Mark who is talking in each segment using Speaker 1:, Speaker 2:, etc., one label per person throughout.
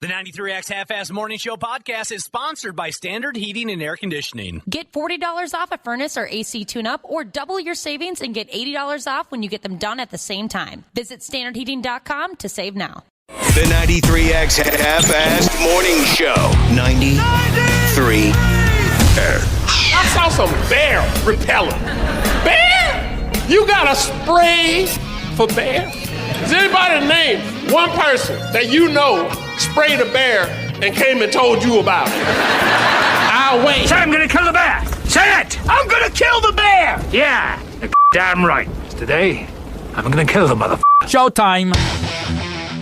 Speaker 1: The 93X Half-Ass Morning Show podcast is sponsored by Standard Heating and Air Conditioning.
Speaker 2: Get $40 off a furnace or AC tune-up, or double your savings and get $80 off when you get them done at the same time. Visit standardheating.com to save now.
Speaker 3: The 93X Half-Ass Morning Show. 93 Air.
Speaker 4: I saw some bear repellent. Bear? You got a spray for bear? Does anybody name one person that you know sprayed a bear and came and told you about it? I'll wait.
Speaker 5: Say I'm gonna kill the bear. Say it. I'm gonna kill the bear. Yeah, damn right. Today, I'm gonna kill the motherfucker. Showtime.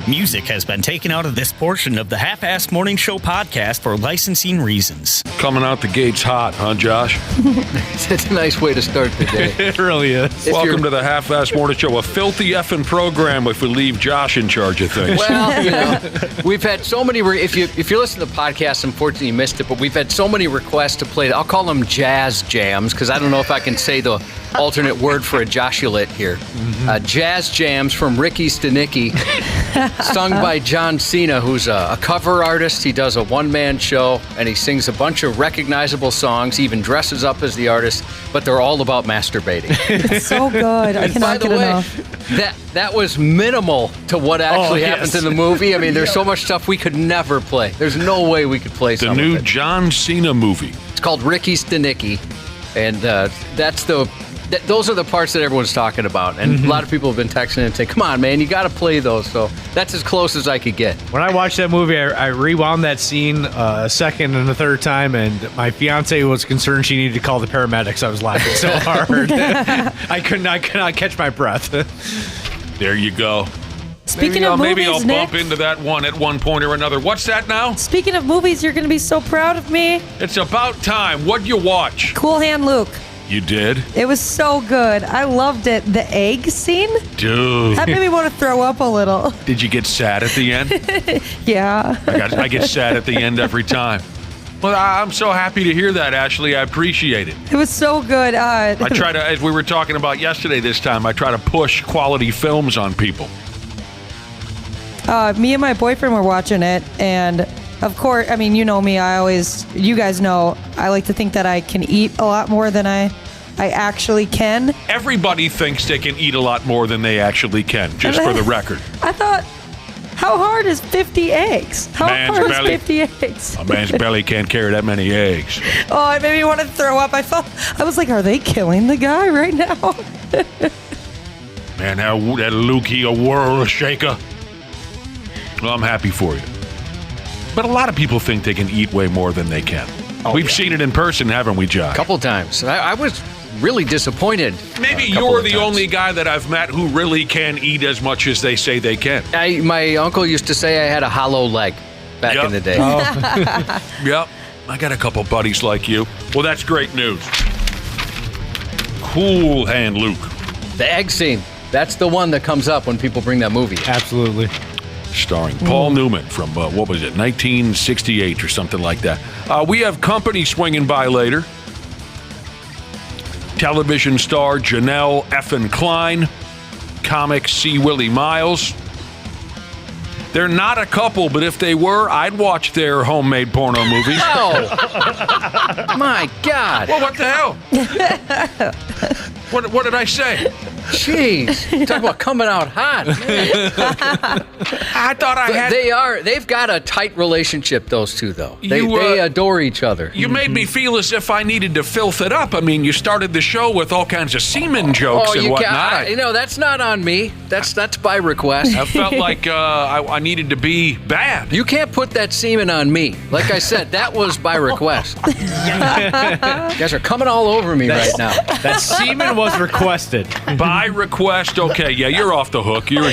Speaker 1: Music has been taken out of this portion of the Half-Ass Morning Show podcast for licensing reasons.
Speaker 6: Coming out the gates hot, huh, Josh?
Speaker 7: It's a nice way to start the day.
Speaker 6: It really is. Welcome to the Half-Ass Morning Show, a filthy effing program if we leave Josh in charge of things.
Speaker 7: Well, you know, we've had so many, if you listen to the podcast, unfortunately you missed it, but we've had so many requests to play, I'll call them jazz jams, because I don't know if I can say the alternate word for a Joshulet here. Jazz jams from Ricky Stanicki, sung by John Cena, who's a cover artist. He does a one-man show, and he sings a bunch of recognizable songs. He even dresses up as the artist, but they're all about masturbating.
Speaker 8: It's so good. I cannot get enough.
Speaker 7: That was minimal to what actually happens in the movie. I mean, there's so much stuff we could never play. There's no way we could play some
Speaker 6: The new
Speaker 7: of it.
Speaker 6: John Cena movie.
Speaker 7: It's called Ricky Stanicki, and those are the parts that everyone's talking about. And a lot of people have been texting and saying, come on, man, you got to play those. So that's as close as I could get.
Speaker 9: When I watched that movie, I rewound that scene a second and a third time, and my fiance was concerned she needed to call the paramedics. I was laughing so hard. I could not catch my breath.
Speaker 6: There you go.
Speaker 8: Speaking of movies,
Speaker 6: maybe I'll
Speaker 8: Nick,
Speaker 6: bump into that one at one point or another. What's that now?
Speaker 8: speaking of movies, you're going to be so proud of me.
Speaker 6: It's about time. What'd you watch?
Speaker 8: Cool Hand Luke.
Speaker 6: You did?
Speaker 8: It was so good. I loved it. The egg scene?
Speaker 6: Dude.
Speaker 8: That made me want to throw up a little.
Speaker 6: Did you get sad at the end?
Speaker 8: Yeah.
Speaker 6: I get sad at the end every time. Well, I'm so happy to hear that, Ashley. I appreciate it.
Speaker 8: It was so good.
Speaker 6: I try to, as we were talking about yesterday this time, I try to push quality films on people.
Speaker 8: Me and my boyfriend were watching it, and of course, I mean, you know me, you guys know, I like to think that I can eat a lot more than I actually can.
Speaker 6: Everybody thinks they can eat a lot more than they actually can, just for the record.
Speaker 8: I thought, how hard is 50 eggs? How hard is 50 eggs?
Speaker 6: A man's belly can't carry that many eggs.
Speaker 8: Oh, it made me want to throw up. I was like, are they killing the guy right now?
Speaker 6: Man, that Luke, he a world shaker. Well, I'm happy for you. But a lot of people think they can eat way more than they can. We've seen it in person, haven't we, Josh?
Speaker 7: A couple times. I was really disappointed.
Speaker 6: Maybe you're the only guy that I've met who really can eat as much as they say they can.
Speaker 7: My uncle used to say I had a hollow leg back in the day.
Speaker 6: Yep. I got a couple buddies like you. Well, that's great news. Cool Hand Luke.
Speaker 7: The egg scene. That's the one that comes up when people bring that movie.
Speaker 9: Absolutely.
Speaker 6: Starring Paul Newman from, 1968 or something like that. We have company swinging by later. Television star Janel Klein, comic C. Willi Myles. They're not a couple, but if they were, I'd watch their homemade porno movies.
Speaker 7: Oh! My God.
Speaker 6: Well, what the hell? What did I say?
Speaker 7: Jeez. Talk about coming out hot.
Speaker 6: I thought I had...
Speaker 7: They've got a tight relationship, those two, though. They adore each other.
Speaker 6: You made me feel as if I needed to filth it up. I mean, you started the show with all kinds of semen jokes and whatnot.
Speaker 7: That's not on me. That's by request.
Speaker 6: I felt like I needed to be bad.
Speaker 7: You can't put that semen on me. Like I said, that was by request. You guys are coming all over me right now.
Speaker 9: That semen was requested.
Speaker 6: By request, okay, yeah, you're off the hook. You were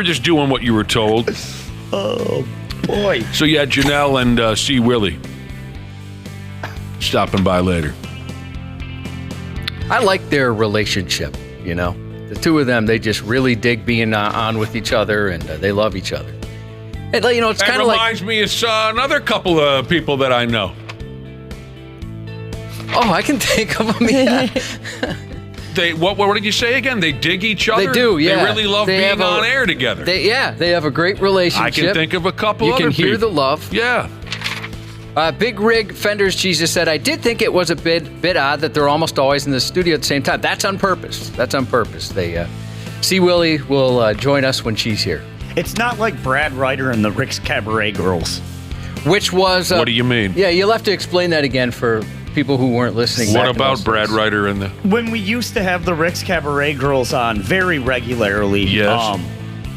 Speaker 6: just doing what you were told.
Speaker 1: Oh, boy.
Speaker 6: So yeah, Janelle and C. Willi stopping by later.
Speaker 7: I like their relationship, you know. The two of them, they just really dig being on with each other, and they love each other. And, you know, it's kind of like...
Speaker 6: reminds me of another couple of people that I know.
Speaker 7: Oh, I can think of them, yeah.
Speaker 6: they what did you say again? They dig each other?
Speaker 7: They do, yeah.
Speaker 6: They really love being on air together.
Speaker 7: They have a great relationship.
Speaker 6: I can think of a couple other
Speaker 7: people. You can hear
Speaker 6: people.
Speaker 7: the love.
Speaker 6: Yeah.
Speaker 7: Big Rig Fenders Jesus said, I did think it was a bit odd that they're almost always in the studio at the same time. That's on purpose. They C. Willi will join us when she's here.
Speaker 1: It's not like Brad Ryder and the Rick's Cabaret Girls.
Speaker 7: Which was...
Speaker 6: what do you mean?
Speaker 7: Yeah, you'll have to explain that again for people who weren't listening.
Speaker 6: What about Brad Ryder and the...
Speaker 1: When we used to have the Rick's Cabaret Girls on very regularly,
Speaker 6: yes.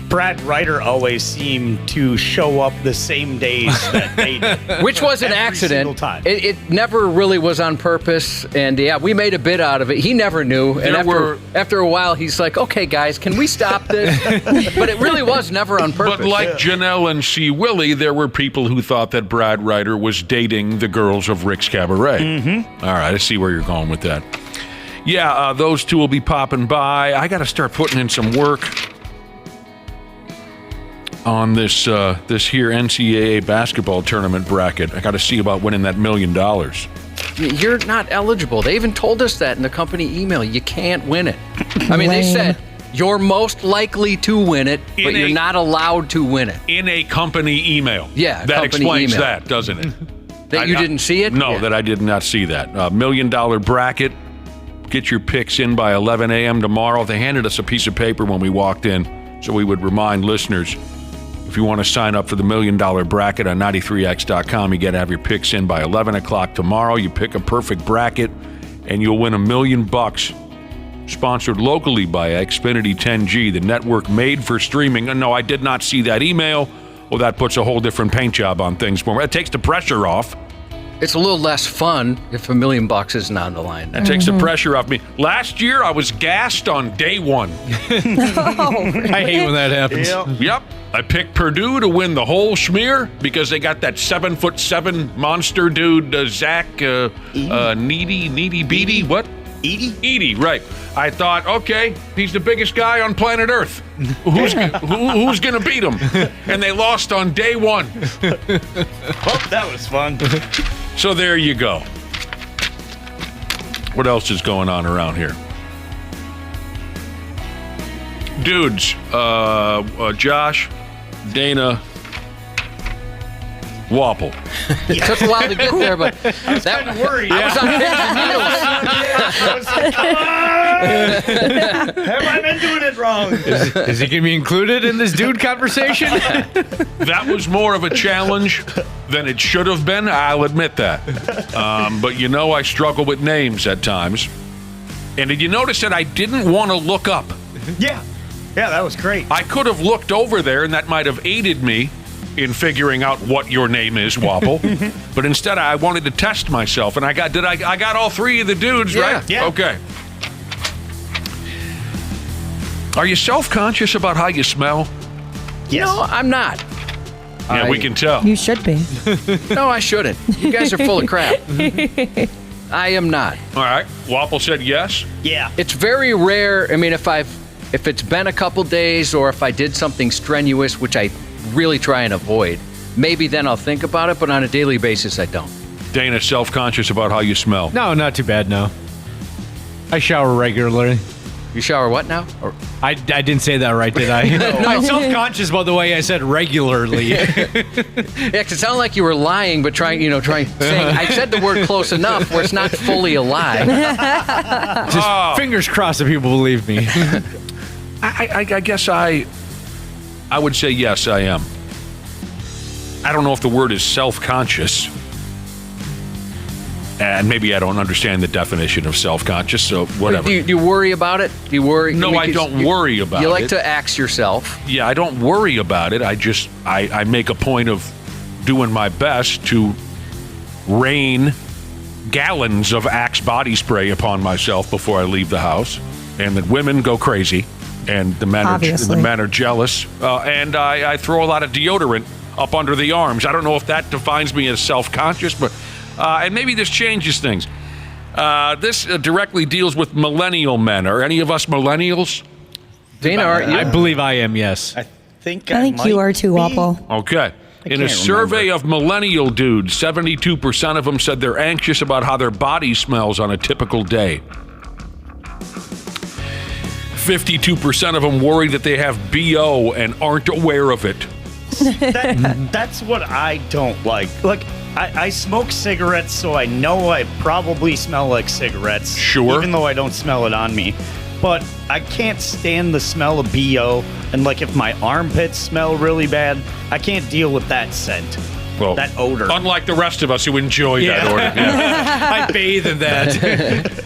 Speaker 1: Brad Ryder always seemed to show up the same days that they did.
Speaker 7: Which was an accident. It never really was on purpose. And yeah, we made a bit out of it. He never knew. And after a while, he's like, okay, guys, can we stop this? But it really was never on purpose.
Speaker 6: But like Janel and C. Willi, there were people who thought that Brad Ryder was dating the girls of Rick's Cabaret. Mm-hmm. All right, I see where you're going with that. Yeah, those two will be popping by. I got to start putting in some work on this here NCAA basketball tournament bracket. I got to see about winning that $1 million.
Speaker 7: You're not eligible. They even told us that in the company email. You can't win it. I mean, they said you're most likely to win it, but you're not allowed to win it.
Speaker 6: In a company email.
Speaker 7: Yeah,
Speaker 6: that explains that, doesn't it?
Speaker 7: That you didn't see it?
Speaker 6: No, that I did not see that. $1 million bracket. Get your picks in by 11 a.m. tomorrow. They handed us a piece of paper when we walked in, so we would remind listeners, if you want to sign up for the $1 million bracket on 93x.com, you got to have your picks in by 11 o'clock tomorrow. You pick a perfect bracket, and you'll win $1 million. Sponsored locally by Xfinity 10G, the network made for streaming. And no, I did not see that email. Well, that puts a whole different paint job on things for me. It takes the pressure off.
Speaker 7: It's a little less fun if $1 million isn't on the line.
Speaker 6: That takes the pressure off me. Last year, I was gassed on day one.
Speaker 9: I hate when that happens.
Speaker 6: Yep. I picked Purdue to win the whole schmear because they got that 7'7" monster dude, Zach Needy Beatty. What? Edie, right. I thought, okay, he's the biggest guy on planet Earth. Who's going to beat him? And they lost on day one.
Speaker 1: Oh, that was fun.
Speaker 6: So there you go. What else is going on around here? Dudes, Josh, Dana, Wapple.
Speaker 7: It took a while to get there, but
Speaker 1: I was kind of worried.
Speaker 7: I was on pins and needles.
Speaker 1: Have I been doing it wrong?
Speaker 9: Is he going to be included in this dude conversation?
Speaker 6: That was more of a challenge than it should have been. I'll admit that. But I struggle with names at times. And did you notice that I didn't want to look up?
Speaker 1: Yeah, that was great.
Speaker 6: I could have looked over there, and that might have aided me in figuring out what your name is, Wapple. But instead, I wanted to test myself, and I got all three of the dudes, right?
Speaker 1: Yeah.
Speaker 6: Okay. Are you self-conscious about how you smell?
Speaker 1: Yes.
Speaker 7: No, I'm not.
Speaker 6: Yeah, we can tell.
Speaker 8: You should be.
Speaker 7: No, I shouldn't. You guys are full of crap. I am not.
Speaker 6: All right. Wapple said yes?
Speaker 1: Yeah.
Speaker 7: It's very rare. I mean, if it's been a couple days or if I did something strenuous, which I really try and avoid, maybe then I'll think about it, but on a daily basis, I don't.
Speaker 6: Dana, self-conscious about how you smell?
Speaker 9: No, not too bad, no. I shower regularly.
Speaker 7: You shower what now?
Speaker 9: I didn't say that right, did I? I'm self-conscious about the way I said regularly.
Speaker 7: Yeah, because it sounded like you were lying, but saying I said the word close enough where it's not fully a lie.
Speaker 9: Just fingers crossed that people believe me.
Speaker 6: I guess I would say yes, I am. I don't know if the word is self-conscious. And maybe I don't understand the definition of self-conscious, so whatever.
Speaker 7: Do you worry about it? Do you worry?
Speaker 6: No, I don't worry about it.
Speaker 7: You like to axe yourself.
Speaker 6: Yeah, I don't worry about it. I make a point of doing my best to rain gallons of Axe body spray upon myself before I leave the house. And that women go crazy, and the men are jealous. And I throw a lot of deodorant up under the arms. I don't know if that defines me as self-conscious, but... and maybe this changes things. This directly deals with millennial men. Are any of us millennials?
Speaker 7: Dana, are you?
Speaker 9: I believe I am, yes.
Speaker 1: I think
Speaker 8: you are too, Wapple.
Speaker 6: Okay. In a survey of millennial dudes, 72% of them said they're anxious about how their body smells on a typical day. 52% of them worry that they have BO and aren't aware of it.
Speaker 1: That's what I don't like. Like, I smoke cigarettes, so I know I probably smell like cigarettes.
Speaker 6: Sure.
Speaker 1: Even though I don't smell it on me. But I can't stand the smell of BO. And, like, if my armpits smell really bad, I can't deal with that scent.
Speaker 6: Well,
Speaker 1: that odor.
Speaker 6: Unlike the rest of us who enjoy that odor. Yeah.
Speaker 9: I bathe in that.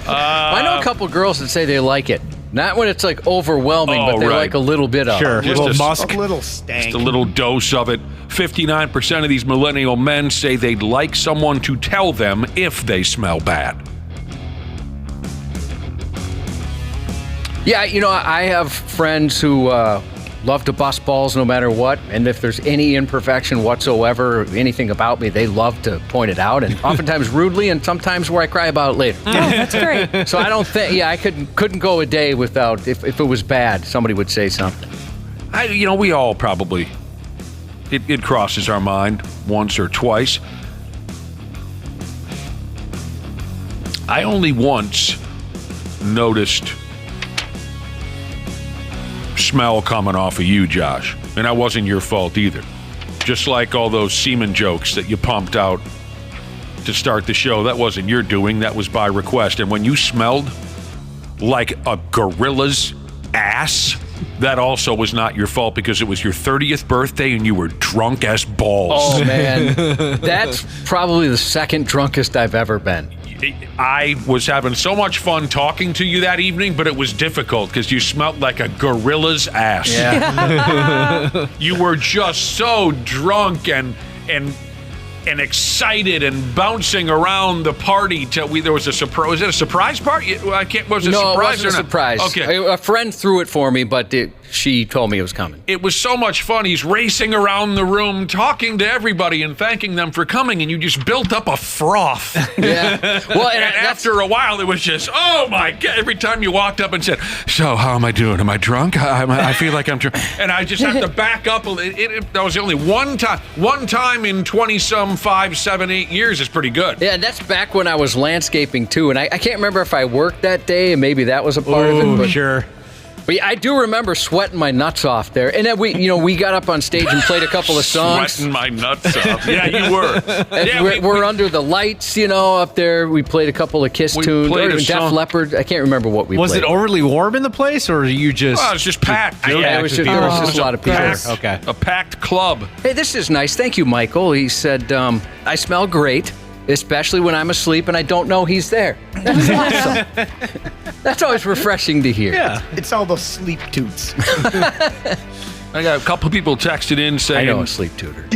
Speaker 7: I know a couple girls that say they like it. Not when it's like overwhelming, but they
Speaker 6: right.
Speaker 7: like a little bit of
Speaker 9: Sure,
Speaker 7: it.
Speaker 9: a little musk.
Speaker 1: A little stank.
Speaker 6: Just a little dose of it. 59% of these millennial men say they'd like someone to tell them if they smell bad.
Speaker 7: Yeah, you know, I have friends who love to bust balls no matter what, and if there's any imperfection whatsoever, or anything about me, they love to point it out, and oftentimes rudely, and sometimes where I cry about it later.
Speaker 8: Oh, that's great.
Speaker 7: So I don't think, I couldn't go a day without, if it was bad, somebody would say something.
Speaker 6: We all probably, it crosses our mind once or twice. I only once noticed smell coming off of you, Josh, and that wasn't your fault either. Just like all those semen jokes that you pumped out to start the show, that wasn't your doing, that was by request. And when you smelled like a gorilla's ass, that also was not your fault because it was your 30th birthday and you were drunk as balls.
Speaker 7: Oh, man. That's probably the second drunkest I've ever been.
Speaker 6: I was having so much fun talking to you that evening, but it was difficult because you smelled like a gorilla's ass.
Speaker 7: Yeah.
Speaker 6: You were just so drunk and excited and bouncing around the party till there was a surprise. Was it a surprise party? Was it
Speaker 7: No,
Speaker 6: a surprise?
Speaker 7: it wasn't a surprise.
Speaker 6: Okay.
Speaker 7: A friend threw it for me, but she told me it was coming.
Speaker 6: It was so much fun. He's racing around the room, talking to everybody and thanking them for coming, and you just built up a froth.
Speaker 7: Yeah. Well,
Speaker 6: and after a while, it was just, oh my God. Every time you walked up and said, so how am I doing? Am I drunk? I feel like I'm drunk. And I just have to back up. That was only one time. One time in 20-some, 5, 7, 8 years is pretty good.
Speaker 7: Yeah, that's back when I was landscaping, too. And I can't remember if I worked that day, and maybe that was a part of it. But
Speaker 9: Sure.
Speaker 7: But yeah, I do remember sweating my nuts off there. And then we got up on stage and played a couple of songs.
Speaker 6: Sweating my nuts off. Yeah, you were.
Speaker 7: Yeah, we're under the lights, up there. We played a couple of Kiss tunes. Or even Def Leppard. I can't remember what we played.
Speaker 9: Was it overly warm in the place, or you just...
Speaker 6: Well, it was just packed, dude.
Speaker 7: Yeah, there was just a lot of people.
Speaker 9: Okay.
Speaker 6: A packed club.
Speaker 7: Hey, this is nice. Thank you, Michael. He said, I smell great, especially when I'm asleep and I don't know he's there. That's awesome. That's always refreshing to hear.
Speaker 9: Yeah.
Speaker 1: It's all those sleep toots.
Speaker 6: I got a couple people texted in saying...
Speaker 7: I know a sleep tutor.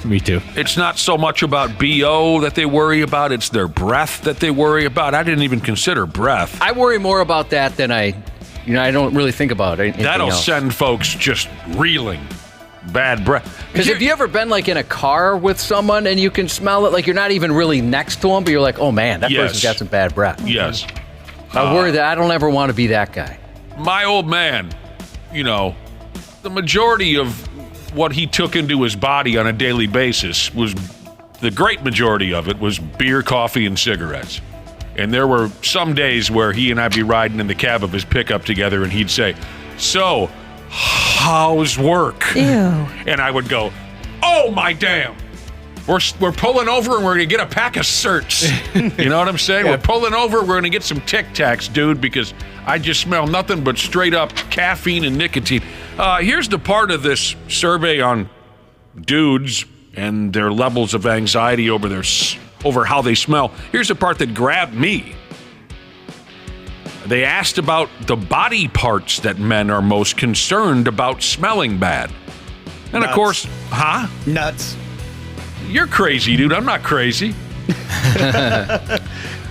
Speaker 9: Me too.
Speaker 6: It's not so much about BO that they worry about, it's their breath that they worry about. I didn't even consider breath.
Speaker 7: I worry more about that than I don't really think about it.
Speaker 6: That'll send folks just reeling. Bad breath.
Speaker 7: Because have you ever been like in a car with someone and you can smell it, like you're not even really next to them, but you're like, oh man, that person's got some bad breath.
Speaker 6: Yes.
Speaker 7: I worry that I don't ever want to be that guy.
Speaker 6: My old man, the majority of what he took into his body on a daily basis was, the great majority of it was beer, coffee, and cigarettes. And there were some days where he and I'd be riding in the cab of his pickup together and he'd say, so, how's work?
Speaker 8: Ew.
Speaker 6: And I would go, oh my damn. We're pulling over and we're going to get a pack of certs. You know what I'm saying? Yeah. We're pulling over, we're going to get some Tic Tacs, dude, because I just smell nothing but straight up caffeine and nicotine. Here's the part of this survey on dudes and their levels of anxiety over how they smell. Here's the part that grabbed me. They asked about the body parts that men are most concerned about smelling bad. And
Speaker 1: Nuts.
Speaker 6: Of course,
Speaker 1: Nuts.
Speaker 6: You're crazy, dude. I'm not crazy.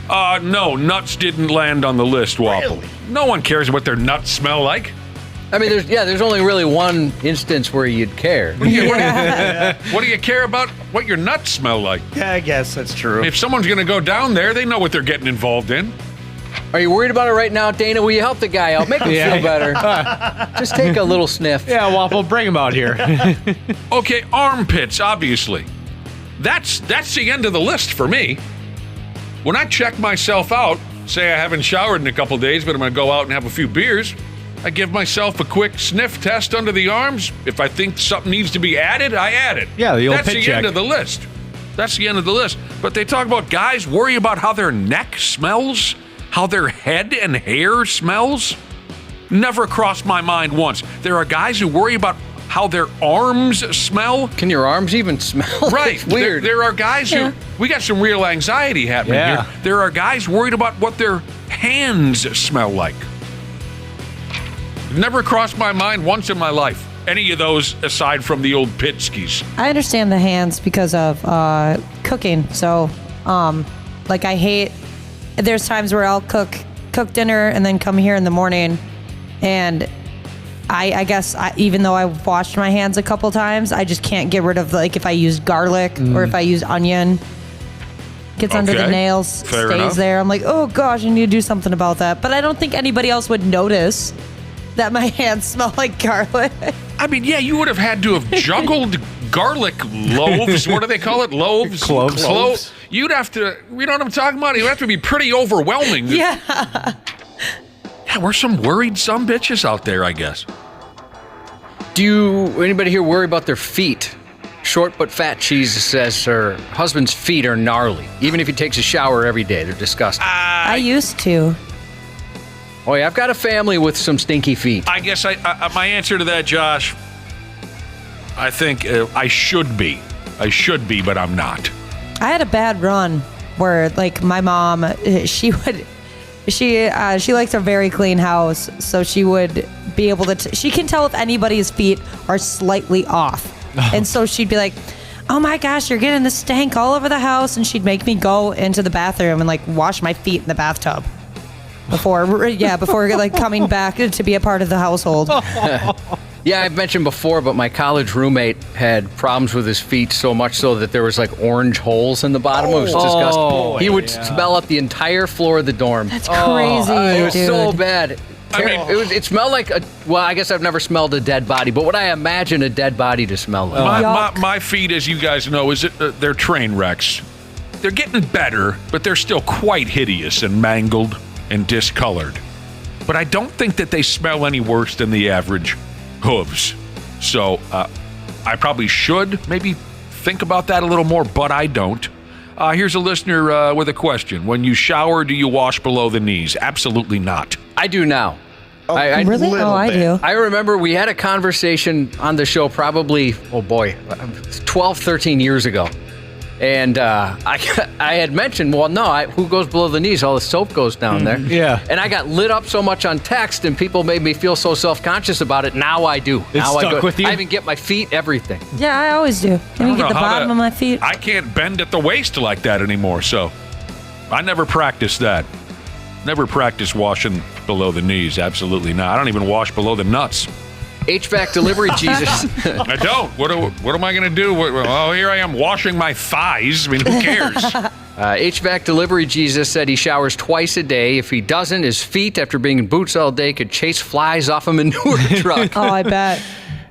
Speaker 6: No, nuts didn't land on the list, Waffle.
Speaker 1: Really?
Speaker 6: No one cares what their nuts smell like.
Speaker 7: I mean, there's only really one instance where you'd care.
Speaker 6: What do you care about what your nuts smell like?
Speaker 1: Yeah, I guess that's true.
Speaker 6: If someone's going to go down there, they know what they're getting involved in.
Speaker 7: Are you worried about it right now, Dana? Will you help the guy out? Make him feel better. Just take a little sniff.
Speaker 9: Yeah, Waffle, bring him out here.
Speaker 6: Okay, armpits, obviously. That's the end of the list for me. When I check myself out, say I haven't showered in a couple days, but I'm going to go out and have a few beers, I give myself a quick sniff test under the arms. If I think something needs to be added, I add it.
Speaker 9: Yeah, the old
Speaker 6: That's
Speaker 9: pit
Speaker 6: the
Speaker 9: check.
Speaker 6: end of the list. That's the end of the list. But they talk about guys worry about how their neck smells, how their head and hair smells. Never crossed my mind once. There are guys who worry about how their arms smell.
Speaker 7: Can your arms even smell?
Speaker 6: Right.
Speaker 7: It's weird.
Speaker 6: There are guys who, we got some real anxiety happening
Speaker 9: Yeah.
Speaker 6: here. There are guys worried about what their hands smell like. Never crossed my mind once in my life. Any of those aside from the old Pitskis.
Speaker 8: I understand the hands because of cooking. So, like I hate. There's times where I'll cook dinner and then come here in the morning, and I guess even though I've washed my hands a couple times, I just can't get rid of, like, if I use garlic or if I use onion, gets under the
Speaker 6: Okay.
Speaker 8: nails,
Speaker 6: Fair
Speaker 8: stays
Speaker 6: enough.
Speaker 8: there. I'm like, oh gosh, I need to do something about that. But I don't think anybody else would notice that my hands smell like garlic.
Speaker 6: I mean, yeah, you would have had to have juggled garlic loaves. What do they call it? Loaves?
Speaker 9: Cloves.
Speaker 6: You'd have to, you know what I'm talking about? It would have to be pretty overwhelming.
Speaker 8: Yeah.
Speaker 6: Yeah, we're some worried sumbitches out there, I guess.
Speaker 7: Do anybody here worry about their feet? Short but fat cheese says her husband's feet are gnarly. Even if he takes a shower every day, they're disgusting.
Speaker 8: I used to.
Speaker 7: Oh yeah, I've got a family with some stinky feet.
Speaker 6: I guess my answer to that, Josh, I think I should be. I should be, but I'm not.
Speaker 8: I had a bad run where, like, my mom, she likes a very clean house, so she would be able to, she can tell if anybody's feet are slightly off. And so she'd be like, oh my gosh, you're getting the stank all over the house. And she'd make me go into the bathroom and, like, wash my feet in the bathtub before like coming back to be a part of the household.
Speaker 7: Yeah, I've mentioned before, but my college roommate had problems with his feet so much so that there was like orange holes in the bottom. It was disgusting. He would smell up the entire floor of the dorm.
Speaker 8: That's crazy,
Speaker 7: It was
Speaker 8: dude.
Speaker 7: so bad.
Speaker 6: I mean,
Speaker 7: it smelled like I guess I've never smelled a dead body, but what I imagine a dead body to smell like.
Speaker 6: My feet, as you guys know, they're train wrecks. They're getting better, but they're still quite hideous and mangled and discolored. But I don't think that they smell any worse than the average hooves. So I probably should maybe think about that a little more, but I don't. Here's a listener with a question. When you shower, do you wash below the knees? Absolutely not.
Speaker 7: I do now.
Speaker 8: Really? Oh, I do.
Speaker 7: I remember we had a conversation on the show probably, 12, 13 years ago. And I had mentioned, who goes below the knees? All the soap goes down there.
Speaker 9: Yeah.
Speaker 7: And I got lit up so much on text, and people made me feel so self-conscious about it. Now I do. Now I
Speaker 9: stuck with you?
Speaker 7: I even get my feet, everything.
Speaker 8: Yeah, I always do. Let me get the bottom of my feet.
Speaker 6: I can't bend at the waist like that anymore, so I never practiced that. Never practiced washing below the knees. Absolutely not. I don't even wash below the nuts.
Speaker 7: HVAC delivery, Jesus.
Speaker 6: I don't. What am I going to do? Here I am washing my thighs. I mean, who cares?
Speaker 7: HVAC delivery, Jesus said he showers twice a day. If he doesn't, his feet, after being in boots all day, could chase flies off a manure truck.
Speaker 8: Oh, I bet.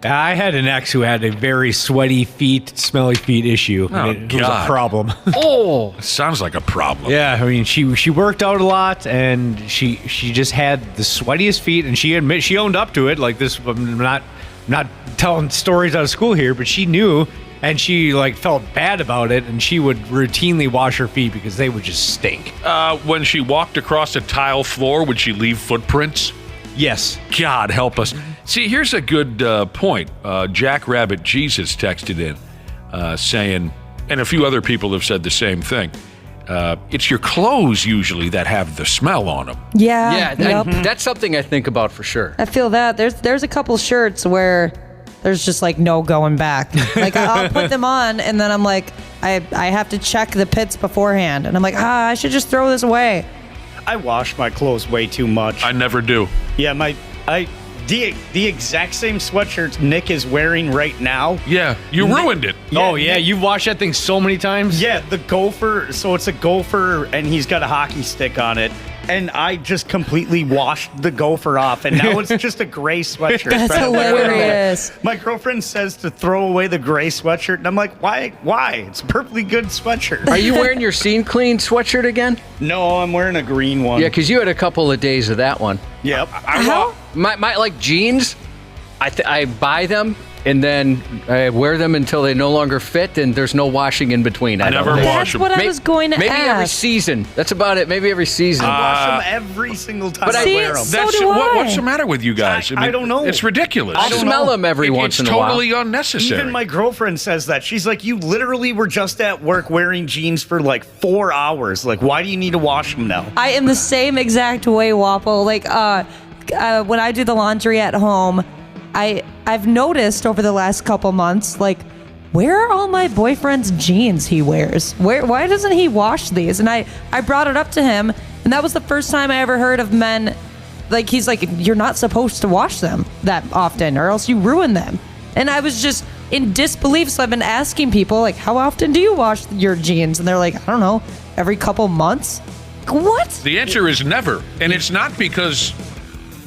Speaker 9: I had an ex who had a very sweaty feet, smelly feet issue.
Speaker 6: Oh,
Speaker 9: It was
Speaker 6: God.
Speaker 9: a problem.
Speaker 7: Oh.
Speaker 6: Sounds like a problem.
Speaker 9: Yeah, I mean, she worked out a lot, and she just had the sweatiest feet, and she owned up to it. Like this, I'm not telling stories out of school here, but she knew, and she felt bad about it, and she would routinely wash her feet because they would just stink.
Speaker 6: When she walked across a tile floor, would she leave footprints?
Speaker 9: Yes.
Speaker 6: God help us. See, here's a good point. Jack Rabbit Jesus texted in saying, and a few other people have said the same thing. It's your clothes usually that have the smell on them.
Speaker 8: Yeah.
Speaker 7: Yeah,
Speaker 8: Yep.
Speaker 7: that's something I think about for sure.
Speaker 8: I feel that. There's a couple shirts where there's just no going back. Like I'll put them on and then I'm like, I have to check the pits beforehand. And I'm like, I should just throw this away.
Speaker 1: I wash my clothes way too much.
Speaker 6: I never do.
Speaker 1: Yeah, the exact same sweatshirt Nick is wearing right now.
Speaker 6: Yeah, you ruined it.
Speaker 9: Oh, yeah, you've washed that thing so many times?
Speaker 1: Yeah, the gopher. So it's a gopher, and he's got a hockey stick on it. And I just completely washed the gopher off, and now it's just a gray sweatshirt.
Speaker 8: That's hilarious.
Speaker 1: My girlfriend says to throw away the gray sweatshirt, and I'm like, why? It's a perfectly good sweatshirt.
Speaker 7: Are you wearing your Scene Clean sweatshirt again?
Speaker 1: No, I'm wearing a green one.
Speaker 7: Yeah, because you had a couple of days of that one.
Speaker 1: Yep.
Speaker 7: My like jeans, I buy them and then I wear them until they no longer fit, and there's no washing in between.
Speaker 6: I never wash
Speaker 8: That's
Speaker 6: them.
Speaker 8: what I was going to
Speaker 7: Maybe
Speaker 8: ask.
Speaker 7: every season. That's about it. Maybe every season.
Speaker 1: I wash them every single time
Speaker 7: but
Speaker 1: I
Speaker 8: See,
Speaker 1: wear them.
Speaker 8: so do I.
Speaker 6: What's the matter with you guys?
Speaker 1: I don't know.
Speaker 6: It's ridiculous.
Speaker 7: I'll smell them every once in a while.
Speaker 6: It's totally unnecessary.
Speaker 1: Even my girlfriend says that. She's like, you literally were just at work wearing jeans for like 4 hours. Like, why do you need to wash them now?
Speaker 8: I am the same exact way, Wapo. Like, when I do the laundry at home, I've noticed over the last couple months, like, where are all my boyfriend's jeans he wears? Why doesn't he wash these? And I brought it up to him, and that was the first time I ever heard of men, like, he's like, you're not supposed to wash them that often, or else you ruin them. And I was just in disbelief, so I've been asking people, like, how often do you wash your jeans? And they're like, I don't know, every couple months? What?
Speaker 6: The answer is never. And it's not because,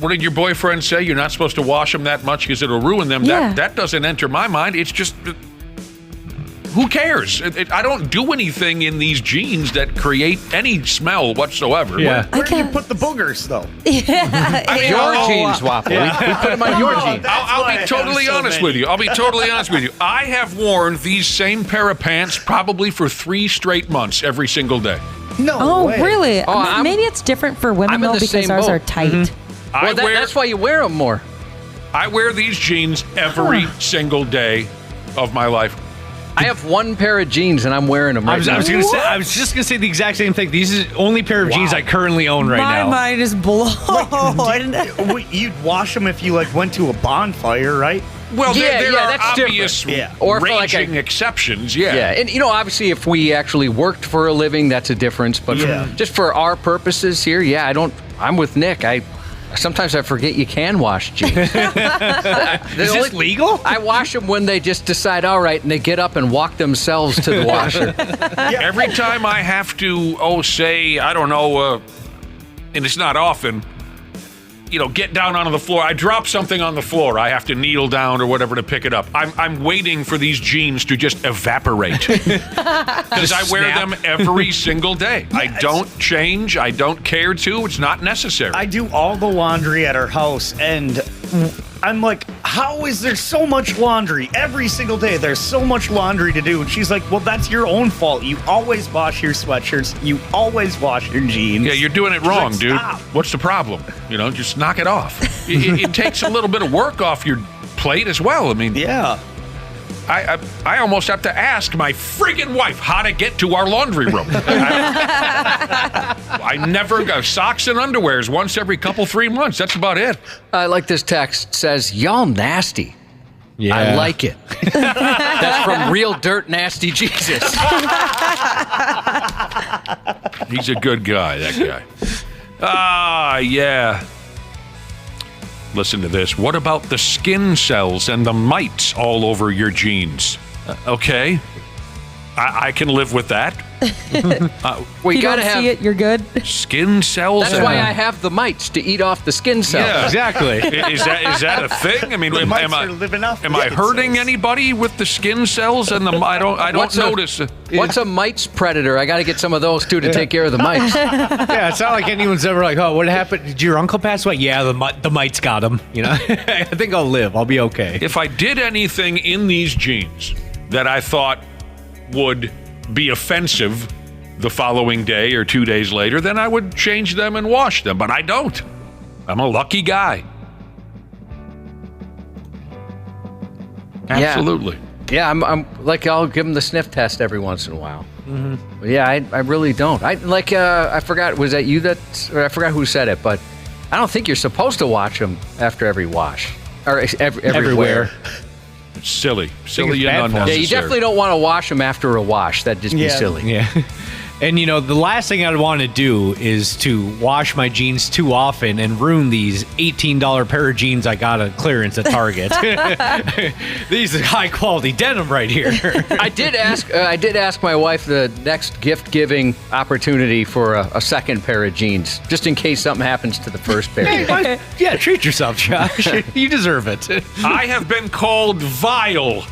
Speaker 6: what did your boyfriend say? You're not supposed to wash them that much because it'll ruin them.
Speaker 8: Yeah.
Speaker 6: That doesn't enter my mind. It's just, who cares? I don't do anything in these jeans that create any smell whatsoever.
Speaker 9: Yeah.
Speaker 1: Where do you put the boogers, though?
Speaker 7: Your jeans, Waffle. We put them on your jeans.
Speaker 6: I'll be totally honest with you. I have worn these same pair of pants probably for 3 straight months every single day.
Speaker 1: No
Speaker 8: Oh,
Speaker 1: way.
Speaker 8: really?
Speaker 7: I'm-
Speaker 8: Maybe it's different for women,
Speaker 7: I'm in
Speaker 8: though,
Speaker 7: the
Speaker 8: because
Speaker 7: same
Speaker 8: ours
Speaker 7: boat.
Speaker 8: are tight.
Speaker 6: I wear
Speaker 7: That's why you wear them more.
Speaker 6: I wear these jeans every single day of my life.
Speaker 7: I have one pair of jeans, and I'm wearing them
Speaker 9: I
Speaker 7: right
Speaker 9: was,
Speaker 7: now.
Speaker 9: I was just gonna say the exact same thing. These is the only pair of jeans I currently own right
Speaker 8: My
Speaker 9: now.
Speaker 8: mind is blown.
Speaker 1: You'd wash them if you like went to a bonfire, right?
Speaker 6: Well,
Speaker 7: Yeah,
Speaker 6: there
Speaker 7: yeah,
Speaker 6: are
Speaker 7: that's
Speaker 6: obvious
Speaker 7: different. Yeah. Or for like
Speaker 6: raging
Speaker 7: a-
Speaker 6: exceptions,
Speaker 7: Yeah, and obviously, if we actually worked for a living, that's a difference. But
Speaker 1: Yeah.
Speaker 7: just for our purposes here, I'm with Nick. Sometimes I forget you can wash jeans.
Speaker 9: Is this legal?
Speaker 7: I wash them when they just decide, all right, and they get up and walk themselves to the washer.
Speaker 6: Every time I have to, say, I don't know, and it's not often, get down onto the floor. I drop something on the floor. I have to kneel down or whatever to pick it up. I'm waiting for these jeans to just evaporate because I wear
Speaker 9: snap.
Speaker 6: them every single day. I don't change. I don't care to. It's not necessary.
Speaker 1: I do all the laundry at our house, and I'm like, how is there so much laundry every single day? There's so much laundry to do. And she's like, well, that's your own fault. You always wash your sweatshirts. You always wash your jeans.
Speaker 6: Yeah, you're doing it
Speaker 1: She's
Speaker 6: wrong,
Speaker 1: like,
Speaker 6: dude.
Speaker 1: "Stop."
Speaker 6: What's the problem? Just knock it off. It takes a little bit of work off your plate as well. I mean,
Speaker 1: Yeah.
Speaker 6: I almost have to ask my friggin' wife how to get to our laundry room. I never go socks and underwears once every 3 months. That's about it.
Speaker 7: I like this text. It says, y'all nasty.
Speaker 9: Yeah.
Speaker 7: I like it. That's from Real Dirt Nasty Jesus.
Speaker 6: He's a good guy, that guy. Yeah. Listen to this. What about the skin cells and the mites all over your jeans? Okay. I can live with that.
Speaker 7: We
Speaker 8: you
Speaker 7: gotta
Speaker 8: don't
Speaker 7: have
Speaker 8: see it, you're good.
Speaker 6: Skin cells.
Speaker 7: That's
Speaker 6: and
Speaker 7: why I have the mites to eat off the skin cells.
Speaker 6: Yeah.
Speaker 9: Exactly.
Speaker 6: Is that a thing? I mean,
Speaker 1: The
Speaker 6: am
Speaker 1: mites
Speaker 6: I
Speaker 1: are living off
Speaker 6: am I
Speaker 1: the
Speaker 6: hurting
Speaker 1: cells.
Speaker 6: anybody with the skin cells and the? I don't
Speaker 7: What's
Speaker 6: notice.
Speaker 7: What's a mites predator? I got to get some of those too to take care of the mites.
Speaker 9: Yeah, it's not like anyone's ever like, oh, what happened? Did your uncle pass away? Yeah, the mites got him. I think I'll live. I'll be okay.
Speaker 6: If I did anything in these jeans that I thought would be offensive the following day or 2 days later, then I would change them and wash them. But I don't. I'm a lucky guy. Absolutely.
Speaker 7: Yeah, I'm like, I'll give them the sniff test every once in a while. Mm-hmm. But yeah, I really don't. I forgot, was that you or I forgot who said it, but I don't think you're supposed to watch them after every wash. Or everywhere.
Speaker 6: It's silly.
Speaker 9: it's
Speaker 6: Silly
Speaker 9: bad
Speaker 6: and
Speaker 9: for 'em.
Speaker 6: unnecessary.
Speaker 7: Yeah, you definitely don't want to wash them after a wash. That'd just be
Speaker 1: Yeah.
Speaker 7: silly.
Speaker 9: Yeah. And the last thing I'd want to do is to wash my jeans too often and ruin these $18 pair of jeans I got at clearance at Target. These are high quality denim right here.
Speaker 7: I did ask my wife the next gift giving opportunity for a second pair of jeans, just in case something happens to the first pair.
Speaker 9: Yeah, treat yourself, Josh. You deserve it.
Speaker 6: I have been called vile.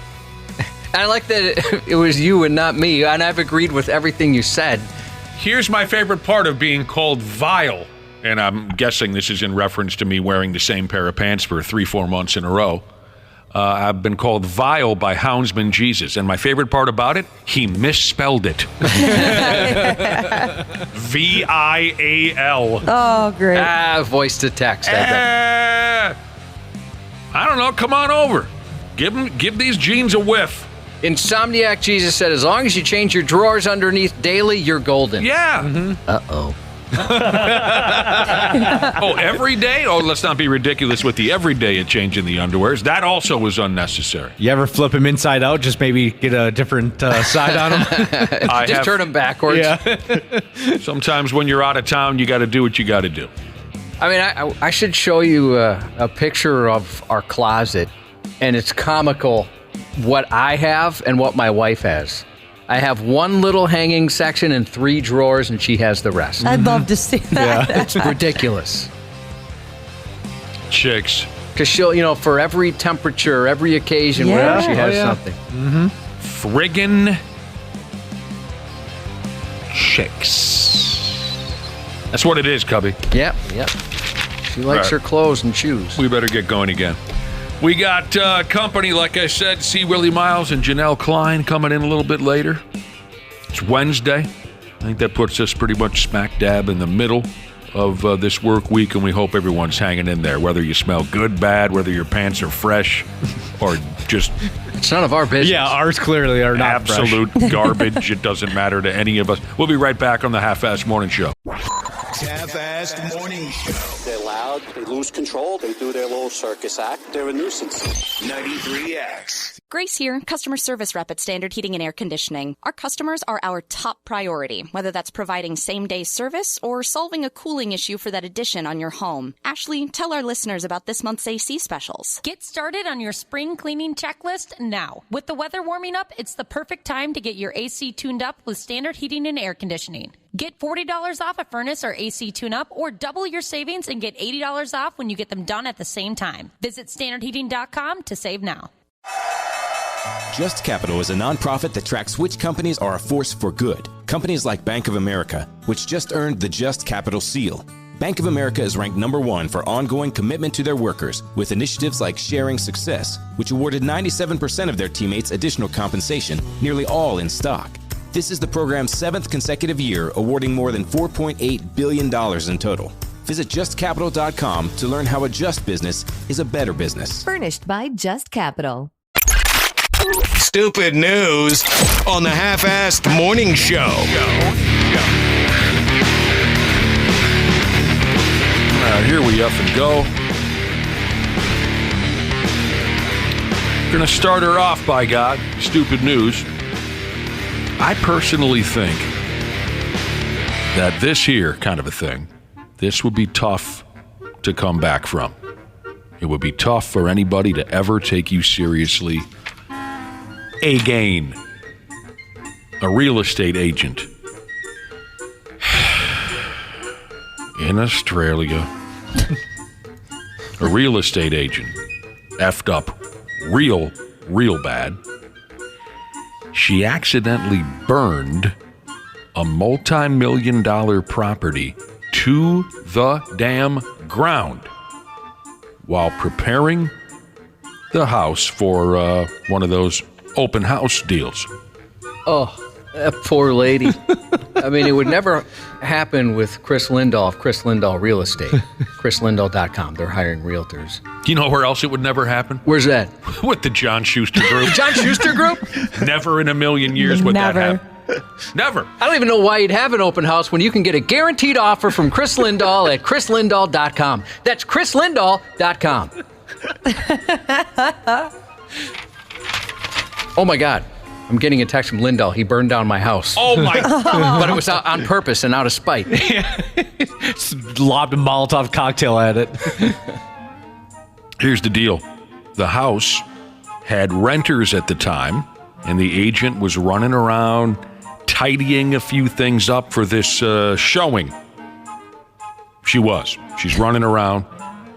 Speaker 7: I like that it was you and not me, and I've agreed with everything you said.
Speaker 6: Here's my favorite part of being called vile. and I'm guessing this is in reference to me wearing the same pair of pants for 3-4 months in a row. I've been called vile by Houndsman Jesus, and my favorite part about it, he misspelled it. V-I-A-L.
Speaker 8: Oh, great.
Speaker 7: Voice to text. I
Speaker 6: don't know. Come on over. Give these jeans a whiff.
Speaker 7: Insomniac Jesus said, as long as you change your drawers underneath daily, you're golden.
Speaker 6: Yeah.
Speaker 7: Mm-hmm. Uh-oh.
Speaker 6: Oh, every day? Oh, let's not be ridiculous with the every day of changing the underwears. That also was unnecessary.
Speaker 9: You ever flip him inside out? Just maybe get a different side on him?
Speaker 7: Just turn him backwards.
Speaker 9: Yeah.
Speaker 6: Sometimes when you're out of town, you got to do what you got to do.
Speaker 7: I mean, I should show you a picture of our closet, and it's comical what I have and what my wife has. I have one little hanging section and 3 drawers, and she has the rest.
Speaker 8: I'd love to see that.
Speaker 7: Yeah. It's ridiculous.
Speaker 6: Chicks.
Speaker 7: Because she'll, for every temperature, every occasion, whatever, she has something.
Speaker 9: Mm-hmm.
Speaker 6: Friggin' chicks. That's what it is, Cubby.
Speaker 7: Yep. She likes her clothes and shoes.
Speaker 6: We better get going again. We got company, like I said, see Willi, Myles, and Janel Klein coming in a little bit later. It's Wednesday. I think that puts us pretty much smack dab in the middle of this work week, and we hope everyone's hanging in there, whether you smell good, bad, whether your pants are fresh, or just...
Speaker 7: It's none of our business.
Speaker 9: Yeah, ours clearly are not
Speaker 6: absolute garbage. It doesn't matter to any of us. We'll be right back on the Half-Assed Morning Show.
Speaker 3: Half-Assed Morning Show.
Speaker 10: They're loud, they lose control, they do their little circus act, they're a nuisance.
Speaker 3: 93X.
Speaker 11: Grace here, customer service rep at Standard Heating and Air Conditioning. Our customers are our top priority, whether that's providing same-day service or solving a cooling issue for that addition on your home. Ashley, tell our listeners about this month's AC specials.
Speaker 2: Get started on your spring cleaning checklist now. With the weather warming up, it's the perfect time to get your AC tuned up with Standard Heating and Air Conditioning. Get $40 off a furnace or AC tune-up, or double your savings and get $80 off when you get them done at the same time. Visit standardheating.com to save now.
Speaker 12: Just Capital is a nonprofit that tracks which companies are a force for good. Companies like Bank of America, which just earned the Just Capital seal. Bank of America is ranked #1 for ongoing commitment to their workers, with initiatives like Sharing Success, which awarded 97% of their teammates additional compensation, nearly all in stock. This is the program's 7th consecutive year, awarding more than $4.8 billion in total. Visit JustCapital.com to learn how a just business is a better business.
Speaker 13: Furnished by Just Capital.
Speaker 3: Stupid news on the Half-Assed Morning Show.
Speaker 6: Here we up and go. Gonna start her off, by God. Stupid news. I personally think that this here kind of a thing, this would be tough to come back from. It would be tough for anybody to ever take you seriously again. A real estate agent in Australia. A real estate agent effed up real bad. She accidentally burned a multi-million-dollar property to the damn ground while preparing the house for one of those open house deals.
Speaker 7: Oh, that poor lady. I mean, it would never happen with Chris Lindahl of Chris Lindahl Real Estate. ChrisLindahl.com. They're hiring realtors.
Speaker 6: Do you know where else it would never happen?
Speaker 7: Where's that?
Speaker 6: With the John Schuster Group.
Speaker 7: The John Schuster Group?
Speaker 6: Never in a million years would that happen. Never.
Speaker 7: I don't even know why you'd have an open house when you can get a guaranteed offer from Chris Lindahl at ChrisLindahl.com. That's ChrisLindahl.com. Oh, my God. I'm getting a text from Lindahl. He burned down my house.
Speaker 6: Oh, my God.
Speaker 7: But it was on purpose and out of spite.
Speaker 9: Lobbed a Molotov cocktail at it.
Speaker 6: Here's the deal. The house had renters at the time, and the agent was running around tidying a few things up for this showing. She's running around,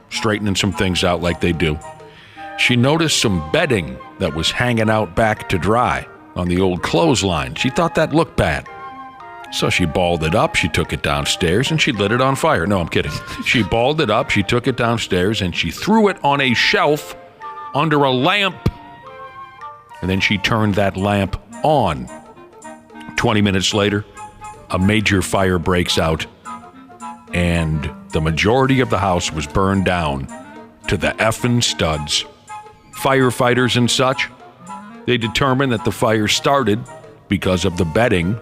Speaker 6: straightening some things out like they do. She noticed some bedding that was hanging out back to dry on the old clothesline. She thought that looked bad. So she balled it up, she took it downstairs, and she lit it on fire. No, I'm kidding. She balled it up, she took it downstairs, and she threw it on a shelf under a lamp. And then she turned that lamp on. 20 minutes later, a major fire breaks out, and the majority of the house was burned down to the effing studs. Firefighters and such, they determined that the fire started because of the bedding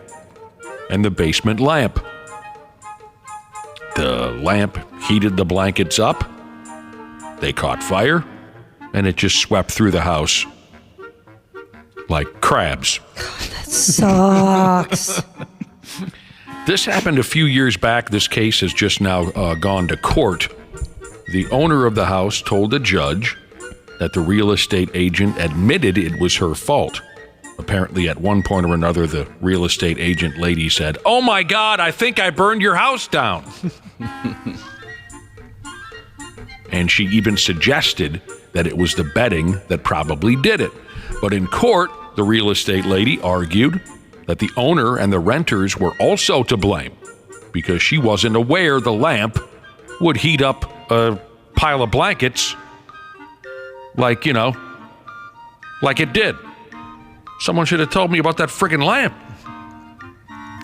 Speaker 6: and the basement lamp. The lamp heated the blankets up, they caught fire, and it just swept through the house like crabs.
Speaker 8: That sucks.
Speaker 6: This happened a few years back. This case has just now gone to court. The owner of the house told the judge that the real estate agent admitted it was her fault. Apparently, at one point or another, the real estate agent lady said, "Oh my God, I think I burned your house down." And she even suggested that it was the bedding that probably did it. But in court, the real estate lady argued that the owner and the renters were also to blame because she wasn't aware the lamp would heat up a pile of blankets like it did. Someone should have told me about that friggin' lamp.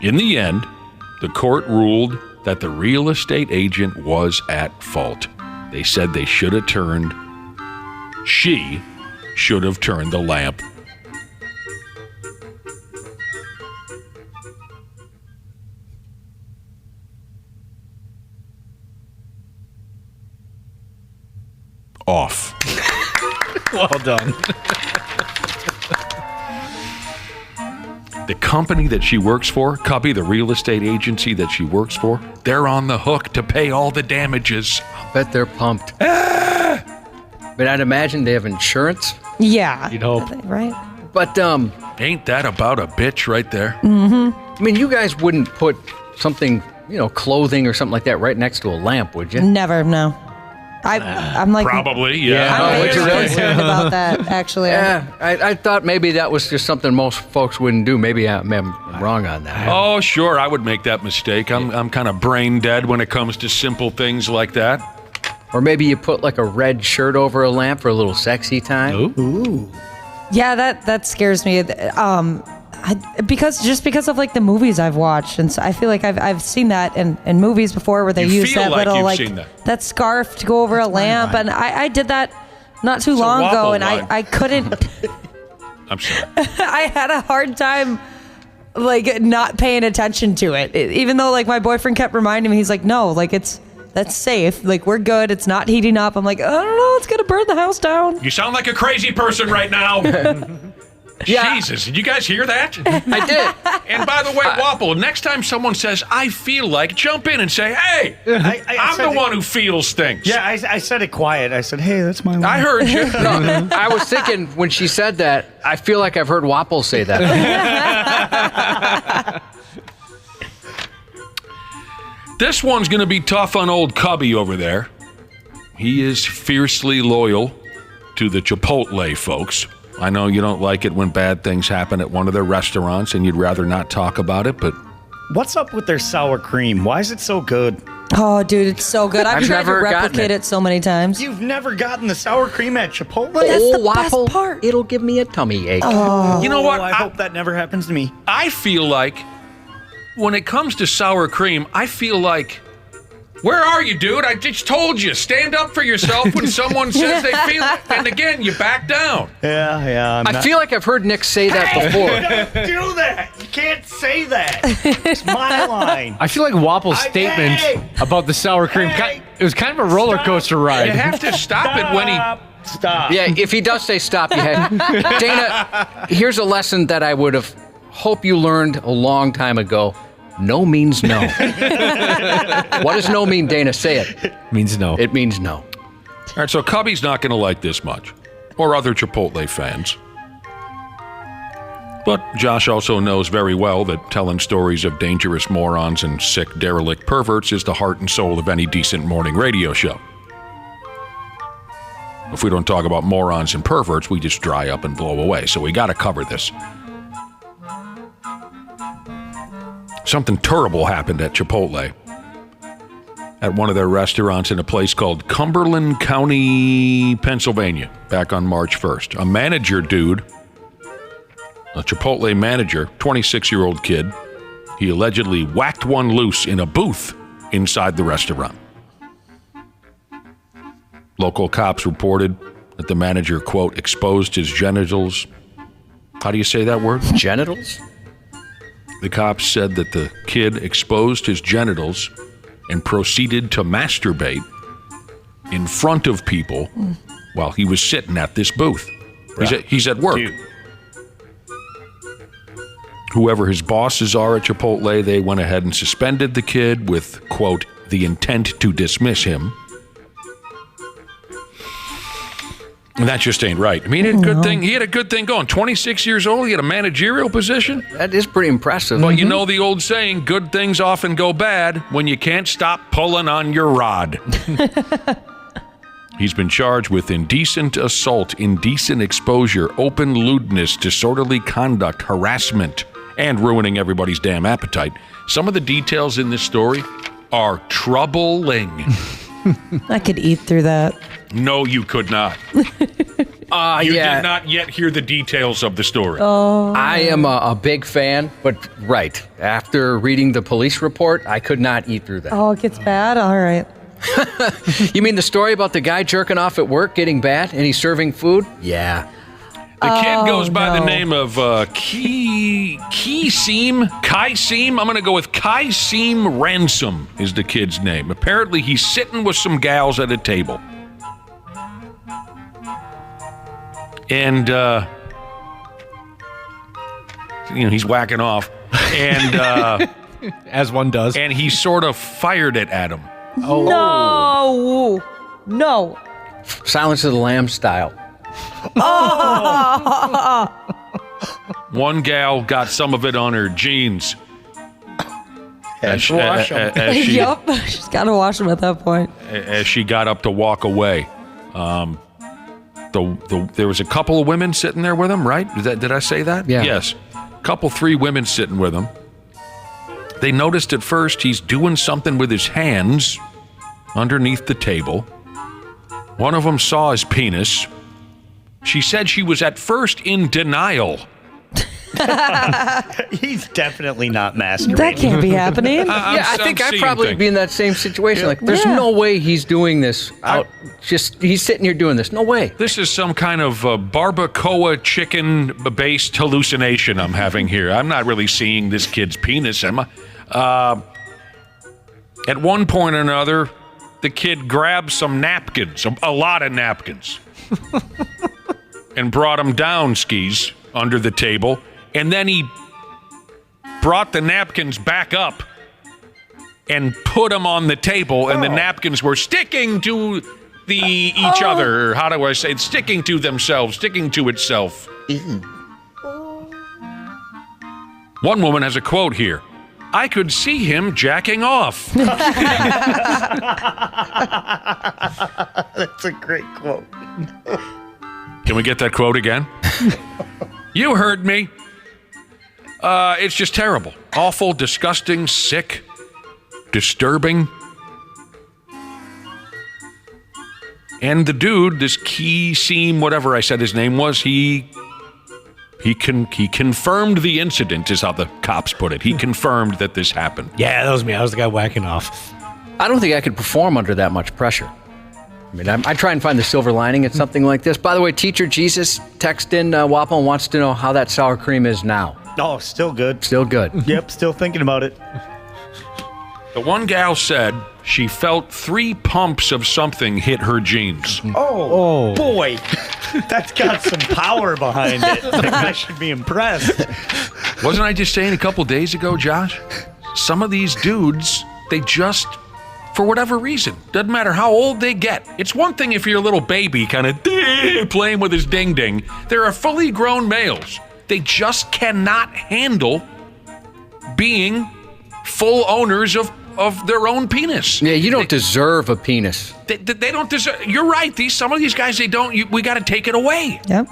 Speaker 6: In the end, the court ruled that the real estate agent was at fault. They said she should have turned the lamp off.
Speaker 9: Well done.
Speaker 6: The company that she works for, Cubby, the real estate agency that she works for, they're on the hook to pay all the damages.
Speaker 7: I bet they're pumped. But I'd imagine they have insurance.
Speaker 8: Yeah.
Speaker 9: You'd hope.
Speaker 8: Right?
Speaker 7: But,
Speaker 6: ain't that about a bitch right there?
Speaker 8: Mm-hmm.
Speaker 7: I mean, you guys wouldn't put something, clothing or something like that right next to a lamp, would you?
Speaker 8: Never, no. I'm like...
Speaker 6: Probably, yeah.
Speaker 8: I'm very concerned about that, actually.
Speaker 7: Yeah, I thought maybe that was just something most folks wouldn't do. Maybe I'm wrong on that.
Speaker 6: Oh, sure, I would make that mistake. I'm kind of brain dead when it comes to simple things like that.
Speaker 7: Or maybe you put like a red shirt over a lamp for a little sexy time.
Speaker 9: Ooh.
Speaker 8: Yeah, that scares me. Because of like the movies I've watched, and so I feel like I've seen that in movies before where they use that
Speaker 6: like
Speaker 8: little
Speaker 6: that
Speaker 8: scarf to go over a lamp, and I did that not too long ago, and I couldn't.
Speaker 6: I'm sorry.
Speaker 8: I had a hard time like not paying attention to it, even though like my boyfriend kept reminding me. He's like, no, like that's safe. Like, we're good. It's not heating up. I'm like, I don't know. It's going to burn the house down.
Speaker 6: You sound like a crazy person right now. Yeah. Jesus, did you guys hear that?
Speaker 7: I did.
Speaker 6: And by the way, Wapple, next time someone says, I feel like, jump in and say, hey, I'm the one who feels things.
Speaker 1: Yeah, I said it quiet. I said, hey, that's my line.
Speaker 6: I heard you.
Speaker 7: No, I was thinking when she said that, I feel like I've heard Wapple say that.
Speaker 6: This one's going to be tough on old Cubby over there. He is fiercely loyal to the Chipotle folks. I know you don't like it when bad things happen at one of their restaurants and you'd rather not talk about it, but...
Speaker 1: What's up with their sour cream? Why is it so good?
Speaker 8: Oh, dude, it's so good. I've tried to replicate it so many times.
Speaker 1: You've never gotten the sour cream at Chipotle?
Speaker 8: That's the
Speaker 7: Waffle,
Speaker 8: best part.
Speaker 7: It'll give me a tummy ache.
Speaker 8: Oh.
Speaker 6: You know what?
Speaker 1: I hope that never happens to me.
Speaker 6: I feel like when it comes to sour cream, I feel like, where are you, dude? I just told you, stand up for yourself when someone says they feel it. And again, you back down.
Speaker 1: Yeah.
Speaker 7: I feel like I've heard Nick say that before.
Speaker 1: Don't do that. You can't say that. It's my line.
Speaker 9: I feel like Wapple's statement about the sour cream, it was kind of a roller coaster ride.
Speaker 6: You have to stop it when he...
Speaker 1: Stop.
Speaker 7: Yeah, if he does say stop, you have... Dana, here's a lesson that I would have hoped you learned a long time ago. No means no. What does no mean, Dana? Say it.
Speaker 9: Means no.
Speaker 7: It means no.
Speaker 6: All right, so Cubby's not going to like this much, or other Chipotle fans. But Josh also knows very well that telling stories of dangerous morons and sick, derelict perverts is the heart and soul of any decent morning radio show. If we don't talk about morons and perverts, we just dry up and blow away, so we got to cover this. something terrible happened at Chipotle. At one of their restaurants in a place called Cumberland County, Pennsylvania, back on March 1st. A manager dude, a Chipotle manager, 26-year-old kid, he allegedly whacked one loose in a booth inside the restaurant. Local cops reported that the manager, quote, exposed his genitals. How do you say that word?
Speaker 7: Genitals?
Speaker 6: The cops said that the kid exposed his genitals and proceeded to masturbate in front of people while he was sitting at this booth. He's at work.
Speaker 1: Dude.
Speaker 6: Whoever his bosses are at Chipotle, they went ahead and suspended the kid with, quote, the intent to dismiss him. And that just ain't right. I mean, he had a good thing going. 26 years old, he had a managerial position.
Speaker 7: That is pretty impressive.
Speaker 6: But you know the old saying, good things often go bad when you can't stop pulling on your rod. He's been charged with indecent assault, indecent exposure, open lewdness, disorderly conduct, harassment, and ruining everybody's damn appetite. Some of the details in this story are troubling.
Speaker 8: I could eat through that.
Speaker 6: No, you could not. You did not yet hear the details of the story.
Speaker 8: Oh.
Speaker 7: I am a big fan, but right. After reading the police report, I could not eat through that.
Speaker 8: Oh, it gets bad? All right.
Speaker 7: You mean the story about the guy jerking off at work getting bad and he's serving food? Yeah.
Speaker 6: The kid goes by the name of Kaisim. I'm going to go with Kaisim Ransom is the kid's name. Apparently, he's sitting with some gals at a table. And, he's whacking off. And
Speaker 9: as one does.
Speaker 6: And he sort of fired it at him.
Speaker 8: Oh. No.
Speaker 7: Silence of the Lambs style.
Speaker 6: One gal got some of it on her jeans.
Speaker 8: She's got to wash them at that point.
Speaker 6: As she got up to walk away. There was a couple of women sitting there with him, right? Did I say that?
Speaker 7: Yeah.
Speaker 6: Yes. Three women sitting with him. They noticed at first he's doing something with his hands underneath the table. One of them saw his penis. She said she was at first in denial.
Speaker 1: He's definit's not masturbating.
Speaker 8: That can't be happening.
Speaker 7: I think I'd probably be in that same situation. Like, there's no way he's doing this out. He's sitting here doing this. No way.
Speaker 6: This is some kind of barbacoa chicken-based hallucination I'm having here. I'm not really seeing this kid's penis, am I? At one point or another, the kid grabbed some napkins, a lot of napkins, and brought them down, skis, under the table. And then he brought the napkins back up and put them on the table, and the napkins were sticking to each other. Or how do I say it? Sticking to themselves, sticking to itself. One woman has a quote here. I could see him jacking off.
Speaker 1: That's a great quote.
Speaker 6: Can we get that quote again? You heard me. It's just terrible. Awful, disgusting, sick, disturbing. And the dude, this Kaisim, whatever I said his name was, he confirmed the incident, is how the cops put it. He confirmed that this happened.
Speaker 9: Yeah, that was me. I was the guy whacking off.
Speaker 7: I don't think I could perform under that much pressure. I mean, I try and find the silver lining in something like this. By the way, Teacher Jesus texted in Wapo and wants to know how that sour cream is now.
Speaker 1: Oh, still good.
Speaker 7: Still good.
Speaker 1: Yep, still thinking about it.
Speaker 6: The one gal said she felt 3 pumps of something hit her jeans.
Speaker 1: Oh. Boy. That's got some power behind it. I should be impressed.
Speaker 6: Wasn't I just saying a couple days ago, Josh? Some of these dudes, they just, for whatever reason, doesn't matter how old they get. It's one thing if you're a little baby kind of playing with his ding-ding. There are fully grown males. They just cannot handle being full owners of their own penis.
Speaker 7: Yeah, you don't deserve a penis.
Speaker 6: They don't deserve. You're right. Some of these guys, they don't. We got to take it away.
Speaker 8: Yep.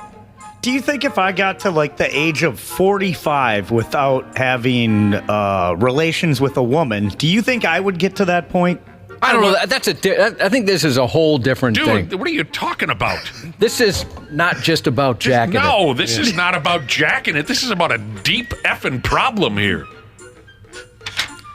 Speaker 1: Do you think if I got to like the age of 45 without having relations with a woman, do you think I would get to that point?
Speaker 7: I don't know. I think this is a whole different thing.
Speaker 6: Dude, what are you talking about?
Speaker 7: This is not just about jacking it.
Speaker 6: No, this is not about jacking it. This is about a deep effing problem here.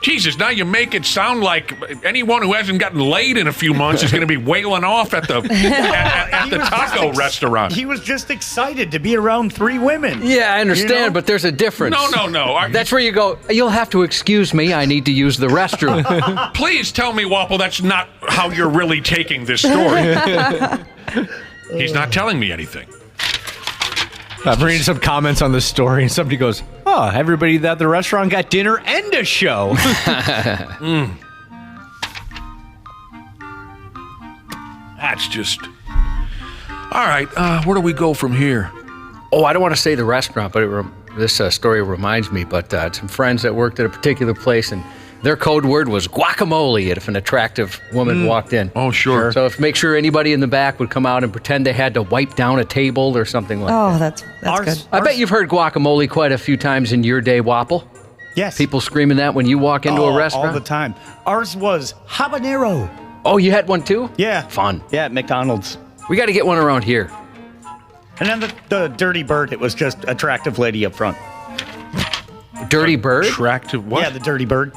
Speaker 6: Jesus, now you make it sound like anyone who hasn't gotten laid in a few months is going to be wailing off at the at the taco restaurant.
Speaker 1: He was just excited to be around 3 women.
Speaker 7: Yeah, I understand, but there's a difference.
Speaker 6: No.
Speaker 7: That's where you go, you'll have to excuse me, I need to use the restroom.
Speaker 6: Please tell me, Wapple, that's not how you're really taking this story. He's not telling me anything.
Speaker 9: I'm reading some comments on this story, and somebody goes, "Oh, everybody at the restaurant got dinner and a show."
Speaker 6: That's just... All right, where do we go from here?
Speaker 7: Oh, I don't want to say the restaurant, but this story reminds me, but some friends that worked at a particular place, and their code word was guacamole if an attractive woman walked in.
Speaker 6: Oh, sure.
Speaker 7: So make sure anybody in the back would come out and pretend they had to wipe down a table or something like that.
Speaker 8: Oh, that's good.
Speaker 7: I bet you've heard guacamole quite a few times in your day, Wapple.
Speaker 1: Yes.
Speaker 7: People screaming that when you walk into a restaurant?
Speaker 1: All the time. Ours was habanero.
Speaker 7: Oh, you had one too?
Speaker 1: Yeah.
Speaker 7: Fun.
Speaker 1: Yeah, at McDonald's.
Speaker 7: We got to get one around here.
Speaker 1: And then the Dirty Bird, it was just attractive lady up front.
Speaker 7: Dirty Bird?
Speaker 6: Attractive what?
Speaker 1: Yeah, the Dirty Bird.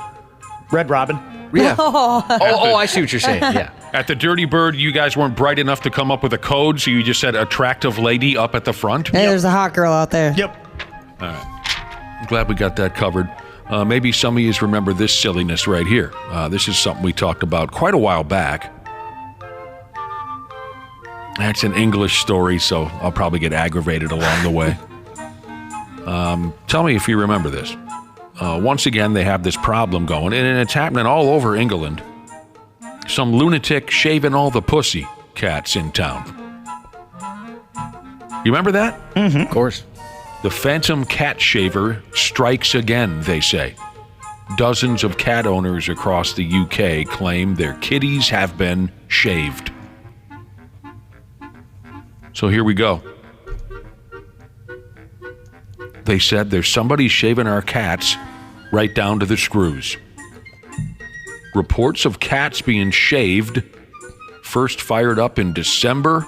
Speaker 1: Red Robin.
Speaker 7: Yeah. I see what you're saying. Yeah.
Speaker 6: At the Dirty Bird, you guys weren't bright enough to come up with a code, so you just said attractive lady up at the front?
Speaker 8: Hey, there's a hot girl out there.
Speaker 1: Yep.
Speaker 6: All right. I'm glad we got that covered. Maybe some of you remember this silliness right here. This is something we talked about quite a while back. That's an English story, so I'll probably get aggravated along the way. Tell me if you remember this. Once again, they have this problem going, and it's happening all over England. Some lunatic shaving all the pussy cats in town. You remember that?
Speaker 7: Mm-hmm. Of course.
Speaker 6: The phantom cat shaver strikes again, they say. Dozens of cat owners across the UK claim their kitties have been shaved. So here we go. They said there's somebody shaving our cats right down to the screws. Reports of cats being shaved first fired up in December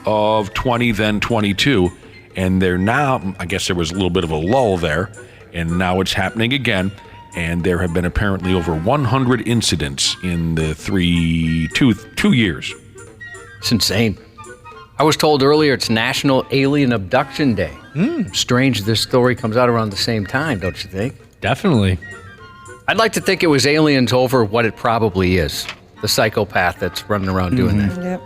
Speaker 6: of 20, then 22, and they're now, I guess there was a little bit of a lull there, and now it's happening again, and there have been apparently over 100 incidents in the two years.
Speaker 7: It's insane. I was told earlier it's National Alien Abduction Day. Strange this story comes out around the same time, don't you think?
Speaker 9: Definitely.
Speaker 7: I'd like to think it was aliens over what it probably is. The psychopath that's running around doing that.
Speaker 8: Yep.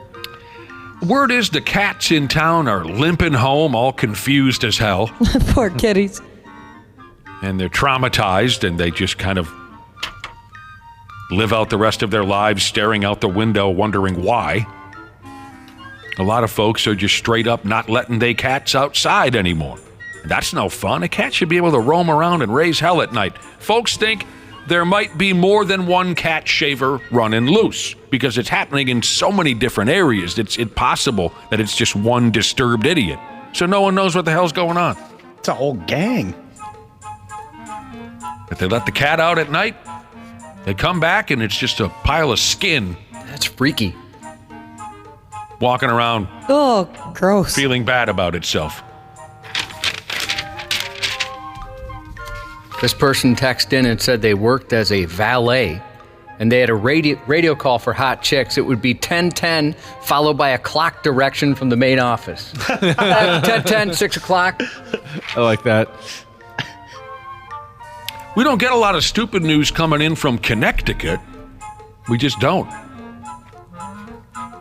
Speaker 6: Word is the cats in town are limping home, all confused as hell.
Speaker 8: Poor kitties.
Speaker 6: And they're traumatized, and they just kind of live out the rest of their lives staring out the window, wondering why. A lot of folks are just straight up not letting their cats outside anymore. That's no fun. A cat should be able to roam around and raise hell at night. Folks think there might be more than one cat shaver running loose because it's happening in so many different areas. It's impossible that it's just one disturbed idiot. So no one knows what the hell's going on.
Speaker 1: It's a whole gang.
Speaker 6: If they let the cat out at night, they come back and it's just a pile of skin.
Speaker 7: That's freaky.
Speaker 6: Walking around.
Speaker 8: Oh, gross.
Speaker 6: Feeling bad about itself.
Speaker 7: This person texted in and said they worked as a valet, and they had a radio call for hot chicks. It would be 10:10, followed by a clock direction from the main office. 10:10, 6 o'clock.
Speaker 9: I like that.
Speaker 6: We don't get a lot of stupid news coming in from Connecticut. We just don't.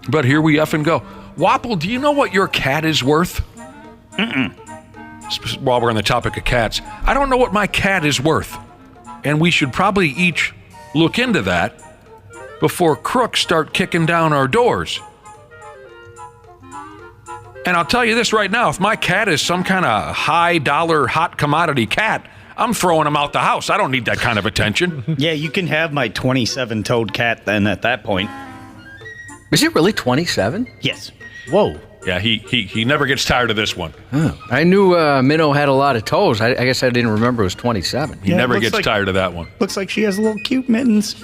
Speaker 6: But here we effing go. Wapple, do you know what your cat is worth? While we're on the topic of cats, I don't know what my cat is worth. And we should probably each look into that before crooks start kicking down our doors. And I'll tell you this right now, if my cat is some kind of high-dollar, hot commodity cat, I'm throwing him out the house. I don't need that kind of attention.
Speaker 1: Yeah, you can have my 27-toed cat then at that point.
Speaker 7: Is it really 27?
Speaker 1: Yes.
Speaker 9: Whoa.
Speaker 6: Yeah, he never gets tired of this one.
Speaker 7: Oh, I knew Minnow had a lot of toes. I guess I didn't remember it was 27.
Speaker 6: He never gets tired of that one.
Speaker 1: Looks like she has little cute mittens.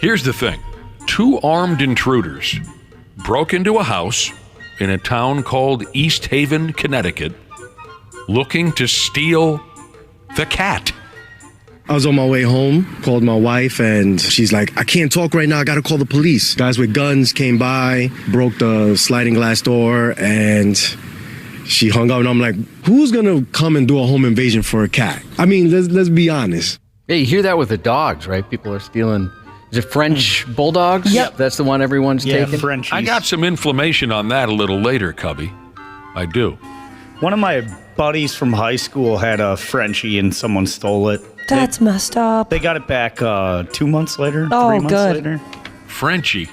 Speaker 6: Here's the thing. 2 armed intruders broke into a house in a town called East Haven, Connecticut, looking to steal the cat.
Speaker 14: I was on my way home, called my wife, and she's like, I can't talk right now, I gotta call the police. Guys with guns came by, broke the sliding glass door, and she hung up, and I'm like, who's gonna come and do a home invasion for a cat? I mean, let's be honest.
Speaker 7: Yeah, you hear that with the dogs, right? People are stealing. Is it French bulldogs?
Speaker 8: Yep.
Speaker 7: That's the one everyone's taking?
Speaker 1: Frenchies.
Speaker 6: I got some inflammation on that a little later, Cubby. I do.
Speaker 1: One of my buddies from high school had a Frenchie and someone stole it.
Speaker 8: That's messed up.
Speaker 1: They got it back 2 months later,
Speaker 8: Oh,
Speaker 1: 3 months
Speaker 8: good.
Speaker 1: later.
Speaker 6: Frenchie.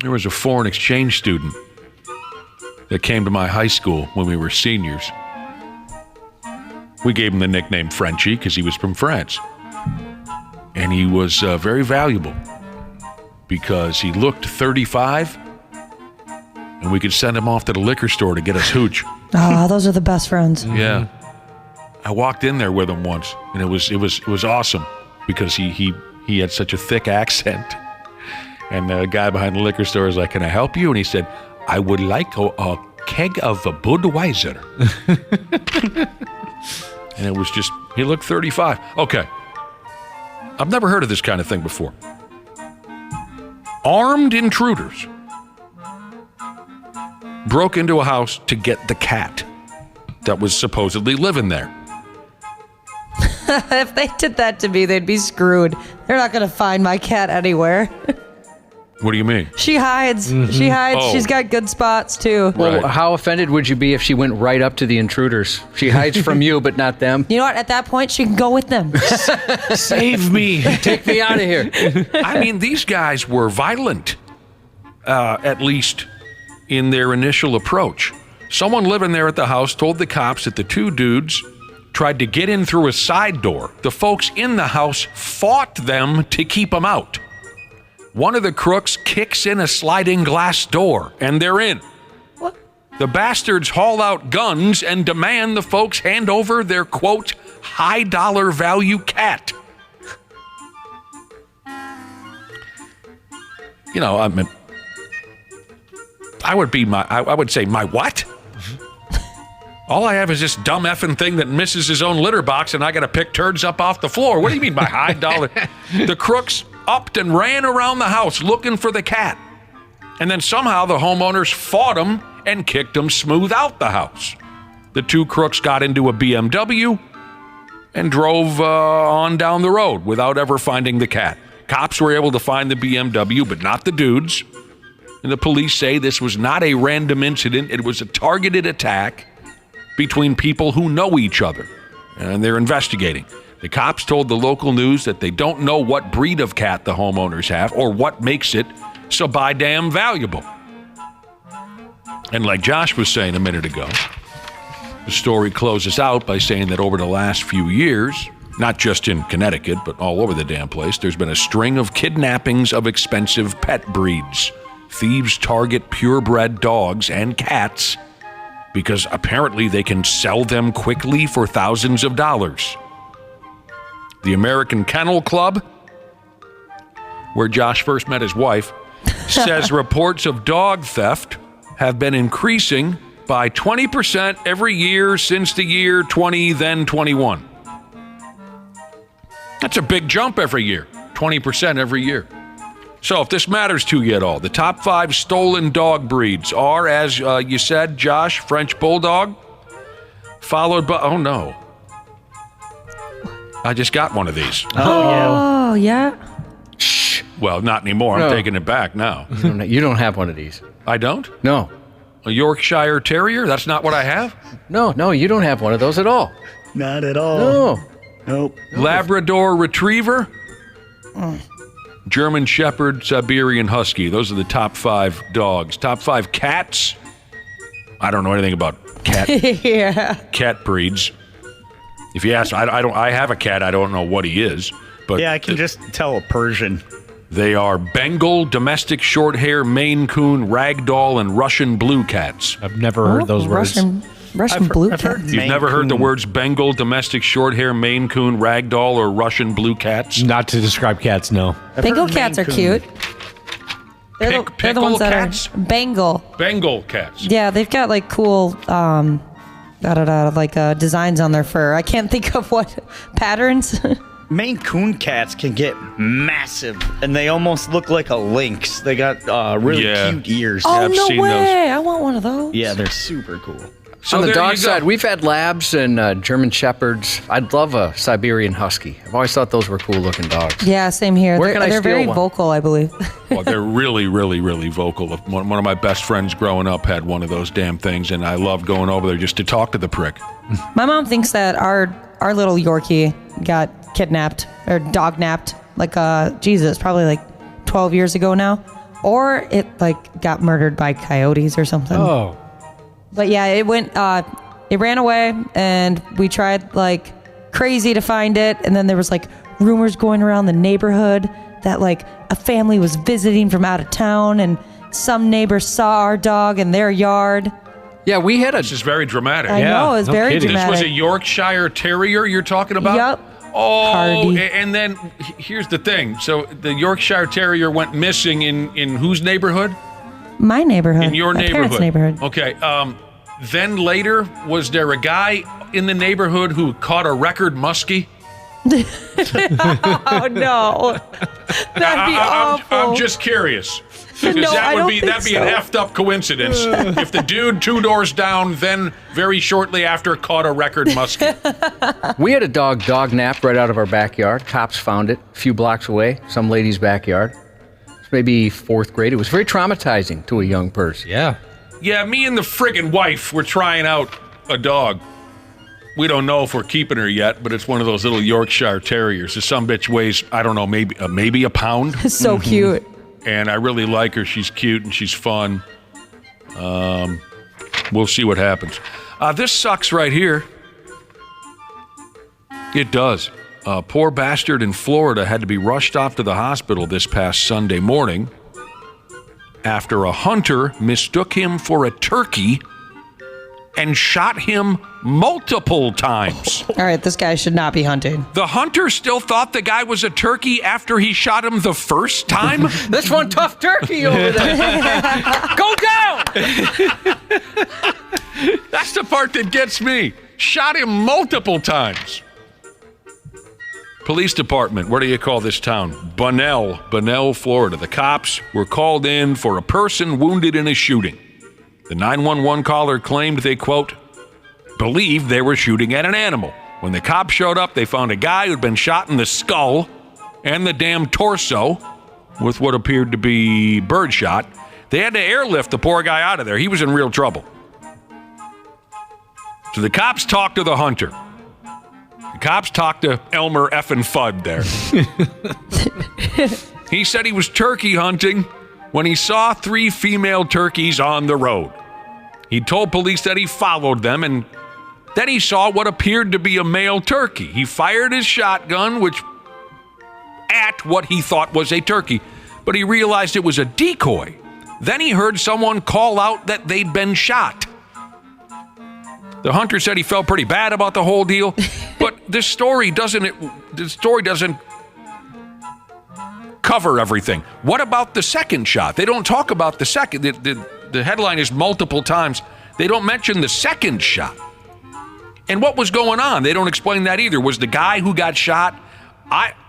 Speaker 6: There was a foreign exchange student that came to my high school when we were seniors. We gave him the nickname Frenchie because he was from France. And he was very valuable because he looked 35 and we could send him off to the liquor store to get us hooch.
Speaker 8: Oh, those are the best friends.
Speaker 6: Yeah. I walked in there with him once and it was awesome because he had such a thick accent. And the guy behind the liquor store was like, "Can I help you?" And he said, "I would like a keg of a Budweiser." And it was just, he looked 35. Okay. I've never heard of this kind of thing before. Armed intruders broke into a house to get the cat that was supposedly living there.
Speaker 8: If they did that to me, they'd be screwed. They're not going to find my cat anywhere.
Speaker 6: What do you mean?
Speaker 8: She hides. She hides.
Speaker 6: Oh.
Speaker 8: She's got good spots, too.
Speaker 7: Well, how offended would you be if she went right up to the intruders? She hides from you, but not them.
Speaker 8: You know what? At that point, she can go with them.
Speaker 9: Save me.
Speaker 7: Take me out of here.
Speaker 6: I mean, these guys were violent, at least in their initial approach. Someone living there at the house told the cops that the 2 dudes tried to get in through a side door. The folks in the house fought them to keep them out. One of the crooks kicks in a sliding glass door, and they're in.
Speaker 8: What?
Speaker 6: The bastards haul out guns and demand the folks hand over their, quote, high-dollar value cat. You know, I mean, I would say my what? All I have is this dumb effing thing that misses his own litter box, and I got to pick turds up off the floor. What do you mean by high dollar? The crooks upped and ran around the house looking for the cat. And then somehow the homeowners fought them and kicked them smooth out the house. The 2 crooks got into a BMW and drove on down the road without ever finding the cat. Cops were able to find the BMW, but not the dudes. And the police say this was not a random incident. It was a targeted attack between people who know each other. And they're investigating. The cops told the local news that they don't know what breed of cat the homeowners have or what makes it so by damn valuable. And like Josh was saying a minute ago, the story closes out by saying that over the last few years, not just in Connecticut, but all over the damn place, there's been a string of kidnappings of expensive pet breeds. Thieves target purebred dogs and cats because apparently they can sell them quickly for thousands of dollars. The American Kennel Club, where Josh first met his wife, says reports of dog theft have been increasing by 20% every year since the year 20, then 21. That's a big jump every year, 20% every year. So if this matters to you at all, the top 5 stolen dog breeds are, as you said, Josh, French Bulldog, followed by, oh no, I just got one of these.
Speaker 8: Oh, yeah.
Speaker 7: Shh.
Speaker 6: Well, not anymore. I'm taking it back now.
Speaker 7: You don't have one of these.
Speaker 6: I don't?
Speaker 7: No.
Speaker 6: A Yorkshire Terrier? That's not what I have?
Speaker 7: No, you don't have one of those at all.
Speaker 1: Not at all.
Speaker 7: No.
Speaker 1: Nope.
Speaker 6: Labrador Retriever? German Shepherd, Siberian Husky. Those are the top 5 dogs. Top 5 cats? I don't know anything about cat breeds. If you ask, I have a cat. I don't know what he is. But
Speaker 1: yeah, I can just tell a Persian.
Speaker 6: They are Bengal, domestic short hair, Maine Coon, Ragdoll, and Russian blue cats.
Speaker 9: I've never heard those words.
Speaker 8: Russian blue cats.
Speaker 6: You've never heard the words Bengal, domestic short hair, Maine Coon, Ragdoll, or Russian blue cats?
Speaker 9: Not to describe cats, no.
Speaker 8: Bengal cats are cute. They're the ones that
Speaker 6: cats?
Speaker 8: are Bengal.
Speaker 6: Bengal cats.
Speaker 8: Yeah, they've got like cool designs on their fur. I can't think of what patterns.
Speaker 1: Maine Coon cats can get massive, and they almost look like a lynx. They got really cute ears.
Speaker 8: Oh, no way. I want one of those.
Speaker 1: Yeah, they're super cool.
Speaker 7: So on the dog side, we've had Labs and German Shepherds. I'd love a Siberian Husky. I've always thought those were cool-looking dogs.
Speaker 8: Yeah, same here.
Speaker 7: Where can I
Speaker 8: they're
Speaker 7: steal
Speaker 8: very
Speaker 7: one?
Speaker 8: vocal, I believe.
Speaker 6: Well, they're really, really, really vocal. One of my best friends growing up had one of those damn things, and I loved going over there just to talk to the prick.
Speaker 8: My mom thinks that our little Yorkie got kidnapped or dog-napped, probably like 12 years ago now. Or it got murdered by coyotes or something.
Speaker 9: Oh.
Speaker 8: But yeah, it ran away, and we tried like crazy to find it. And then there was like rumors going around the neighborhood that like a family was visiting from out of town, and some neighbors saw our dog in their yard.
Speaker 7: Yeah, we had
Speaker 6: This is very dramatic.
Speaker 8: I know, it was very dramatic.
Speaker 6: This was a Yorkshire Terrier you're talking about?
Speaker 8: Yep.
Speaker 6: Oh,
Speaker 8: Hardy.
Speaker 6: and then here's the thing. So the Yorkshire Terrier went missing in whose neighborhood?
Speaker 8: My neighborhood.
Speaker 6: In your
Speaker 8: My
Speaker 6: neighborhood.
Speaker 8: parents' neighborhood.
Speaker 6: Okay. Then later, was there a guy in the neighborhood who caught a record muskie?
Speaker 8: Oh no, that'd be awful.
Speaker 6: I'm just curious. Because
Speaker 8: No, I don't think
Speaker 6: that'd be an
Speaker 8: so.
Speaker 6: effed up coincidence if the dude 2 doors down then very shortly after caught a record muskie.
Speaker 7: We had a dog napped right out of our backyard. Cops found it a few blocks away, some lady's backyard. It's maybe 4th grade. It was very traumatizing to a young person.
Speaker 9: Yeah.
Speaker 6: Yeah, me and the friggin' wife were trying out a dog. We don't know if we're keeping her yet, but it's one of those little Yorkshire Terriers. This sumbitch weighs, I don't know, maybe a pound.
Speaker 8: So cute.
Speaker 6: And I really like her. She's cute and she's fun. We'll see what happens. This sucks right here. It does. A poor bastard in Florida had to be rushed off to the hospital this past Sunday morning after a hunter mistook him for a turkey and shot him multiple times.
Speaker 8: All right, this guy should not be hunting.
Speaker 6: The hunter still thought the guy was a turkey after he shot him the first time?
Speaker 7: That's one tough turkey over there. Go down!
Speaker 6: That's the part that gets me. Shot him multiple times. Police department, what do you call this town? Bunnell, Florida. The cops were called in for a person wounded in a shooting. The 911 caller claimed they, quote, believed they were shooting at an animal. When the cops showed up, they found a guy who'd been shot in the skull and the damn torso with what appeared to be birdshot. They had to airlift the poor guy out of there. He was in real trouble. So the cops talked to the hunter. The cops talked to Elmer effing Fudd there. He said he was turkey hunting when he saw 3 female turkeys on the road. He told police that he followed them, and then he saw what appeared to be a male turkey. He fired his shotgun, at what he thought was a turkey, but he realized it was a decoy. Then he heard someone call out that they'd been shot. The hunter said he felt pretty bad about the whole deal, but this story doesn't cover everything. What about the second shot? They don't talk about the second. The headline is multiple times. They don't mention the second shot. And what was going on? They don't explain that either. Was the guy who got shot,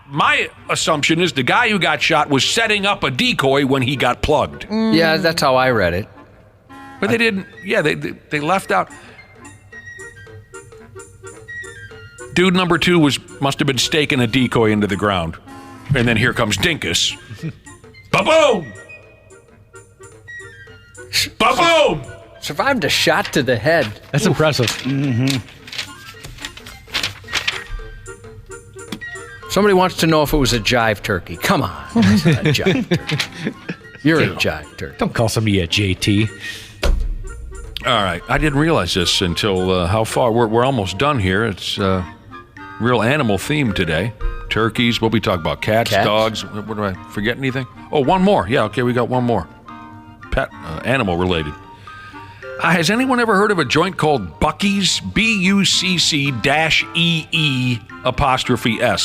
Speaker 6: my assumption is the guy who got shot was setting up a decoy when he got plugged.
Speaker 7: Yeah, that's how I read it.
Speaker 6: But they didn't, they left out. Dude number 2 must have been staking a decoy into the ground. And then here comes Dinkus. Ba-boom! Ba-boom!
Speaker 7: Survived a shot to the head.
Speaker 9: That's impressive.
Speaker 7: Mm-hmm. Somebody wants to know if it was a jive turkey. Come on. It's not a jive turkey. You're a jive turkey.
Speaker 9: Don't call somebody a JT.
Speaker 6: All right. I didn't realize this until how far. We're almost done here. It's real animal theme today. turkeys. What we talk about? Cats, dogs. What do I forget anything? Oh, one more. Yeah, okay, we got one more. Pet, animal related. Has anyone ever heard of a joint called Buc-ee's? BUCC-EE''S.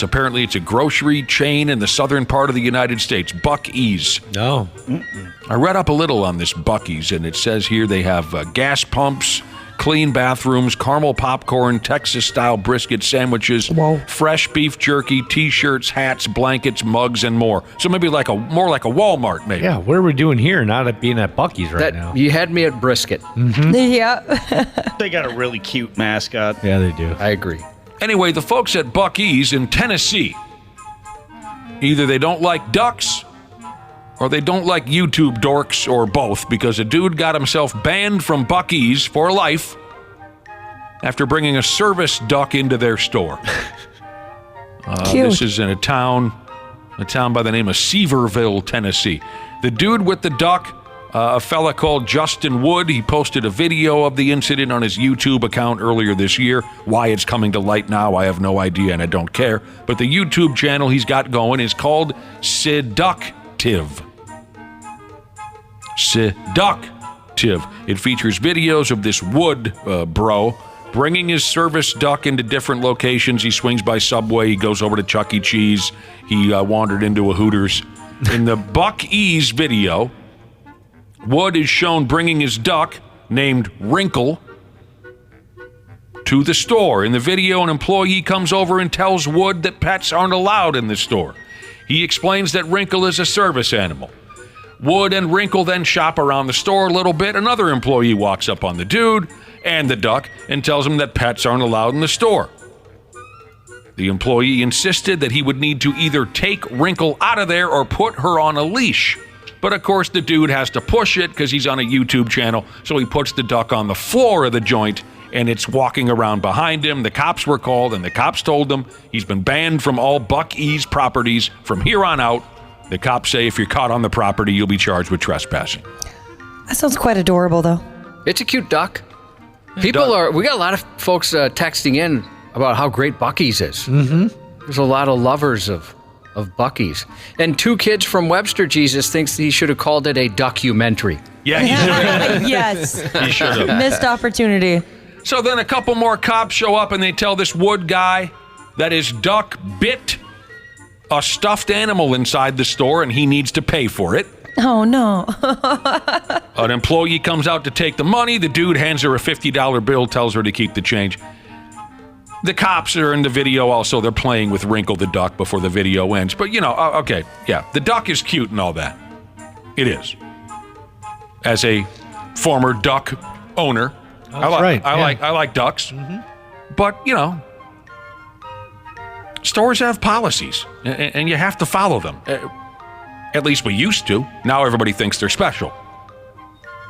Speaker 6: Apparently, it's a grocery chain in the southern part of the United States. Buc-ee's.
Speaker 9: No.
Speaker 6: I read up a little on this Buc-ee's, and it says here they have gas pumps, clean bathrooms, caramel popcorn, Texas-style brisket sandwiches, fresh beef jerky, T-shirts, hats, blankets, mugs, and more. So maybe more like a Walmart, maybe.
Speaker 9: Yeah, what are we doing here? Not at being at Buc-ee's now.
Speaker 7: You had me at brisket.
Speaker 8: Mm-hmm. Yeah.
Speaker 1: They got a really cute mascot.
Speaker 9: Yeah, they do.
Speaker 7: I agree.
Speaker 6: Anyway, the folks at Buc-ee's in Tennessee, either they don't like ducks or they don't like YouTube dorks, or both, because a dude got himself banned from Buc-ee's for life after bringing a service duck into their store. This is in a town by the name of Seaverville, Tennessee. The dude with the duck, a fella called Justin Wood, he posted a video of the incident on his YouTube account earlier this year. Why it's coming to light now, I have no idea, and I don't care. But the YouTube channel he's got going is called Seductive. It features videos of this Wood bro bringing his service duck into different locations. He swings by Subway. He goes over to Chuck E. Cheese. He wandered into a Hooters. In the Buc-ee's video, Wood is shown bringing his duck, named Wrinkle, to the store. In the video, an employee comes over and tells Wood that pets aren't allowed in the store. He explains that Wrinkle is a service animal. Wood and Wrinkle then shop around the store a little bit. Another employee walks up on the dude and the duck and tells him that pets aren't allowed in the store. The employee insisted that he would need to either take Wrinkle out of there or put her on a leash. But of course the dude has to push it because he's on a YouTube channel, so he puts the duck on the floor of the joint and it's walking around behind him. The cops were called and the cops told them he's been banned from all Buc-ee's properties from here on out. The cops say if you're caught on the property, you'll be charged with trespassing.
Speaker 8: That sounds quite adorable, though.
Speaker 7: It's a cute duck. We got a lot of folks texting in about how great Buc-ee's is.
Speaker 9: Mm-hmm.
Speaker 7: There's a lot of lovers of Buc-ee's. And 2 kids from Webster Jesus thinks he should have called it a documentary.
Speaker 6: Yeah, he should have.
Speaker 8: Yes.
Speaker 6: He should have.
Speaker 8: Missed opportunity.
Speaker 6: So then a couple more cops show up and they tell this Wood guy that his duck bit a stuffed animal inside the store and he needs to pay for it.
Speaker 8: Oh, no.
Speaker 6: An employee comes out to take the money. The dude hands her a $50 bill, tells her to keep the change. The cops are in the video also. They're playing with Wrinkle the duck before the video ends. But, okay, yeah, the duck is cute and all that. It is. As a former duck owner, I like ducks. Mm-hmm. But, stores have policies, and you have to follow them. At least we used to. Now everybody thinks they're special.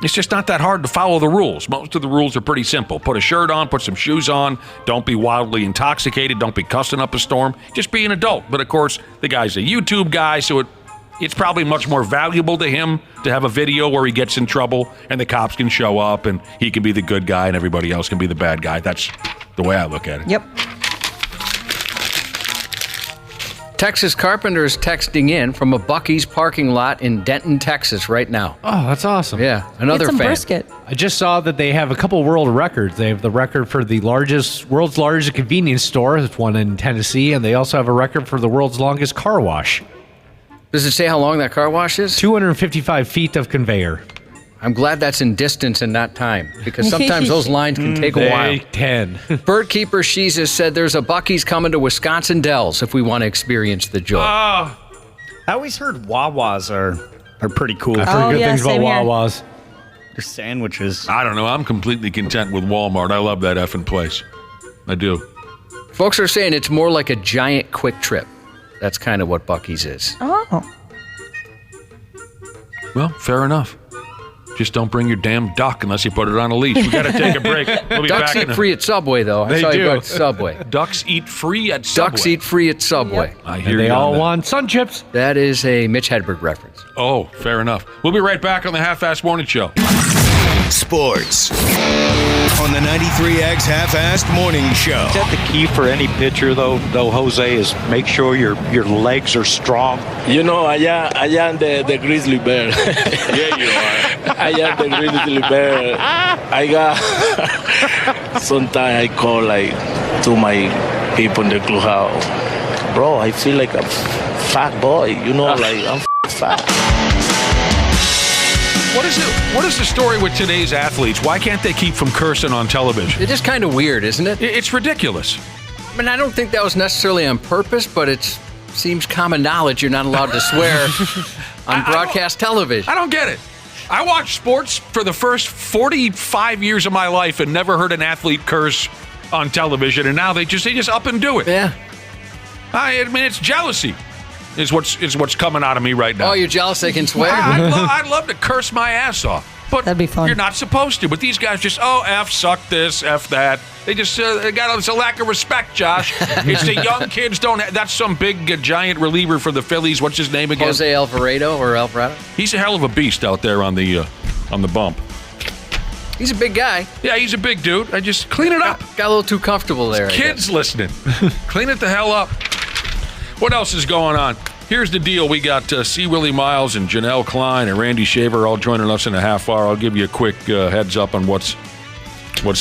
Speaker 6: It's just not that hard to follow the rules. Most of the rules are pretty simple. Put a shirt on, put some shoes on, don't be wildly intoxicated, don't be cussing up a storm, just be an adult. But of course, the guy's a YouTube guy, so it's probably much more valuable to him to have a video where he gets in trouble and the cops can show up and he can be the good guy and everybody else can be the bad guy. That's the way I look at it.
Speaker 8: Yep.
Speaker 7: Texas carpenters texting in from a Buc-ee's parking lot in Denton, Texas right now.
Speaker 9: Oh, that's awesome.
Speaker 7: Yeah, another
Speaker 8: Get some
Speaker 7: fan.
Speaker 8: brisket.
Speaker 9: I just saw that they have a couple world records. They have the record for the world's largest convenience store. There's one in Tennessee, and they also have a record for the world's longest car wash.
Speaker 7: Does it say how long that car wash is?
Speaker 9: 255 feet of conveyor.
Speaker 7: I'm glad that's in distance and not time, because sometimes those lines can take a while.
Speaker 9: They can.
Speaker 7: Birdkeeper Jesus said there's a Buc-ee's coming to Wisconsin Dells if we want to experience the joy.
Speaker 1: I always heard Wawas are pretty cool.
Speaker 9: I've heard good things about
Speaker 8: same here.
Speaker 9: Wawas.
Speaker 1: Their sandwiches.
Speaker 6: I don't know. I'm completely content with Walmart. I love that effing place. I do.
Speaker 7: Folks are saying it's more like a giant Quick Trip. That's kind of what Buc-ee's is.
Speaker 8: Oh.
Speaker 6: Well, fair enough. Just don't bring your damn duck unless you put it on a leash. We got to take a break. We'll be
Speaker 7: Ducks
Speaker 6: back
Speaker 7: eat free at Subway, though. I saw you go to Subway.
Speaker 6: Ducks eat free at Subway.
Speaker 7: Ducks eat free at Subway.
Speaker 6: Yep. I hear
Speaker 9: And they
Speaker 6: you on
Speaker 9: all
Speaker 6: that.
Speaker 9: want sun chips.
Speaker 7: That is a Mitch Hedberg reference.
Speaker 6: Oh, fair enough. We'll be right back on the Half-Assed Morning Show.
Speaker 3: Sports on the 93X Half-Assed Morning Show.
Speaker 15: Is that the key for any pitcher, though, Jose, is make sure your legs are strong?
Speaker 16: You know, I am the grizzly bear.
Speaker 3: Yeah, you are.
Speaker 16: I am the grizzly bear. I got... Sometimes I call, to my people in the clubhouse. Bro, I feel like a fat boy. I'm fat.
Speaker 6: What is the story with today's athletes? Why can't they keep from cursing on television?
Speaker 7: It is kind of weird, isn't it?
Speaker 6: It's ridiculous.
Speaker 7: I mean, I don't think that was necessarily on purpose, but it seems common knowledge you're not allowed to swear on broadcast television.
Speaker 6: I don't get it. I watched sports for the first 45 years of my life and never heard an athlete curse on television, and now they just up and do it.
Speaker 7: Yeah.
Speaker 6: I mean, it's jealousy. Is what's coming out of me right now.
Speaker 7: Oh, you're jealous they can swear?
Speaker 6: I'd love to curse my ass off, but
Speaker 8: that'd be fun.
Speaker 6: You're not supposed to. But these guys just, F, suck this, F that. They just it's a lack of respect, Josh. It's the young kids don't. That's some big giant reliever for the Phillies. What's his name again?
Speaker 7: Jose Alvarado.
Speaker 6: He's a hell of a beast out there on the bump.
Speaker 7: He's a big guy.
Speaker 6: Yeah, he's a big dude. I just clean it up.
Speaker 7: Got a little too comfortable there.
Speaker 6: Kids listening. Clean it the hell up. What else is going on? Here's the deal. We got Willi, Myles, and Janel Klein and Randy Shaver all joining us in a half hour. I'll give you a quick heads up on what's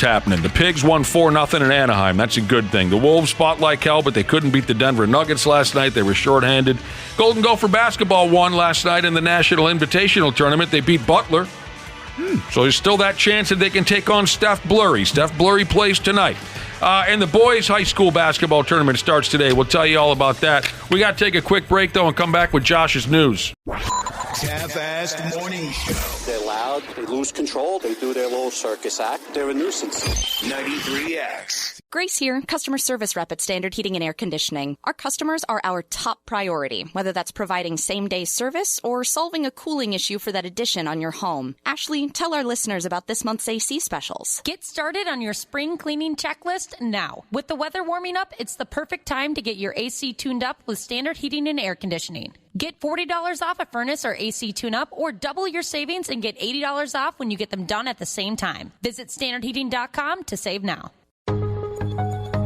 Speaker 6: happening. The Pigs won 4-0 in Anaheim. That's a good thing. The Wolves fought like hell, but they couldn't beat the Denver Nuggets last night. They were shorthanded. Golden Gopher basketball won last night in the National Invitational Tournament. They beat Butler. So there's still that chance that they can take on Steph Blurry. Steph Blurry plays tonight. And the boys' high school basketball tournament starts today. We'll tell you all about that. We got to take a quick break, though, and come back with Josh's news.
Speaker 3: Half-Assed Morning Show.
Speaker 10: They're loud, they lose control, they do their little circus act, they're a nuisance.
Speaker 3: 93X.
Speaker 11: Grace here, customer service rep at Standard Heating and Air Conditioning. Our customers are our top priority, whether that's providing same-day service or solving a cooling issue for that addition on your home. Ashley, tell our listeners about this month's AC specials.
Speaker 2: Get started on your spring cleaning checklist now. With the weather warming up, it's the perfect time to get your AC tuned up with Standard Heating and Air Conditioning. Get $40 off a furnace or AC tune-up, or double your savings and get $80 off when you get them done at the same time. Visit standardheating.com to save now.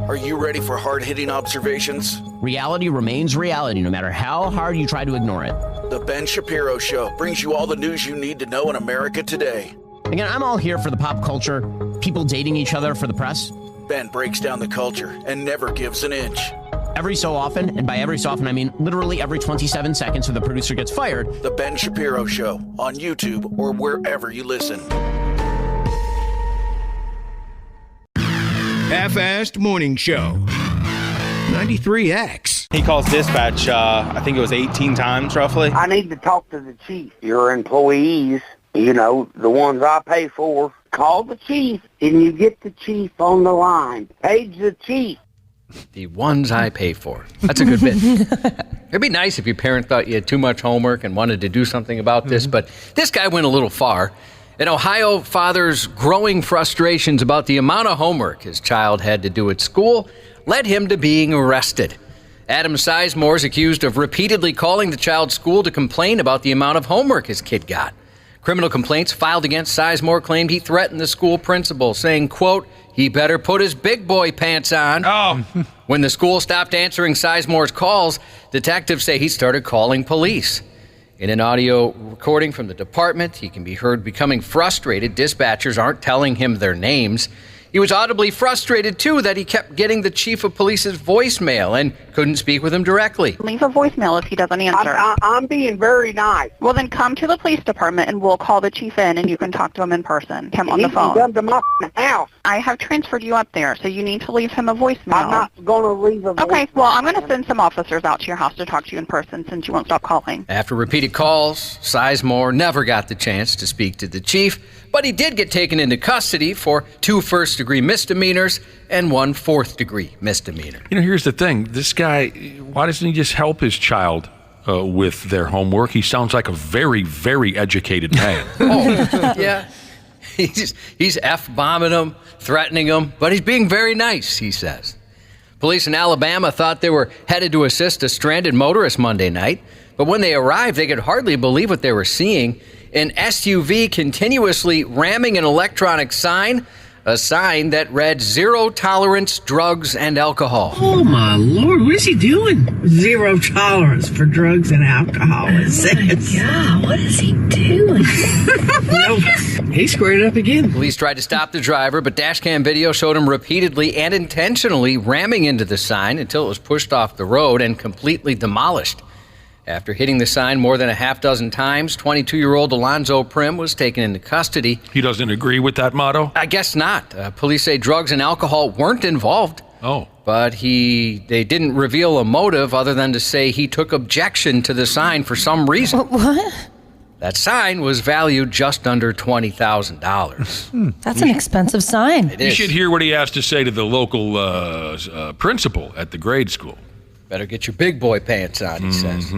Speaker 17: Are you ready for hard-hitting observations?
Speaker 18: Reality remains reality, no matter how hard you try to ignore it.
Speaker 17: The Ben Shapiro Show brings you all the news you need to know in America today.
Speaker 18: Again, I'm all here for the pop culture, people dating each other for the press.
Speaker 17: Ben breaks down the culture and never gives an inch.
Speaker 18: Every so often, and by every so often I mean literally every 27 seconds so the producer gets fired.
Speaker 17: The Ben Shapiro Show on YouTube or wherever you listen.
Speaker 3: Half-Assed Morning Show. 93X.
Speaker 19: He calls dispatch, I think it was 18 times roughly.
Speaker 20: I need to talk to the chief. Your employees, the ones I pay for, call the chief and you get the chief on the line. Page the chief.
Speaker 7: The ones I pay for. That's a good bit. It'd be nice if your parent thought you had too much homework and wanted to do something about this, but this guy went a little far. An Ohio father's growing frustrations about the amount of homework his child had to do at school led him to being arrested. Adam Sizemore is accused of repeatedly calling the child's school to complain about the amount of homework his kid got. Criminal complaints filed against Sizemore claimed he threatened the school principal, saying, quote, he better put his big boy pants on.
Speaker 6: Oh.
Speaker 7: When the school stopped answering Sizemore's calls, detectives say he started calling police. In an audio recording from the department, he can be heard becoming frustrated. Dispatchers aren't telling him their names. He was audibly frustrated, too, that he kept getting the chief of police's voicemail and couldn't speak with him directly.
Speaker 21: Leave a voicemail if he doesn't answer.
Speaker 20: I'm being very nice.
Speaker 21: Well, then come to the police department and we'll call the chief in and you can talk to him in person. Him on the
Speaker 20: He
Speaker 21: phone.
Speaker 20: can come to my house.
Speaker 21: I have transferred you up there, so you need to leave him a voicemail.
Speaker 20: I'm not going to leave a voicemail.
Speaker 21: Okay, well, I'm going to send some officers out to your house to talk to you in person since you won't stop calling.
Speaker 7: After repeated calls, Sizemore never got the chance to speak to the chief, but he did get taken into custody for 2 first-degree misdemeanors and 1 fourth-degree misdemeanor.
Speaker 6: Here's the thing. This guy, why doesn't he just help his child with their homework? He sounds like a very, very educated man.
Speaker 7: Yeah. He's F-bombing them, threatening them, but he's being very nice, he says. Police in Alabama thought they were headed to assist a stranded motorist Monday night, but when they arrived, they could hardly believe what they were seeing. an SUV continuously ramming an electronic sign, a sign that read "Zero Tolerance Drugs and Alcohol."
Speaker 4: Oh, my Lord, what's he doing? Zero tolerance for drugs and alcohol, it says.
Speaker 22: God, what is he doing?
Speaker 4: Nope. He screwed it up again.
Speaker 7: Police tried to stop the driver, but dashcam video showed him repeatedly and intentionally ramming into the sign until it was pushed off the road and completely demolished. After hitting the sign more than a half dozen times, 22-year-old Alonzo Prim was taken into custody.
Speaker 6: He doesn't agree with that motto?
Speaker 7: I guess not. Police say drugs and alcohol weren't involved.
Speaker 6: Oh.
Speaker 7: But they didn't reveal a motive other than to say he took objection to the sign for some reason.
Speaker 8: What?
Speaker 7: That sign was valued just under $20,000.
Speaker 8: That's an expensive sign.
Speaker 7: It
Speaker 6: You
Speaker 7: is.
Speaker 6: should hear what he has to say to the local principal at the grade school.
Speaker 7: Better get your big boy pants on, he says.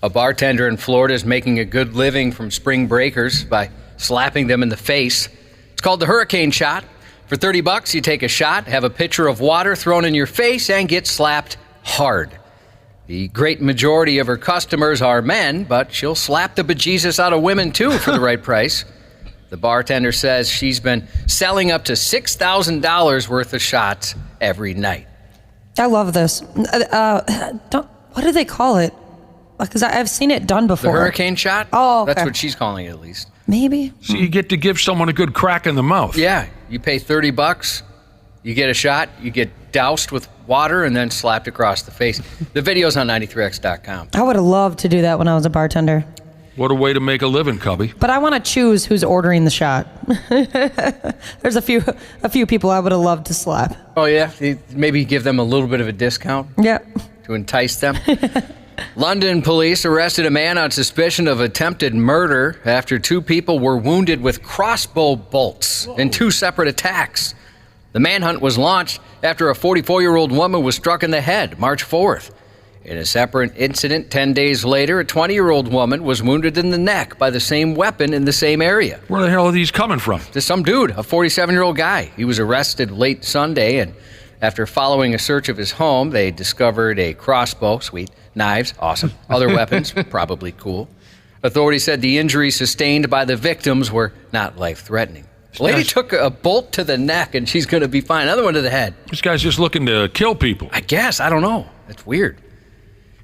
Speaker 7: A bartender in Florida is making a good living from spring breakers by slapping them in the face. It's called the hurricane shot. For $30, you take a shot, have a pitcher of water thrown in your face, and get slapped hard. The great majority of her customers are men, but she'll slap the bejesus out of women, too, for the right price. The bartender says she's been selling up to $6,000 worth of shots every night.
Speaker 8: I love this. What do they call it? Because I've seen it done before.
Speaker 7: The hurricane shot?
Speaker 8: Oh, okay.
Speaker 7: That's what she's calling it, at least.
Speaker 8: Maybe.
Speaker 6: So you get to give someone a good crack in the mouth.
Speaker 7: Yeah, you pay $30, you get a shot, you get doused with water, and then slapped across the face. The video's on 93x.com.
Speaker 8: I would have loved to do that when I was a bartender.
Speaker 6: What a way to make a living, Cubby.
Speaker 8: But I want to choose who's ordering the shot. There's a few people I would have loved to slap.
Speaker 7: Oh, yeah? Maybe give them a little bit of a discount?
Speaker 8: Yep.
Speaker 7: To entice them? London police arrested a man on suspicion of attempted murder after two people were wounded with crossbow bolts in two separate attacks. The manhunt was launched after a 44-year-old woman was struck in the head March 4th. In a separate incident 10 days later, a 20-year-old woman was wounded in the neck by the same weapon in the same area.
Speaker 6: Where the hell are these coming from?
Speaker 7: Just some dude, a 47-year-old guy. He was arrested late Sunday, and after following a search of his home, they discovered a crossbow, sweet, knives, awesome, other weapons, probably cool. Authorities said the injuries sustained by the victims were not life-threatening. The lady took a bolt to the neck, and she's going to be fine. Another one to the head.
Speaker 6: This guy's just looking to kill people.
Speaker 7: I guess. I don't know. That's weird.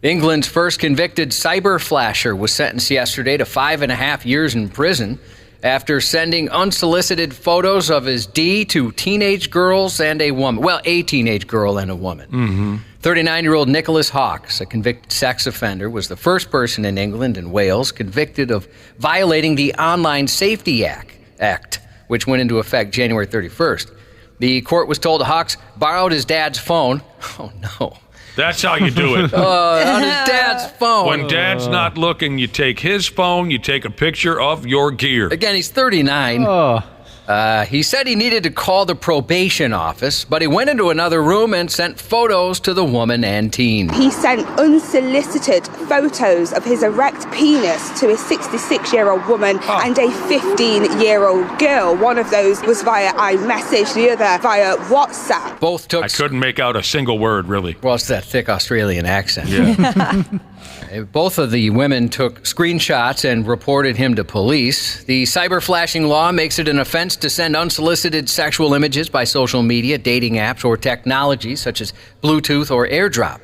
Speaker 7: England's first convicted cyber flasher was sentenced yesterday to 5.5 years in prison after sending unsolicited photos of his D to teenage girls and a woman. Well, a teenage girl and a woman. 39-year-old Nicholas Hawkes, a convicted sex offender, was the first person in England and Wales convicted of violating the Online Safety Act, which went into effect January 31st. The court was told Hawkes borrowed his dad's phone. Oh, no.
Speaker 6: That's how you do it.
Speaker 7: On his dad's phone.
Speaker 6: When dad's not looking, you take his phone, you take a picture of your gear.
Speaker 7: Again, he's 39. He said he needed to call the probation office, but he went into another room and sent photos to the woman and teen.
Speaker 23: He sent unsolicited photos of his erect penis to a 66-year-old woman and a 15-year-old girl. One of those was via iMessage, the other via WhatsApp.
Speaker 7: Both took...
Speaker 6: I couldn't make out a single word, really.
Speaker 7: Well, it's that thick Australian accent.
Speaker 6: Yeah.
Speaker 7: Both of the women took screenshots and reported him to police. The cyber flashing law makes it an offense to send unsolicited sexual images by social media, dating apps, or technology such as Bluetooth or AirDrop.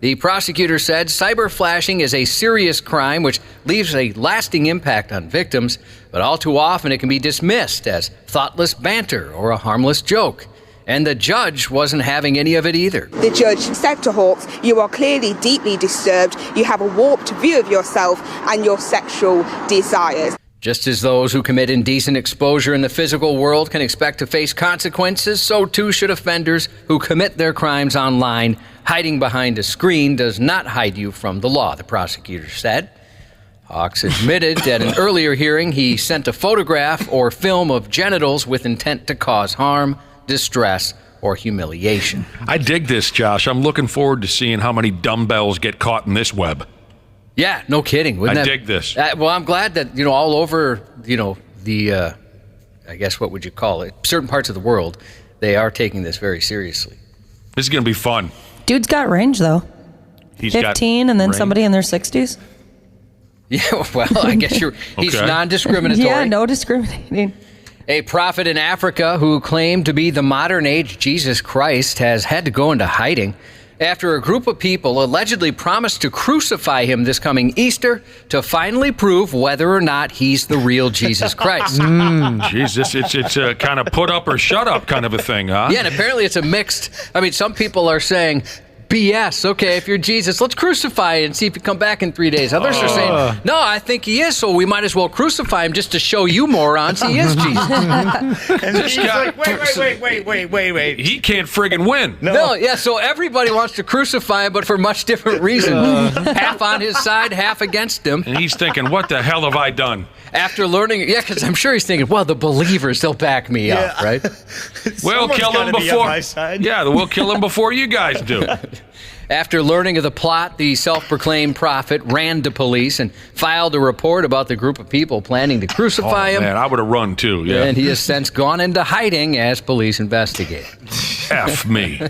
Speaker 7: The prosecutor said cyber flashing is a serious crime which leaves a lasting impact on victims, but all too often it can be dismissed as thoughtless banter or a harmless joke. And the judge wasn't having any of it either.
Speaker 23: The judge said to Hawkes, "You are clearly deeply disturbed. You have a warped view of yourself and your sexual desires."
Speaker 7: Just as those who commit indecent exposure in the physical world can expect to face consequences, so too should offenders who commit their crimes online. Hiding behind a screen does not hide you from the law, the prosecutor said. Hawkes admitted that in an earlier hearing he sent a photograph or film of genitals with intent to cause harm, distress, or humiliation.
Speaker 6: I dig this, Josh. I'm looking forward to seeing how many dumbbells get caught in this web.
Speaker 7: Yeah, no kidding.
Speaker 6: I dig this.
Speaker 7: Well, I'm glad that, all over, the, I guess what would you call it, certain parts of the world, they are taking this very seriously.
Speaker 6: This is going to be fun.
Speaker 8: Dude's got range, though.
Speaker 6: He's
Speaker 8: 15 and then
Speaker 6: range.
Speaker 8: Somebody in their 60s.
Speaker 7: Yeah, well, I guess he's non-discriminatory.
Speaker 8: Yeah, no discriminating.
Speaker 7: A prophet in Africa who claimed to be the modern-age Jesus Christ has had to go into hiding after a group of people allegedly promised to crucify him this coming Easter to finally prove whether or not he's the real Jesus Christ.
Speaker 6: Jesus, it's a kind of put up or shut up kind of a thing, huh?
Speaker 7: Yeah, and apparently it's a mixed. I mean, some people are saying, BS. Okay, if you're Jesus, let's crucify you and see if you come back in 3 days. Others are saying, no, I think he is, so we might as well crucify him just to show you morons he is Jesus.
Speaker 1: And he's like, wait.
Speaker 6: He can't friggin' win.
Speaker 7: No, yeah, so everybody wants to crucify him, but for much different reasons. Half on his side, half against him.
Speaker 6: And he's thinking, what the hell have I done?
Speaker 7: After learning, because I'm sure he's thinking, well, the believers, they'll back me up, right?
Speaker 6: We'll kill him before. We'll kill him before you guys do.
Speaker 7: After learning of the plot, the self-proclaimed prophet ran to police and filed a report about the group of people planning to crucify him.
Speaker 6: Man, I would have run too, yeah.
Speaker 7: And he has since gone into hiding as police investigate.
Speaker 6: F me.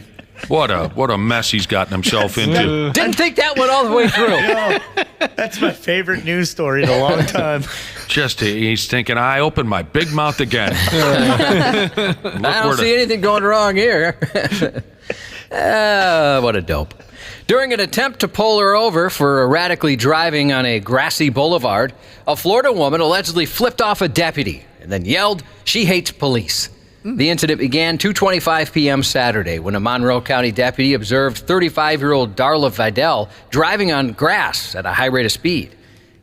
Speaker 6: What a mess he's gotten himself into.
Speaker 7: Didn't think that went all the way through.
Speaker 1: That's my favorite news story in a long time.
Speaker 7: He's thinking, I opened my big mouth again. I don't see anything going wrong here. What a dope. During an attempt to pull her over for erratically driving on a grassy boulevard, a Florida woman allegedly flipped off a deputy and then yelled, she hates police. The incident began 2:25 p.m. Saturday when a Monroe County deputy observed 35-year-old Darla Vidal driving on grass at a high rate of speed.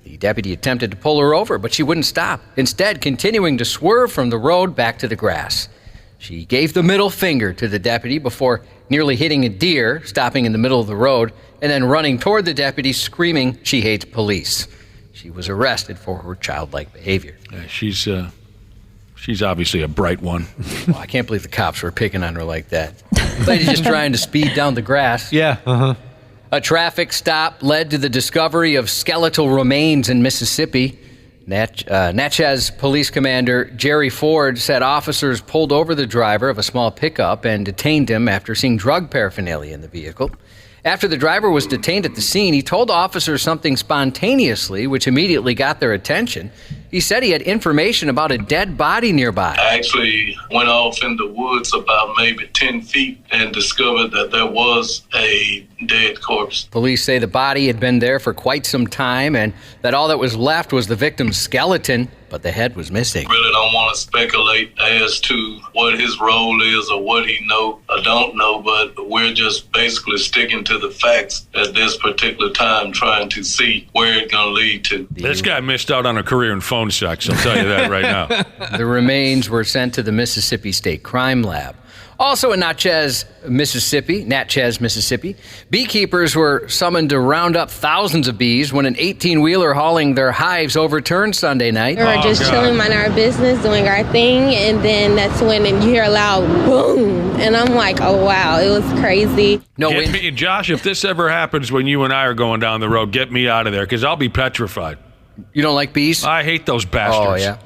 Speaker 7: The deputy attempted to pull her over, but she wouldn't stop, instead continuing to swerve from the road back to the grass. She gave the middle finger to the deputy before nearly hitting a deer, stopping in the middle of the road, and then running toward the deputy, screaming she hates police. She was arrested for her childlike behavior.
Speaker 6: She's obviously a bright one.
Speaker 7: Well, I can't believe the cops were picking on her like that. Lady's just trying to speed down the grass.
Speaker 9: Yeah,
Speaker 7: A traffic stop led to the discovery of skeletal remains in Mississippi. Natchez Police Commander Jerry Ford said officers pulled over the driver of a small pickup and detained him after seeing drug paraphernalia in the vehicle. After the driver was detained at the scene, he told officers something spontaneously, which immediately got their attention. He said he had information about a dead body nearby.
Speaker 5: I actually went off in the woods about maybe 10 feet and discovered that there was a dead corpse.
Speaker 7: Police say the body had been there for quite some time and that all that was left was the victim's skeleton, but the head was missing.
Speaker 5: Really don't want to speculate as to what his role is or what he know or don't know, but we're just basically sticking to the facts at this particular time, trying to see where it's going to lead to.
Speaker 6: This guy missed out on a career in phone sex, I'll tell you that right now.
Speaker 7: The remains were sent to the Mississippi State Crime Lab. Also in Natchez, Mississippi, beekeepers were summoned to round up thousands of bees when an 18-wheeler hauling their hives overturned Sunday night.
Speaker 12: We were just chilling, minding our business, doing our thing, and then that's when you hear a loud boom, and I'm like, oh, wow, it was crazy.
Speaker 6: Josh, if this ever happens when you and I are going down the road, get me out of there, because I'll be petrified.
Speaker 7: You don't like bees?
Speaker 6: I hate those bastards.
Speaker 7: Oh, yeah.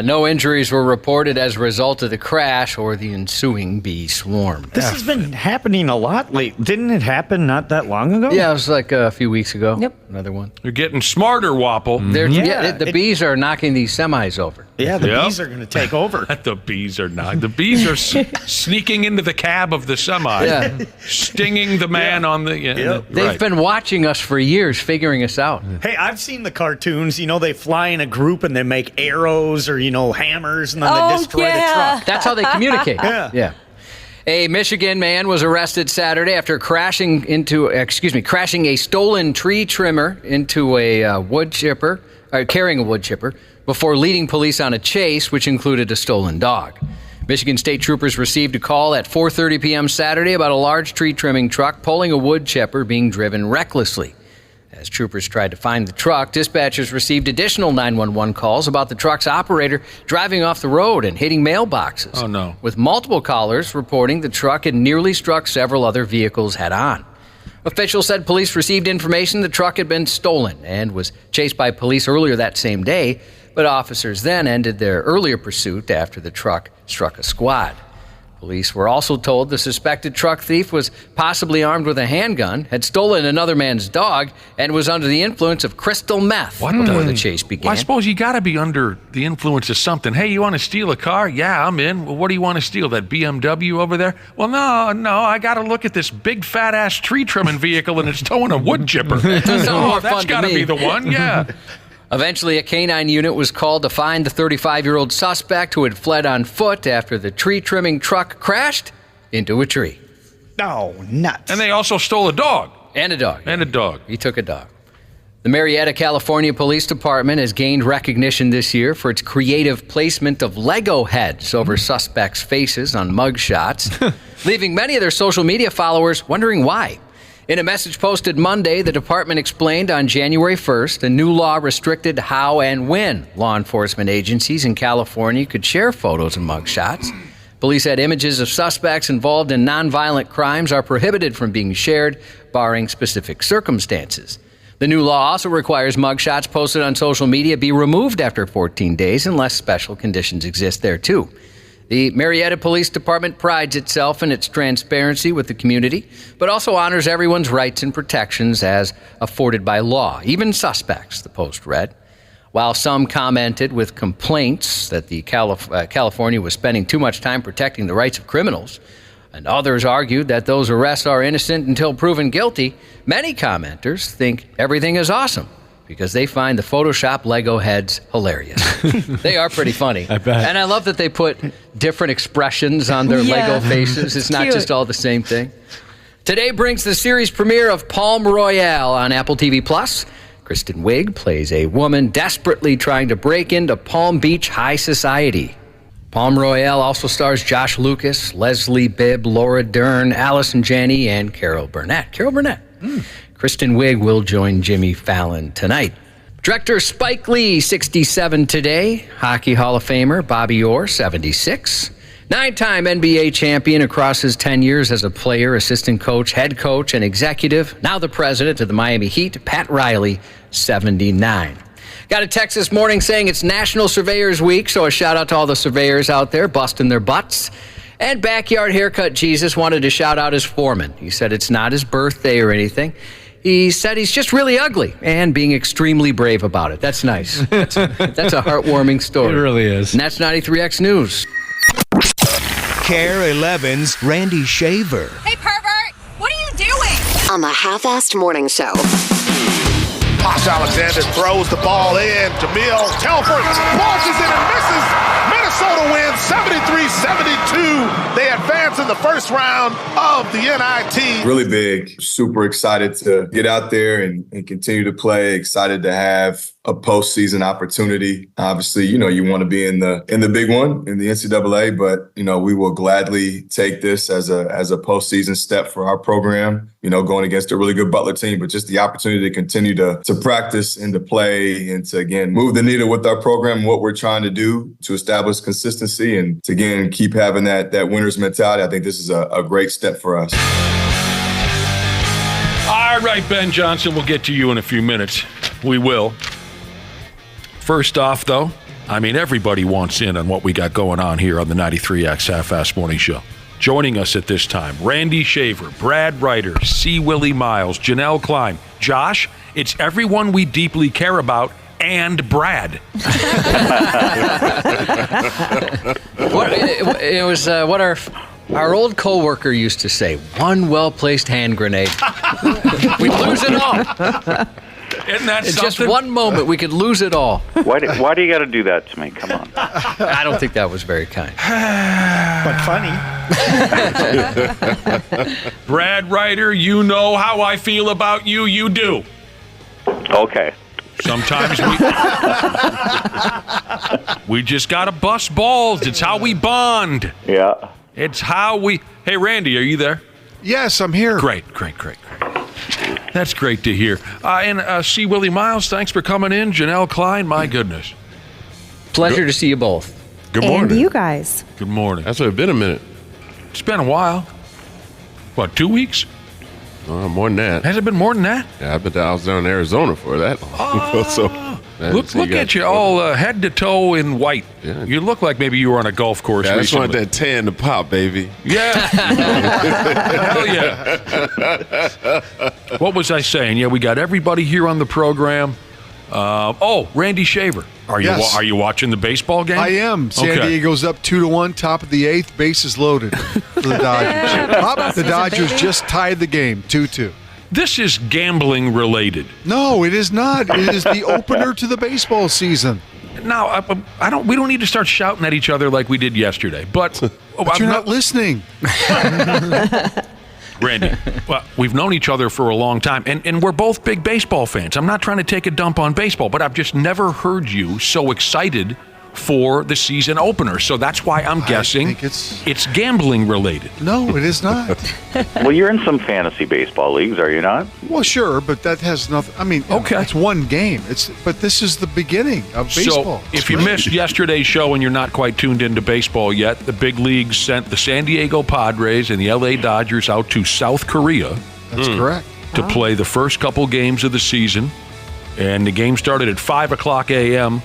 Speaker 7: No injuries were reported as a result of the crash or the ensuing bee swarm.
Speaker 1: This has been happening a lot lately. Didn't it happen not that long ago?
Speaker 7: Yeah, it was like a few weeks ago.
Speaker 8: Yep.
Speaker 7: Another one.
Speaker 6: You're getting smarter, Wapple.
Speaker 7: The bees are knocking these semis over.
Speaker 1: Yeah, the bees are going to take over.
Speaker 6: The bees are not. The bees are sneaking into the cab of the semi, stinging the man on the...
Speaker 7: They've been watching us for years, figuring us out.
Speaker 1: Hey, I've seen the cartoons. You know, they fly in a group and they make arrows or, hammers, and then they destroy the truck.
Speaker 7: That's how they communicate.
Speaker 1: Yeah.
Speaker 7: A Michigan man was arrested Saturday after crashing a stolen tree trimmer into a wood chipper, carrying a wood chipper, before leading police on a chase, which included a stolen dog. Michigan State Troopers received a call at 4:30 p.m. Saturday about a large tree trimming truck pulling a wood chipper being driven recklessly. As troopers tried to find the truck, dispatchers received additional 911 calls about the truck's operator driving off the road and hitting mailboxes.
Speaker 6: Oh, no.
Speaker 7: With multiple callers reporting the truck had nearly struck several other vehicles head-on. Officials said police received information the truck had been stolen and was chased by police earlier that same day, but officers then ended their earlier pursuit after the truck struck a squad. Police were also told the suspected truck thief was possibly armed with a handgun, had stolen another man's dog, and was under the influence of crystal meth before the chase began.
Speaker 6: Well, I suppose you got to be under the influence of something. Hey, you want to steal a car? Yeah, I'm in. Well, what do you want to steal? That BMW over there? Well, no, I got to look at this big fat-ass tree trimming vehicle and it's towing a wood chipper. That's got to be the one, yeah.
Speaker 7: Eventually, a canine unit was called to find the 35-year-old suspect who had fled on foot after the tree-trimming truck crashed into a tree.
Speaker 1: No, nuts.
Speaker 6: And they also stole a dog.
Speaker 7: And a dog.
Speaker 6: And a dog.
Speaker 7: He took a dog. The Marietta, California Police Department has gained recognition this year for its creative placement of Lego heads over suspects' faces on mugshots, leaving many of their social media followers wondering why. In a message posted Monday, the department explained on January 1st, a new law restricted how and when law enforcement agencies in California could share photos and mugshots. Police said images of suspects involved in nonviolent crimes are prohibited from being shared, barring specific circumstances. The new law also requires mugshots posted on social media be removed after 14 days unless special conditions exist there, too. The Marietta Police Department prides itself in its transparency with the community, but also honors everyone's rights and protections as afforded by law, even suspects, the Post read. While some commented with complaints that the California was spending too much time protecting the rights of criminals, and others argued that those arrests are innocent until proven guilty, many commenters think everything is awesome because they find the Photoshop Lego heads hilarious. They are pretty funny.
Speaker 9: I bet.
Speaker 7: And I love that they put different expressions on their Lego faces. It's not
Speaker 8: cute.
Speaker 7: just all the same thing. Today brings the series premiere of Palm Royale on Apple TV+. Kristen Wiig plays a woman desperately trying to break into Palm Beach high society. Palm Royale also stars Josh Lucas, Leslie Bibb, Laura Dern, Allison Janney, and Carol Burnett. Kristen Wiig will join Jimmy Fallon tonight. Director Spike Lee, 67 today. Hockey Hall of Famer Bobby Orr, 76. 9-time NBA champion across his 10 years as a player, assistant coach, head coach, and executive. Now the president of the Miami Heat, Pat Riley, 79. Got a text this morning saying it's National Surveyors Week, so a shout out to all the surveyors out there busting their butts. And Backyard Haircut Jesus wanted to shout out his foreman. He said it's not his birthday or anything. He said he's just really ugly and being extremely brave about it. That's nice. That's a heartwarming story.
Speaker 9: It really is.
Speaker 7: And that's 93X News.
Speaker 3: KARE 11's Randy Shaver.
Speaker 13: Hey, pervert! What are you doing?
Speaker 14: On the Half-Assed Morning Show.
Speaker 15: Josh Alexander throws the ball in. Jamil Telford launches it and misses. Minnesota wins 73-72. They advance in the first round of the NIT.
Speaker 24: Really big. Super excited to get out there and continue to play. Excited to have a postseason opportunity. Obviously, you want to be in the big one in the NCAA, but we will gladly take this as a postseason step for our program. Going against a really good Butler team, but just the opportunity to continue to practice and to play and to again move the needle with our program and what we're trying to do to establish consistency and to again keep having that winner's mentality. I think this is a great step for us.
Speaker 6: All right, Ben Johnson, we'll get to you in a few minutes. We will. First off, though, everybody wants in on what we got going on here on the 93X Half-Assed Morning Show. Joining us at this time, Randy Shaver, Brad Ryder, C. Willi Myles, Janel Klein. Josh, it's everyone we deeply care about and Brad.
Speaker 7: It was what our old coworker used to say, one well-placed hand grenade. We'd lose it all.
Speaker 6: Isn't that
Speaker 7: in
Speaker 6: something?
Speaker 7: Just one moment, we could lose it all.
Speaker 25: Why do you got to do that to me? Come on.
Speaker 7: I don't think that was very kind.
Speaker 1: But funny.
Speaker 6: Brad Ryder, you know how I feel about you. You do.
Speaker 25: Okay.
Speaker 6: Sometimes we just got to bust balls. It's how we bond.
Speaker 25: Yeah.
Speaker 6: It's how we... Hey, Randy, are you there?
Speaker 15: Yes, I'm here.
Speaker 6: Great. That's great to hear. And C. Willi Myles, thanks for coming in. Janel Klein, my goodness.
Speaker 7: Pleasure to see you both.
Speaker 6: Good morning.
Speaker 26: And you guys.
Speaker 6: Good morning.
Speaker 27: That's been a minute.
Speaker 6: It's been a while. What, 2 weeks?
Speaker 27: More than that.
Speaker 6: Has it been more than that?
Speaker 27: Yeah, I was down in Arizona for that long.
Speaker 6: Oh,
Speaker 27: So
Speaker 6: Look at you all head to toe in white.
Speaker 2: Yeah.
Speaker 6: You look like maybe you were on a golf course
Speaker 2: I just
Speaker 6: recently.
Speaker 2: want that tan to pop, baby.
Speaker 6: Yeah. Hell yeah. What was I saying? Yeah, we got everybody here on the program. Randy Shaver. Are you
Speaker 10: Yes.
Speaker 6: are you watching the baseball game?
Speaker 10: I am. San
Speaker 6: Okay.
Speaker 10: Diego's up 2-1, top of the 8th, bases loaded for the Dodgers. The Dodgers just tied the game, 2-2.
Speaker 6: This is gambling related.
Speaker 10: No, it is not. It is the opener to the baseball season.
Speaker 6: Now, we don't need to start shouting at each other like we did yesterday. But,
Speaker 10: You're not listening.
Speaker 6: Randy, well, we've known each other for a long time, and we're both big baseball fans. I'm not trying to take a dump on baseball, but I've just never heard you so excited for the season opener. So that's why I'm guessing it's gambling related.
Speaker 10: No, it is not.
Speaker 25: Well, you're in some fantasy baseball leagues, are you not?
Speaker 10: Well, sure, but that has nothing. I mean, it's one game. But this is the beginning of baseball.
Speaker 6: So if you missed yesterday's show and you're not quite tuned into baseball yet, the big leagues sent the San Diego Padres and the LA Dodgers out to South Korea.
Speaker 10: That's correct.
Speaker 6: To play the first couple games of the season. And the game started at 5 o'clock a.m.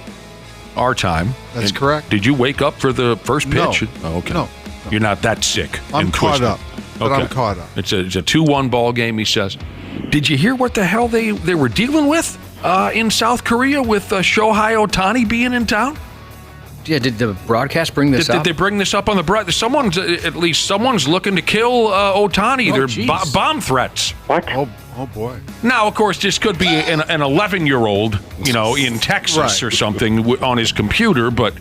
Speaker 6: our time.
Speaker 10: That's correct.
Speaker 6: Did you wake up for the first pitch?
Speaker 10: No.
Speaker 6: Oh, okay.
Speaker 10: No.
Speaker 6: You're not that sick.
Speaker 10: I'm
Speaker 6: and
Speaker 10: caught
Speaker 6: twisted.
Speaker 10: up. But I'm caught up.
Speaker 6: It's a 2-1 ball game, he says. Did you hear what the hell they were dealing with in South Korea with Shohei Ohtani being in town?
Speaker 7: Yeah, did the broadcast bring this up?
Speaker 6: Did they bring this up on the broadcast? Someone's looking to kill Ohtani. They're bomb threats.
Speaker 25: What?
Speaker 10: Oh boy.
Speaker 6: Now, of course, this could be an 11-year-old, in Texas or something on his computer, but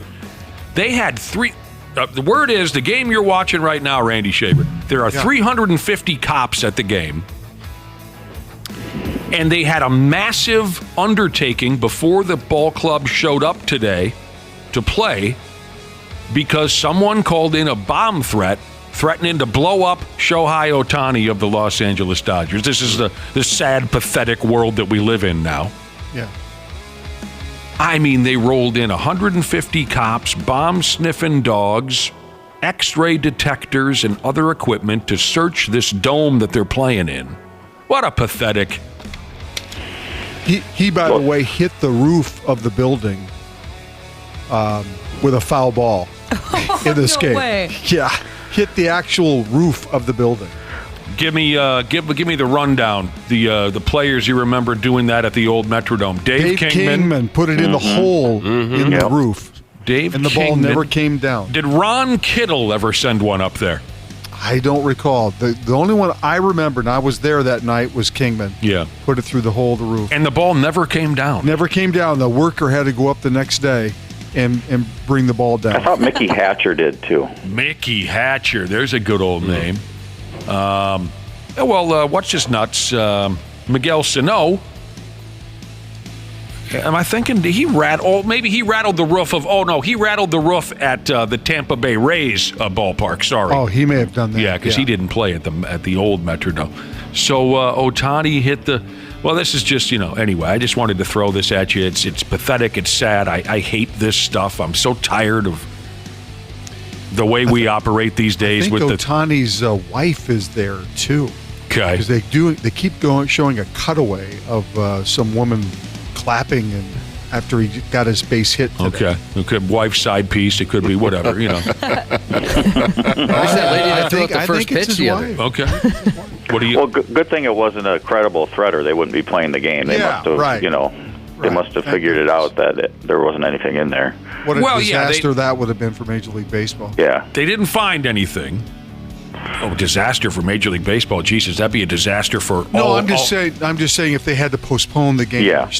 Speaker 6: they had three. The word is the game you're watching right now, Randy Shaver. There are 350 cops at the game, and they had a massive undertaking before the ball club showed up today to play because someone called in a bomb threat threatening to blow up Shohei Ohtani of the Los Angeles Dodgers. This is the sad, pathetic world that we live in now.
Speaker 10: Yeah.
Speaker 6: I mean, they rolled in 150 cops, bomb-sniffing dogs, X-ray detectors, and other equipment to search this dome that they're playing in. What a pathetic...
Speaker 10: He by the way, hit the roof of the building with a foul ball in this game.
Speaker 8: Way.
Speaker 10: Yeah. Hit the actual roof of the building.
Speaker 6: Give me the rundown. The players you remember doing that at the old Metrodome. Dave
Speaker 10: Kingman put it in the hole in the roof.
Speaker 6: Dave
Speaker 10: and the ball never came down.
Speaker 6: Did Ron Kittle ever send one up there?
Speaker 10: I don't recall. The only one I remember, and I was there that night, was Kingman.
Speaker 6: Yeah.
Speaker 10: Put it through the hole of the roof.
Speaker 6: And the ball never came down.
Speaker 10: Never came down. The worker had to go up the next day and bring the ball down.
Speaker 25: I thought Mickey Hatcher did too.
Speaker 6: Mickey Hatcher. There's a good old name. What's his nuts? Miguel Sano. Am I thinking he rattled? Maybe he rattled the roof of. Oh no, he rattled the roof at the Tampa Bay Rays ballpark. Sorry.
Speaker 10: Oh, he may have done that.
Speaker 6: Yeah, because he didn't play at the old Metrodome. So Ohtani hit the. Well, this is just Anyway, I just wanted to throw this at you. It's pathetic. It's sad. I hate this stuff. I'm so tired of the way we operate these days.
Speaker 10: I think Ohtani's wife is there too.
Speaker 6: Okay.
Speaker 10: Because they keep showing a cutaway of some woman clapping and after he got his base hit today.
Speaker 6: Okay. Wife's side piece. It could be whatever.
Speaker 7: Where's that lady that threw out the first pitch the other?
Speaker 6: Okay. What do you?
Speaker 25: Well, good thing it wasn't a credible threat, or they wouldn't be playing the game. They must have, they must have figured it out that there wasn't anything in there.
Speaker 10: What a disaster that would have been for Major League Baseball.
Speaker 25: Yeah.
Speaker 6: They didn't find anything. Oh, disaster for Major League Baseball. Jesus, that'd be a disaster for all.
Speaker 10: I'm just saying if they had to postpone the game.
Speaker 25: Yeah.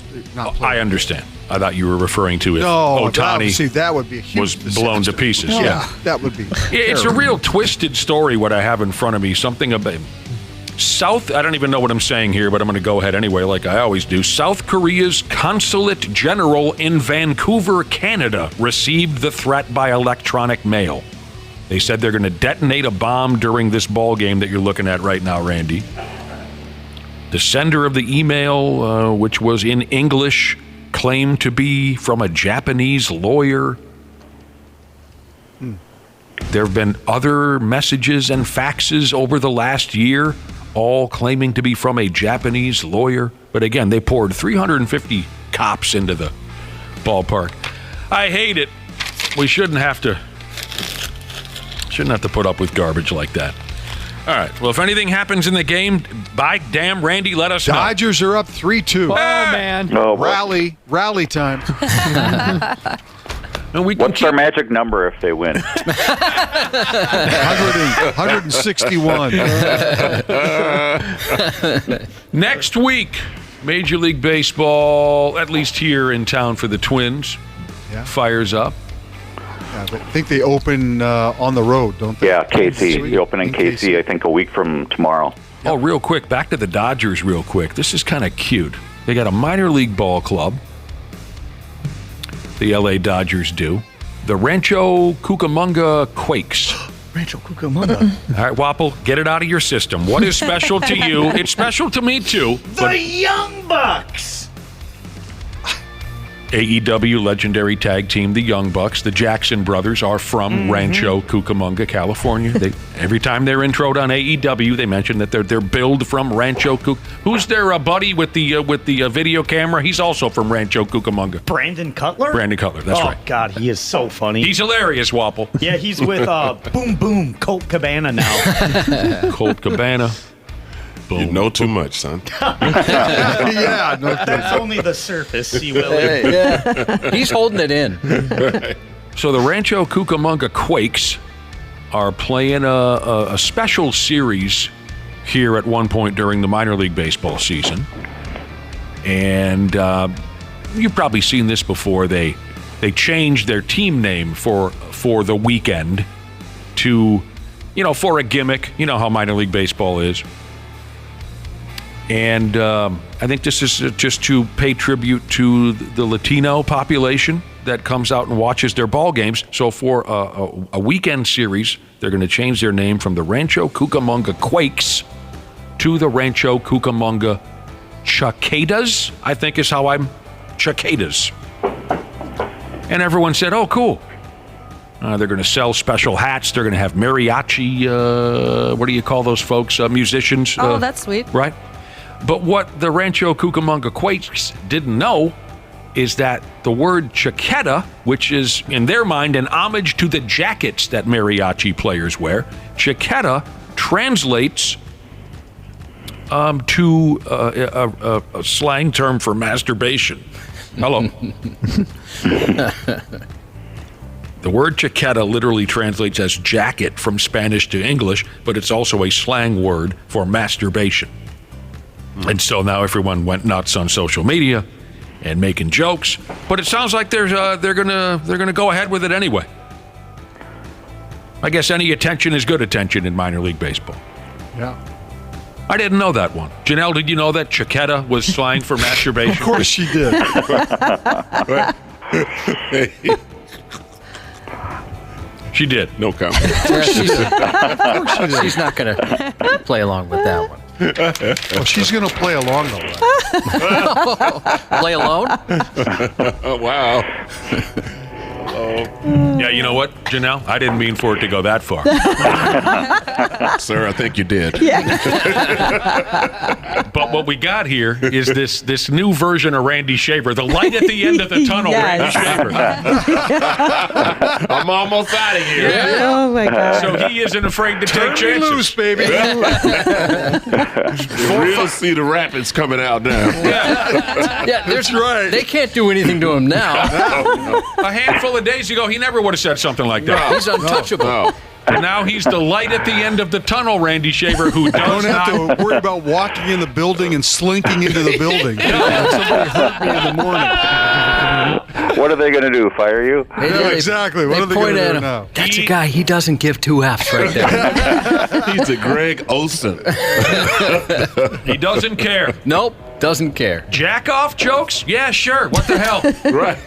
Speaker 6: I understand. I thought you were referring to if
Speaker 10: Ohtani
Speaker 6: that
Speaker 10: would be a huge
Speaker 6: was
Speaker 10: disaster.
Speaker 6: blown to pieces.
Speaker 10: No,
Speaker 6: Yeah.
Speaker 10: that would be
Speaker 6: It's a real twisted story what I have in front of me. Something about I don't even know what I'm saying here, but I'm going to go ahead anyway like I always do. South Korea's Consulate General in Vancouver, Canada received the threat by electronic mail. They said they're going to detonate a bomb during this ball game that you're looking at right now, Randy. The sender of the email, which was in English, claimed to be from a Japanese lawyer. There have been other messages and faxes over the last year, all claiming to be from a Japanese lawyer. But again, they poured 350 cops into the ballpark. I hate it. We shouldn't have to put up with garbage like that. All right. Well, if anything happens in the game, by damn, Randy, let us know.
Speaker 10: Dodgers are up 3-2.
Speaker 9: Oh, man.
Speaker 25: Oh,
Speaker 10: Rally time.
Speaker 6: And
Speaker 25: what's their magic number if they win?
Speaker 10: 161.
Speaker 6: Next week, Major League Baseball, at least here in town for the Twins, fires up.
Speaker 10: Yeah, I think they open on the road, don't they?
Speaker 25: Yeah, KC. They open in KC, I think, a week from tomorrow.
Speaker 6: Oh, real quick, back to the Dodgers real quick. This is kind of cute. They got a minor league ball club. The LA Dodgers do. The Rancho Cucamonga Quakes.
Speaker 1: Rancho Cucamonga.
Speaker 6: All right, Wapple, get it out of your system. What is special to you? It's special to me, too.
Speaker 1: The Young Bucks.
Speaker 6: AEW legendary tag team, the Young Bucks. The Jackson brothers are from Rancho Cucamonga, California. Every time they're introed on AEW, they mention that they're billed from Rancho Cucamonga. Who's their buddy with the video camera? He's also from Rancho Cucamonga.
Speaker 1: Brandon Cutler?
Speaker 6: Brandon Cutler, that's right.
Speaker 1: Oh, God, he is so funny.
Speaker 6: He's hilarious, Wapple.
Speaker 1: Yeah, he's with Boom Boom Colt Cabana now.
Speaker 6: Colt Cabana.
Speaker 2: Boom. You know too much, son.
Speaker 10: Yeah, no,
Speaker 1: that's only the surface, see, Willie.
Speaker 7: Yeah. He's holding it in.
Speaker 6: So the Rancho Cucamonga Quakes are playing a special series here at one point during the minor league baseball season. And you've probably seen this before. They changed their team name for the weekend to, for a gimmick. You know how minor league baseball is. And I think this is just to pay tribute to the Latino population that comes out and watches their ball games. So for a weekend series, they're going to change their name from the Rancho Cucamonga Quakes to the Rancho Cucamonga Cicadas, I think is how Cicadas. And everyone said, oh, cool. They're going to sell special hats. They're going to have mariachi, what do you call those folks, musicians.
Speaker 8: Oh, that's sweet.
Speaker 6: Right? But what the Rancho Cucamonga Quakes didn't know is that the word chaqueta, which is in their mind an homage to the jackets that mariachi players wear, chaqueta translates to a slang term for masturbation. Hello. The word chaqueta literally translates as jacket from Spanish to English, but it's also a slang word for masturbation. And so now everyone went nuts on social media and making jokes, but it sounds like they're gonna go ahead with it anyway. I guess any attention is good attention in minor league baseball.
Speaker 10: Yeah.
Speaker 6: I didn't know that one. Janelle, did you know that chaqueta was slang for masturbation?
Speaker 10: Of course she did.
Speaker 6: She did.
Speaker 2: No comment.
Speaker 7: She's not going to play along with that one.
Speaker 10: Well, she's going to play along though.
Speaker 7: Play alone?
Speaker 2: Oh, wow.
Speaker 6: Yeah, you know what, Janelle? I didn't mean for it to go that far.
Speaker 2: Sir, I think you did.
Speaker 6: But what we got here is this new version of Randy Shaver, the light at the end of the tunnel,
Speaker 8: Yes.
Speaker 6: Randy Shaver.
Speaker 2: I'm almost out of here.
Speaker 6: Yeah.
Speaker 8: Oh, my God.
Speaker 6: So he isn't afraid to
Speaker 10: Turn
Speaker 6: take
Speaker 10: me
Speaker 6: chances.
Speaker 10: loose, baby.
Speaker 2: Real Cedar Rapids coming out now.
Speaker 7: Yeah, that's right. They can't do anything to him now.
Speaker 6: A handful of days ago, he never would have said something like that.
Speaker 7: He's untouchable.
Speaker 2: No.
Speaker 6: And now he's the light at the end of the tunnel, Randy Shaver, who does
Speaker 10: Don't have
Speaker 6: not.
Speaker 10: to worry about walking in the building and slinking into the building. Somebody hurt me in the morning.
Speaker 25: What are they going to do? Fire you?
Speaker 10: Yeah, exactly. What are they going to do now?
Speaker 7: That's a guy. He doesn't give two F's right there.
Speaker 2: He's a Greg Olson.
Speaker 6: He doesn't care.
Speaker 7: Nope, doesn't care.
Speaker 6: Jack off jokes? Yeah, sure. What the hell?
Speaker 2: Right.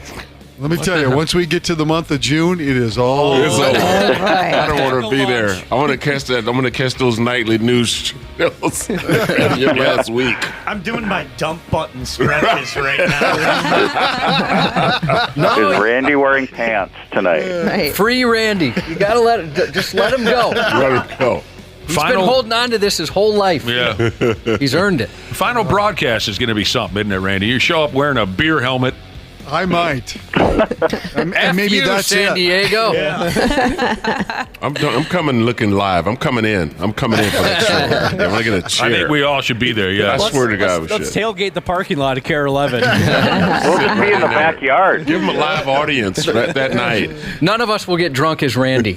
Speaker 10: Let me tell you, once we get to the month of June, it is all
Speaker 2: It's over.
Speaker 8: right.
Speaker 2: I don't want to be there. I want to catch that. I'm going to catch those nightly news shows last week.
Speaker 1: I'm doing my dump button stretches right now.
Speaker 25: Is Randy wearing pants tonight?
Speaker 8: Right.
Speaker 7: Free Randy. You gotta just let him go.
Speaker 2: Let it go.
Speaker 7: He's been holding on to this his whole life.
Speaker 6: Yeah.
Speaker 7: He's earned it.
Speaker 6: Final broadcast is going to be something, isn't it, Randy? You show up wearing a beer helmet
Speaker 10: I might. And maybe that's
Speaker 7: San Diego.
Speaker 2: I'm coming looking live. I'm coming in for that show. I'm going to cheer.
Speaker 6: I think we all should be there, yeah.
Speaker 2: I swear to God we should.
Speaker 9: Let's tailgate the parking lot of KARE 11.
Speaker 25: We'll just be in the backyard.
Speaker 2: Give them a live audience that night.
Speaker 7: None of us will get drunk as Randy.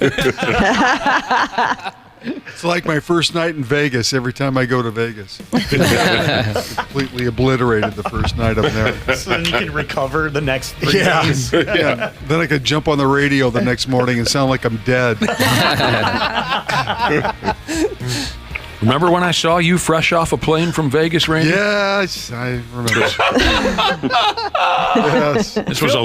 Speaker 10: It's like my first night in Vegas every time I go to Vegas. Completely obliterated the first night I'm there.
Speaker 1: So then you can recover the next 3 days.
Speaker 10: Yeah. Then I could jump on the radio the next morning and sound like I'm dead.
Speaker 6: Remember when I saw you fresh off a plane from Vegas, Randy?
Speaker 10: Yes, I remember. Yes.
Speaker 6: This was a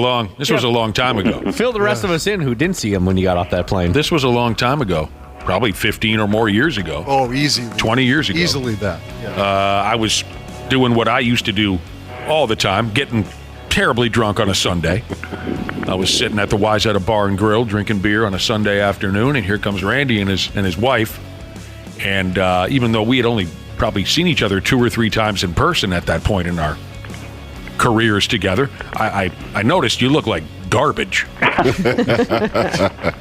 Speaker 6: long time ago.
Speaker 9: Fill the rest of us in who didn't see him when you got off that plane.
Speaker 6: This was a long time ago. Probably 15 or more years ago.
Speaker 10: Oh, easy.
Speaker 6: 20 years ago.
Speaker 10: Easily that. Yeah.
Speaker 6: I was doing what I used to do all the time, getting terribly drunk on a Sunday. I was sitting at the Wayzata Bar and Grill drinking beer on a Sunday afternoon, and here comes Randy and his wife. And even though we had only probably seen each other 2 or 3 times in person at that point in our careers together, I noticed you look like garbage.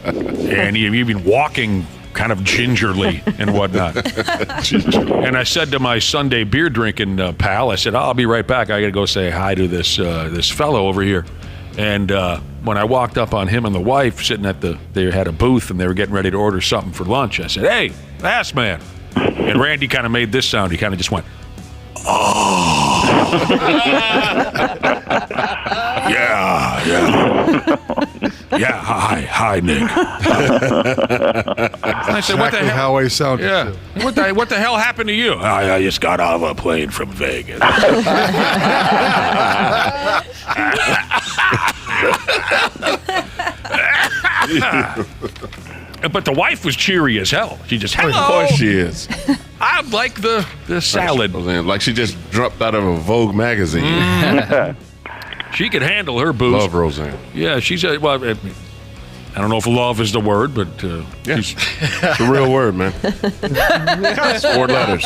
Speaker 6: And you've been walking kind of gingerly and whatnot. And I said to my Sunday beer drinking pal, I said, I'll be right back. I got to go say hi to this fellow over here. And when I walked up on him and the wife sitting they had a booth and they were getting ready to order something for lunch, I said, hey, ass man. And Randy kind of made this sound. He kind of just went, oh. Yeah, hi, Nick. I said, what the hell?
Speaker 10: How I sounded.
Speaker 6: Yeah. What the hell happened to you? I just got off a plane from Vegas. But the wife was cheery as hell. She just, hello.
Speaker 2: Of course she is.
Speaker 6: I like the salad.
Speaker 2: Like she just dropped out of a Vogue magazine.
Speaker 6: She could handle her booze.
Speaker 2: Love Roseanne.
Speaker 6: Yeah, she's I don't know if love is the word, but
Speaker 2: it's a real word, man. 4 letters.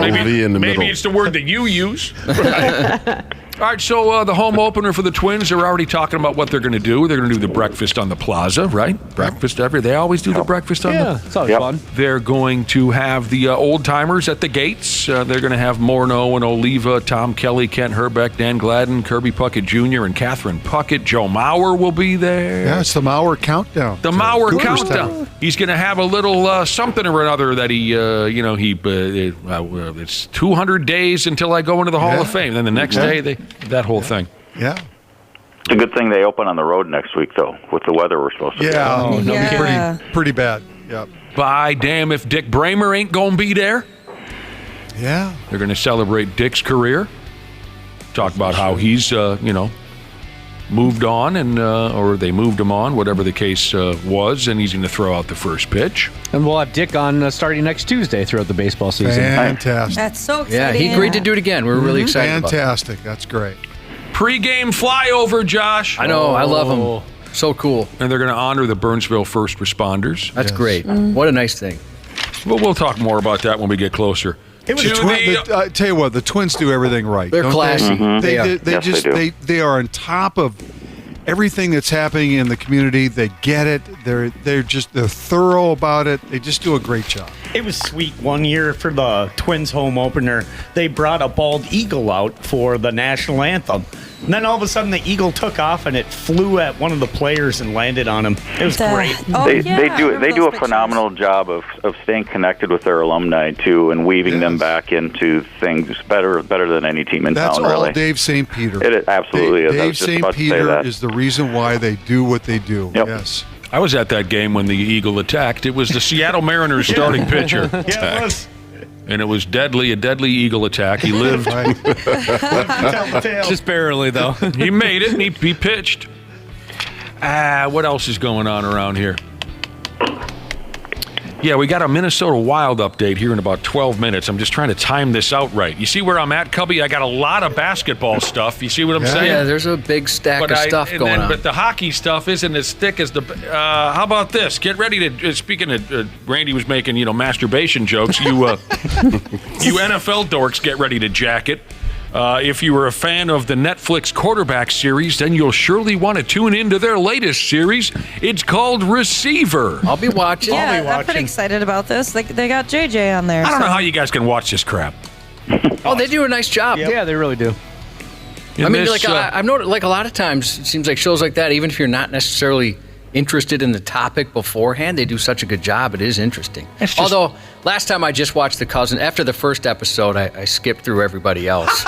Speaker 6: Maybe it's the word that you use. Right. All right, so the home opener for the Twins, they're already talking about what they're going to do. They're going to do the breakfast on the plaza, right? Breakfast they always do the breakfast on the...
Speaker 9: it's always fun.
Speaker 6: They're going to have the old-timers at the gates. They're going to have Morneau and Oliva, Tom Kelly, Kent Herbeck, Dan Gladden, Kirby Puckett Jr., and Catherine Puckett. Joe Mauer will be there.
Speaker 10: Yeah, it's the Mauer countdown.
Speaker 6: The Mauer countdown. He's going to have a little something or another that it's 200 days until I go into the Hall of Fame. Then the next day, that whole thing.
Speaker 10: Yeah.
Speaker 25: It's a good thing they open on the road next week, though, with the weather we're supposed to
Speaker 10: get. Pretty bad. Yep.
Speaker 6: By damn if Dick Bramer ain't going to be there.
Speaker 10: Yeah.
Speaker 6: They're going to celebrate Dick's career. Talk about how he's, moved on, and or they moved him on, whatever the case was, and he's going to throw out the first pitch.
Speaker 9: And we'll have Dick on starting next Tuesday throughout the baseball season.
Speaker 10: Fantastic.
Speaker 8: That's so exciting.
Speaker 7: Yeah, he agreed to do it again. We're really excited
Speaker 10: Fantastic.
Speaker 7: about
Speaker 10: That's great.
Speaker 6: Pre-game flyover, Josh.
Speaker 7: I know. I love him. So cool.
Speaker 6: And they're going to honor the Burnsville first responders.
Speaker 7: That's great. What a nice thing.
Speaker 6: Well, we'll talk more about that when we get closer.
Speaker 10: Tell you what, the Twins do everything right.
Speaker 7: They're classy.
Speaker 10: They are on top of everything that's happening in the community. They get it. They're thorough about it. They just do a great job.
Speaker 1: It was sweet. One year for the Twins home opener, they brought a bald eagle out for the national anthem. And then all of a sudden the eagle took off and it flew at one of the players and landed on him. It was great.
Speaker 25: They do a phenomenal job of staying connected with their alumni too, and weaving them back into things better than any team in
Speaker 10: That's
Speaker 25: town.
Speaker 10: all
Speaker 25: Really,
Speaker 10: Dave St. Peter.
Speaker 25: It absolutely is.
Speaker 10: Dave St. Peter is the reason why they do what they do.
Speaker 25: Yep.
Speaker 10: Yes.
Speaker 6: I was at that game when the eagle attacked. It was the Seattle Mariners starting pitcher.
Speaker 1: Yeah, it was.
Speaker 6: And it was a deadly eagle attack. He lived.
Speaker 9: Just barely, though.
Speaker 6: He made it, and he pitched. What else is going on around here? Yeah, we got a Minnesota Wild update here in about 12 minutes. I'm just trying to time this out right. You see where I'm at, Cubby? I got a lot of basketball stuff. You see what I'm saying?
Speaker 7: Yeah, there's a big stack of stuff going on.
Speaker 6: But the hockey stuff isn't as thick as the... how about this? Get ready to... speaking of... Randy was making, masturbation jokes. You NFL dorks, get ready to jack it. If you were a fan of the Netflix quarterback series, then you'll surely want to tune into their latest series. It's called Receiver.
Speaker 7: I'll be watching.
Speaker 8: Yeah, I'm pretty excited about this. They got JJ on there.
Speaker 6: I don't know how you guys can watch this crap.
Speaker 7: Oh, they do a nice job.
Speaker 9: Yeah, they really do.
Speaker 7: I mean, I've noticed, like, a lot of times, it seems like shows like that, even if you're not necessarily interested in the topic beforehand, they do such a good job. It is interesting. Although, last time I just watched The Cousin, after the first episode, I skipped through everybody else.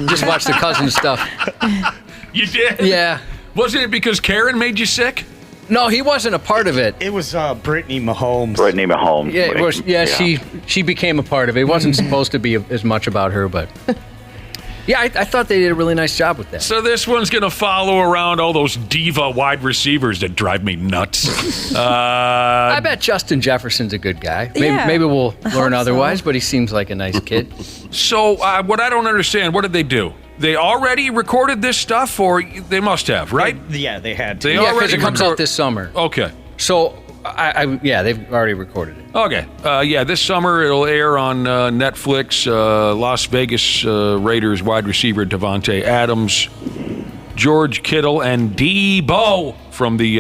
Speaker 7: Just watched The Cousin stuff.
Speaker 6: You did?
Speaker 7: Yeah.
Speaker 6: Wasn't it because Karen made you sick?
Speaker 7: No, he wasn't a part of it.
Speaker 1: It was Brittany Mahomes.
Speaker 25: Brittany Mahomes.
Speaker 7: Yeah, it was. Yeah, she became a part of it. It wasn't supposed to be as much about her, but... Yeah, I thought they did a really nice job with that.
Speaker 6: So this one's going to follow around all those diva wide receivers that drive me nuts.
Speaker 7: I bet Justin Jefferson's a good guy. Maybe we'll learn otherwise, but he seems like a nice kid.
Speaker 6: So what I don't understand, what did they do? They already recorded this stuff, or they must have, right?
Speaker 1: Yeah, they had to.
Speaker 7: Yeah, because it comes out this summer.
Speaker 6: Okay.
Speaker 7: So, they've already recorded it.
Speaker 6: Okay. This summer it'll air on Netflix. Las Vegas Raiders wide receiver Devontae Adams, George Kittle, and Debo from the,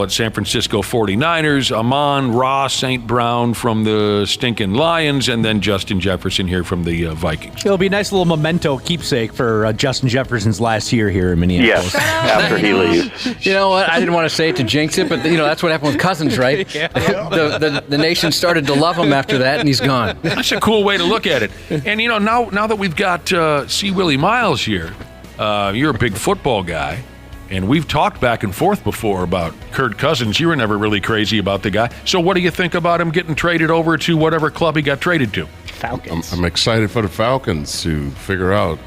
Speaker 6: San Francisco 49ers, Amon Ra St. Brown from the stinking Lions, and then Justin Jefferson here from the Vikings.
Speaker 9: It'll be a nice little memento keepsake for Justin Jefferson's last year here in Minneapolis.
Speaker 25: Yes, after he leaves.
Speaker 7: You know what? I didn't want to say it to jinx it, but that's what happened with Cousins, right? The nation started to love him after that, and he's gone.
Speaker 6: That's a cool way to look at it. And, now that we've got Willi Myles here, you're a big football guy, and we've talked back and forth before about Kirk Cousins. You were never really crazy about the guy. So what do you think about him getting traded over to whatever club he got traded to?
Speaker 1: Falcons.
Speaker 2: I'm excited for the Falcons to figure out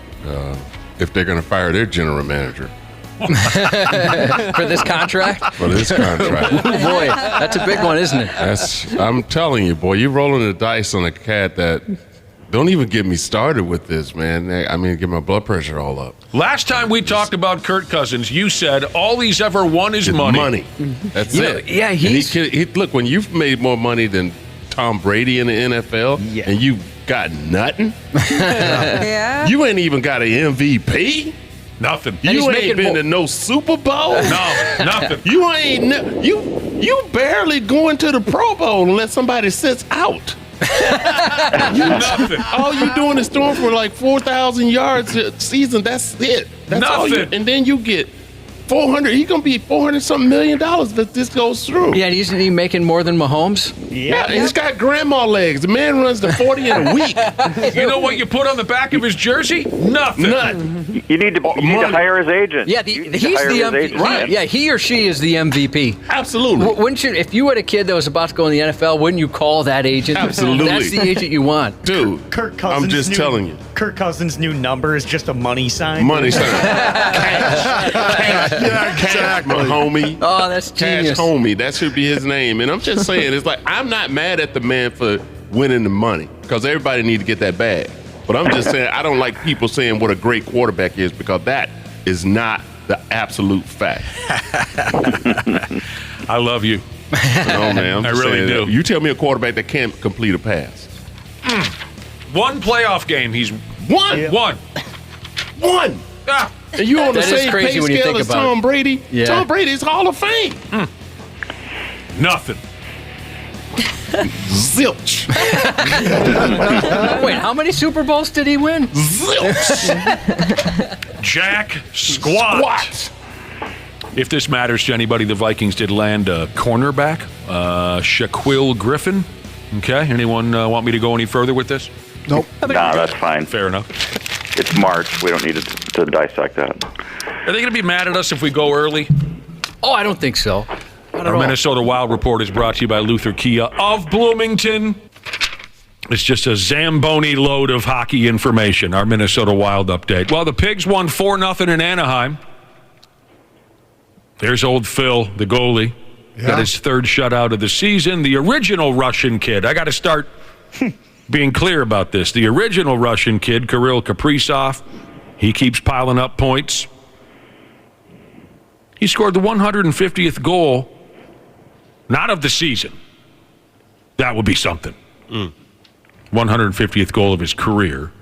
Speaker 2: if they're going to fire their general manager.
Speaker 7: For this contract?
Speaker 2: For this contract.
Speaker 7: Boy, that's a big one, isn't it?
Speaker 2: I'm telling you, boy, you're rolling the dice on a cat that... Don't even get me started with this, man. I mean, get my blood pressure all up.
Speaker 6: Last time we talked about Kirk Cousins, you said all he's ever won is money.
Speaker 2: Money. That's it.
Speaker 7: Yeah,
Speaker 2: look, when you've made more money than Tom Brady in the NFL, and you got nothing,
Speaker 8: Yeah.
Speaker 2: you ain't even got an MVP.
Speaker 6: Nothing.
Speaker 2: You ain't been to no Super Bowl.
Speaker 6: No, nothing.
Speaker 2: You barely going to the Pro Bowl unless somebody sits out.
Speaker 6: Nothing.
Speaker 2: All you doing is throwing for like 4,000 yards a season. That's it. That's
Speaker 6: nothing.
Speaker 2: And then you get 400. He's gonna be $400-something million if this goes through.
Speaker 7: Yeah, and isn't he making more than Mahomes?
Speaker 2: Yeah, he's got grandma legs. The man runs the 40 in a week.
Speaker 6: You know what you put on the back of his jersey? Nothing.
Speaker 25: You need to hire his agent.
Speaker 7: Yeah, he's the MVP. Right. Yeah, he or she is the MVP.
Speaker 2: Absolutely.
Speaker 7: Wouldn't you, if you had a kid that was about to go in the NFL, wouldn't you call that agent?
Speaker 2: Absolutely.
Speaker 7: That's the agent you want.
Speaker 2: Dude,
Speaker 1: Kirk Cousins'
Speaker 2: I'm just telling you.
Speaker 1: Kirk Cousins' new number is just a money sign.
Speaker 2: Money sign. Cash, my homie.
Speaker 7: Oh, that's genius.
Speaker 2: Cash homie. That should be his name. And I'm just saying, it's like, I'm not mad at the man for winning the money because everybody need to get that bag. But I'm just saying, I don't like people saying what a great quarterback is because that is not the absolute fact.
Speaker 6: I love you.
Speaker 2: No, man.
Speaker 6: I really do.
Speaker 2: You tell me a quarterback that can't complete a pass.
Speaker 6: One playoff game he's
Speaker 2: won.
Speaker 6: Yeah.
Speaker 2: One.
Speaker 6: Ah.
Speaker 2: And you on the
Speaker 7: That
Speaker 2: same
Speaker 7: is crazy
Speaker 2: pay
Speaker 7: when you
Speaker 2: scale
Speaker 7: think
Speaker 2: as
Speaker 7: about
Speaker 2: Tom
Speaker 7: it.
Speaker 2: Brady?
Speaker 7: Yeah.
Speaker 2: Tom Brady's Hall of Fame.
Speaker 6: Nothing.
Speaker 2: Zilch.
Speaker 7: Wait, how many Super Bowls did he win?
Speaker 2: Zilch.
Speaker 6: Jack Squat. If this matters to anybody, the Vikings did land a cornerback, Shaquille Griffin. Okay, anyone want me to go any further with this?
Speaker 10: Nope.
Speaker 25: No, that's fine.
Speaker 6: Fair enough.
Speaker 25: It's March. We don't need to dissect that.
Speaker 6: Are they going to be mad at us if we go early?
Speaker 7: Oh, I don't think so.
Speaker 6: Our Minnesota Wild Report is brought to you by Luther Kia of Bloomington. It's just a Zamboni load of hockey information, our Minnesota Wild update. Well, the Pigs won 4-0 in Anaheim. There's old Phil, the goalie.
Speaker 10: Yeah.
Speaker 6: Got his third shutout of the season. The original Russian kid. I got to start being clear about this. The original Russian kid, Kirill Kaprizov, he keeps piling up points. He scored the 150th goal, not of the season. That would be something. 150th goal of his career.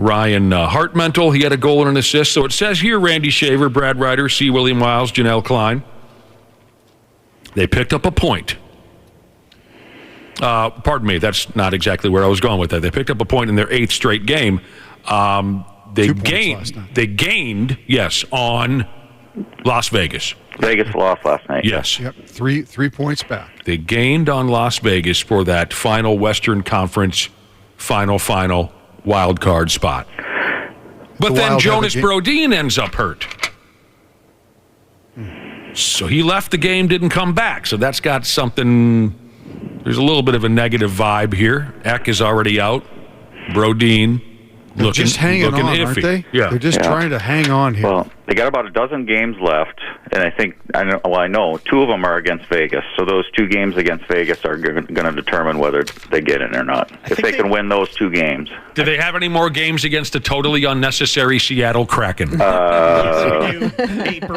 Speaker 6: Ryan Hartmental, he had a goal and an assist. So it says here, Randy Shaver, Brad Ryder, C. Willi, Myles, Janel Klein. They picked up a point. Pardon me, that's not exactly where I was going with that. They picked up a point in their 8th straight game. They gained, yes, on Las Vegas.
Speaker 25: Vegas lost last night.
Speaker 6: Yes.
Speaker 10: Yep, 3 points back.
Speaker 6: They gained on Las Vegas for that final Western Conference final wild card spot. But then Jonas Brodin ends up hurt. So he left the game, didn't come back. So that's got something. There's a little bit of a negative vibe here. Eck is already out. Brodin looking
Speaker 10: just hanging on,
Speaker 6: iffy.
Speaker 10: aren't they?
Speaker 6: Yeah.
Speaker 10: They're just trying to hang on here.
Speaker 25: Well, they got about a dozen games left, and I know 2 of them are against Vegas. So those 2 games against Vegas are going to determine whether they get in or not. If they can win those 2 games.
Speaker 6: Do they have any more games against the totally unnecessary Seattle Kraken?
Speaker 1: April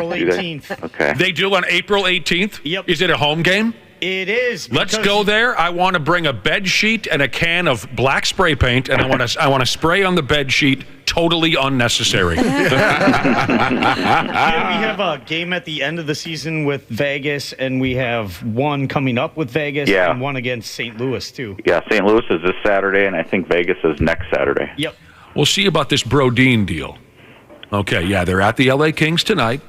Speaker 1: 18th.
Speaker 25: Okay.
Speaker 6: They do on April 18th?
Speaker 1: Yep.
Speaker 6: Is it a home game?
Speaker 1: It is.
Speaker 6: Let's go there. I want to bring a bed sheet and a can of black spray paint, and I want to spray on the bed sheet. Totally unnecessary.
Speaker 1: Yeah, we have a game at the end of the season with Vegas, and we have one coming up with Vegas, and one against St. Louis too.
Speaker 25: Yeah, St. Louis is this Saturday, and I think Vegas is next Saturday.
Speaker 1: Yep.
Speaker 6: We'll see about this Brodin deal. Okay, yeah, they're at the LA Kings tonight.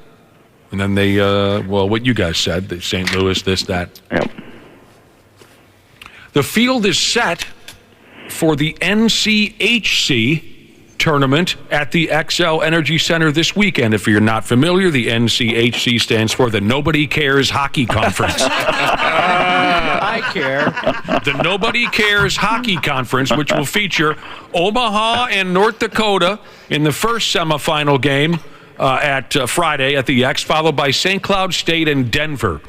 Speaker 6: And then they, what you guys said, the St. Louis, this, that.
Speaker 25: Yep.
Speaker 6: The field is set for the NCHC tournament at the XL Energy Center this weekend. If you're not familiar, the NCHC stands for the Nobody Cares Hockey Conference.
Speaker 9: I care.
Speaker 6: The Nobody Cares Hockey Conference, which will feature Omaha and North Dakota in the first semifinal game at Friday at the X, followed by St. Cloud State and Denver.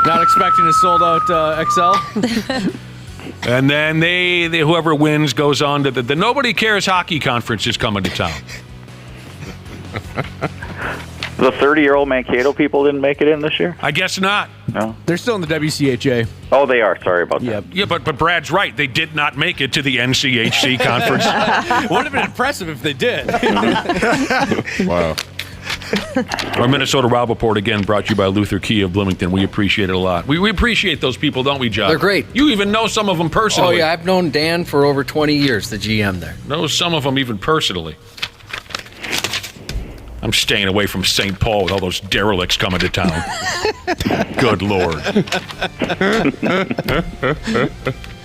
Speaker 9: Not expecting a sold-out XL?
Speaker 6: And then they whoever wins goes on to the Nobody Cares Hockey Conference is coming to town.
Speaker 25: The 30-year-old Mankato people didn't make it in this year?
Speaker 6: I guess not.
Speaker 25: No.
Speaker 9: They're still in the WCHA.
Speaker 25: Oh, they are. Sorry about that.
Speaker 6: Yeah, but Brad's right. They did not make it to the NCHC conference.
Speaker 9: Would have been impressive if they did.
Speaker 2: Wow.
Speaker 6: Our Minnesota Rob Report, again, brought to you by Luther Key of Bloomington. We appreciate it a lot. We appreciate those people, don't we, John?
Speaker 7: They're great.
Speaker 6: You even know some of them personally.
Speaker 7: Oh, yeah. I've known Dan for over 20 years, the GM there.
Speaker 6: Know some of them even personally. I'm staying away from St. Paul with all those derelicts coming to town. Good Lord.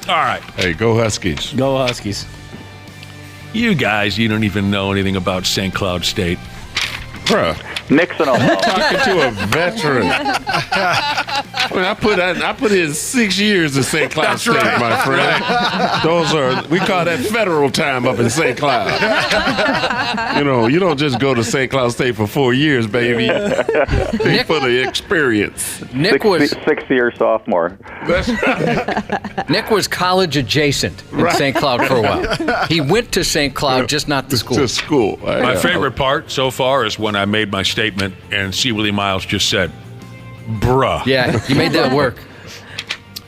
Speaker 6: All right.
Speaker 2: Hey, go Huskies.
Speaker 9: Go Huskies.
Speaker 6: You guys, you don't even know anything about St. Cloud State.
Speaker 2: Bruh.
Speaker 25: Nixon.
Speaker 2: Talking to a veteran. I put in 6 years in St. Cloud State, my friend. We call that federal time up in St. Cloud. You don't just go to St. Cloud State for 4 years, baby. They for the experience.
Speaker 7: Nick was
Speaker 25: 6th-year sophomore.
Speaker 7: Nick was college adjacent in St. Cloud for a while. He went to St. Cloud, just not the school.
Speaker 2: To school.
Speaker 6: My favorite part so far is when I made my statement and C. Willi Myles just said, bruh.
Speaker 7: Yeah, you made that work.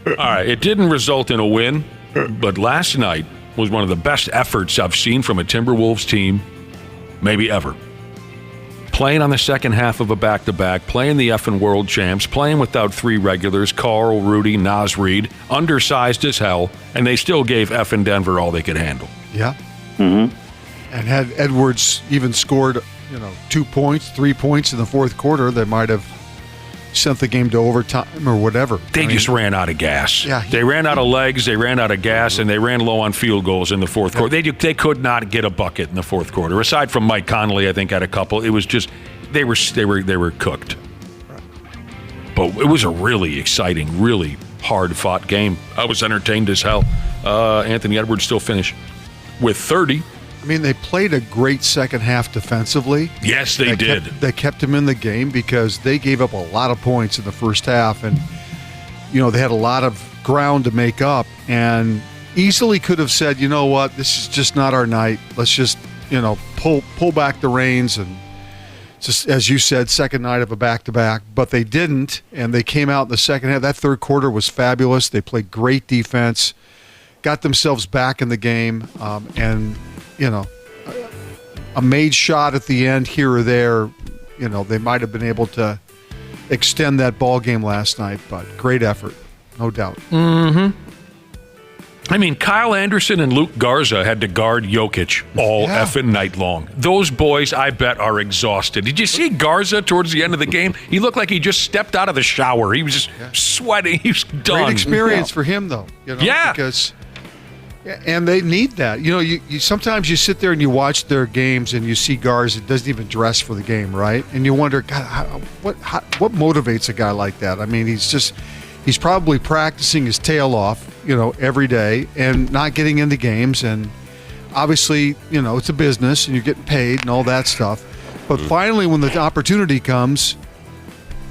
Speaker 6: All right, it didn't result in a win, but last night was one of the best efforts I've seen from a Timberwolves team, maybe ever. Playing on the second half of a back-to-back, playing the effing world champs, playing without 3 regulars, Carl, Rudy, Naz Reid, undersized as hell, and they still gave effing Denver all they could handle.
Speaker 10: Yeah. Mm-hmm. And had Edwards even scored 2 points, 3 points in the fourth quarter, they might have sent the game to overtime or whatever.
Speaker 6: They just ran out of gas.
Speaker 10: Yeah,
Speaker 6: they ran out of legs, they ran out of gas, and they ran low on field goals in the fourth quarter. They could not get a bucket in the fourth quarter. Aside from Mike Conley, I think had a couple. It was just they were cooked. But it was a really exciting, really hard-fought game. I was entertained as hell. Anthony Edwards still finished with 30.
Speaker 10: I mean, they played a great second half defensively.
Speaker 6: Yes, they did.
Speaker 10: They kept him in the game because they gave up a lot of points in the first half. And, they had a lot of ground to make up and easily could have said, you know what, this is just not our night. Let's just, pull back the reins. And just, as you said, second night of a back-to-back. But they didn't, and they came out in the second half. That third quarter was fabulous. They played great defense. got themselves back in the game, and a made shot at the end here or there, they might have been able to extend that ball game last night. But great effort, no doubt.
Speaker 6: Mm-hmm. I mean, Kyle Anderson and Luke Garza had to guard Jokic all effing night long. Those boys, I bet, are exhausted. Did you see Garza towards the end of the game? He looked like he just stepped out of the shower. He was just sweating. He was done.
Speaker 10: Great experience for him, though. Because, and they need that. You sometimes you sit there and you watch their games and you see Garza doesn't even dress for the game, right? And you wonder, God, what motivates a guy like that? I mean, he's probably practicing his tail off, every day and not getting into games. And obviously, it's a business and you're getting paid and all that stuff. But finally, when the opportunity comes,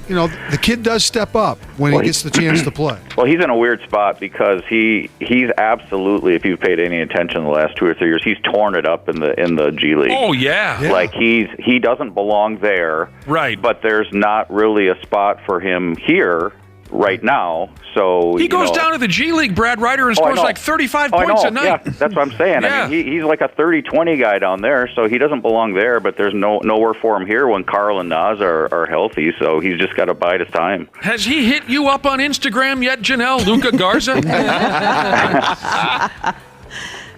Speaker 10: the kid does step up when he gets the chance to play.
Speaker 25: Well, he's in a weird spot because he's absolutely, if you've paid any attention the last 2 or 3 years, he's torn it up in the G League.
Speaker 6: Oh, yeah.
Speaker 25: Like he doesn't belong there.
Speaker 6: Right.
Speaker 25: But there's not really a spot for him here right now. So
Speaker 6: he goes down to the G League, Brad Ryder, and scores like 35 points a night.
Speaker 25: Yeah, that's what I'm saying.
Speaker 6: Yeah.
Speaker 25: I mean, he's like a 30-20 guy down there, so he doesn't belong there, but there's nowhere for him here when Carl and Naz are healthy, so he's just got to bide his time.
Speaker 6: Has he hit you up on Instagram yet, Janelle, Luka Garza?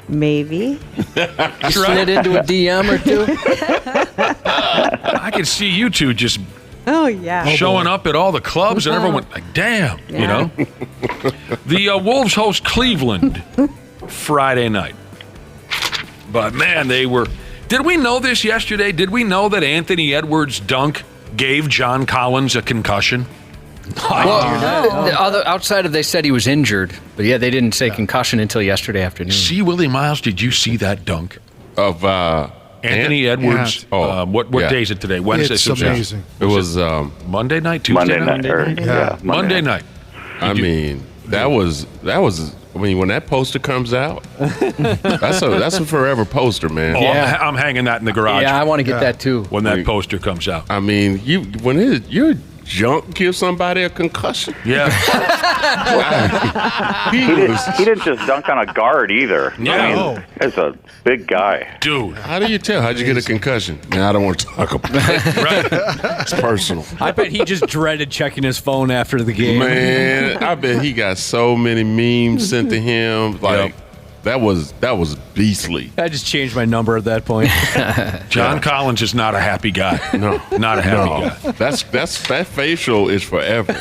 Speaker 11: Maybe.
Speaker 7: Slid into a DM or two?
Speaker 6: I can see you two just showing up at all the clubs, and everyone like, damn, The Wolves host Cleveland Friday night. But, man, did we know this yesterday? Did we know that Anthony Edwards' dunk gave John Collins a concussion?
Speaker 7: Outside of they said he was injured, but they didn't say concussion until yesterday afternoon.
Speaker 6: See, Willie Myles, did you see that dunk?
Speaker 2: Of
Speaker 6: Anthony Edwards. What day is it today? Wednesday.
Speaker 10: It's amazing.
Speaker 2: It was
Speaker 6: Monday night, Tuesday
Speaker 25: night.
Speaker 6: Monday night.
Speaker 2: I mean, that was. I mean, when that poster comes out, that's a forever poster, man.
Speaker 6: Oh, yeah. I'm hanging that in the garage.
Speaker 7: Yeah, I want to get that too.
Speaker 6: When that poster comes out.
Speaker 2: I mean, your junk gives somebody a concussion.
Speaker 6: Yeah.
Speaker 25: He didn't just dunk on a guard either.
Speaker 6: No.
Speaker 25: I mean, that's a big guy.
Speaker 6: Dude.
Speaker 2: How do you tell? How'd you get a concussion? Man, I don't want to talk about it.
Speaker 6: Right.
Speaker 2: It's personal.
Speaker 9: I bet he just dreaded checking his phone after the game.
Speaker 2: Man, I bet he got so many memes sent to him. Like, that was beastly.
Speaker 9: I just changed my number at that point.
Speaker 6: John Collins is not a happy guy.
Speaker 2: No.
Speaker 6: Not a happy guy.
Speaker 2: That facial is forever.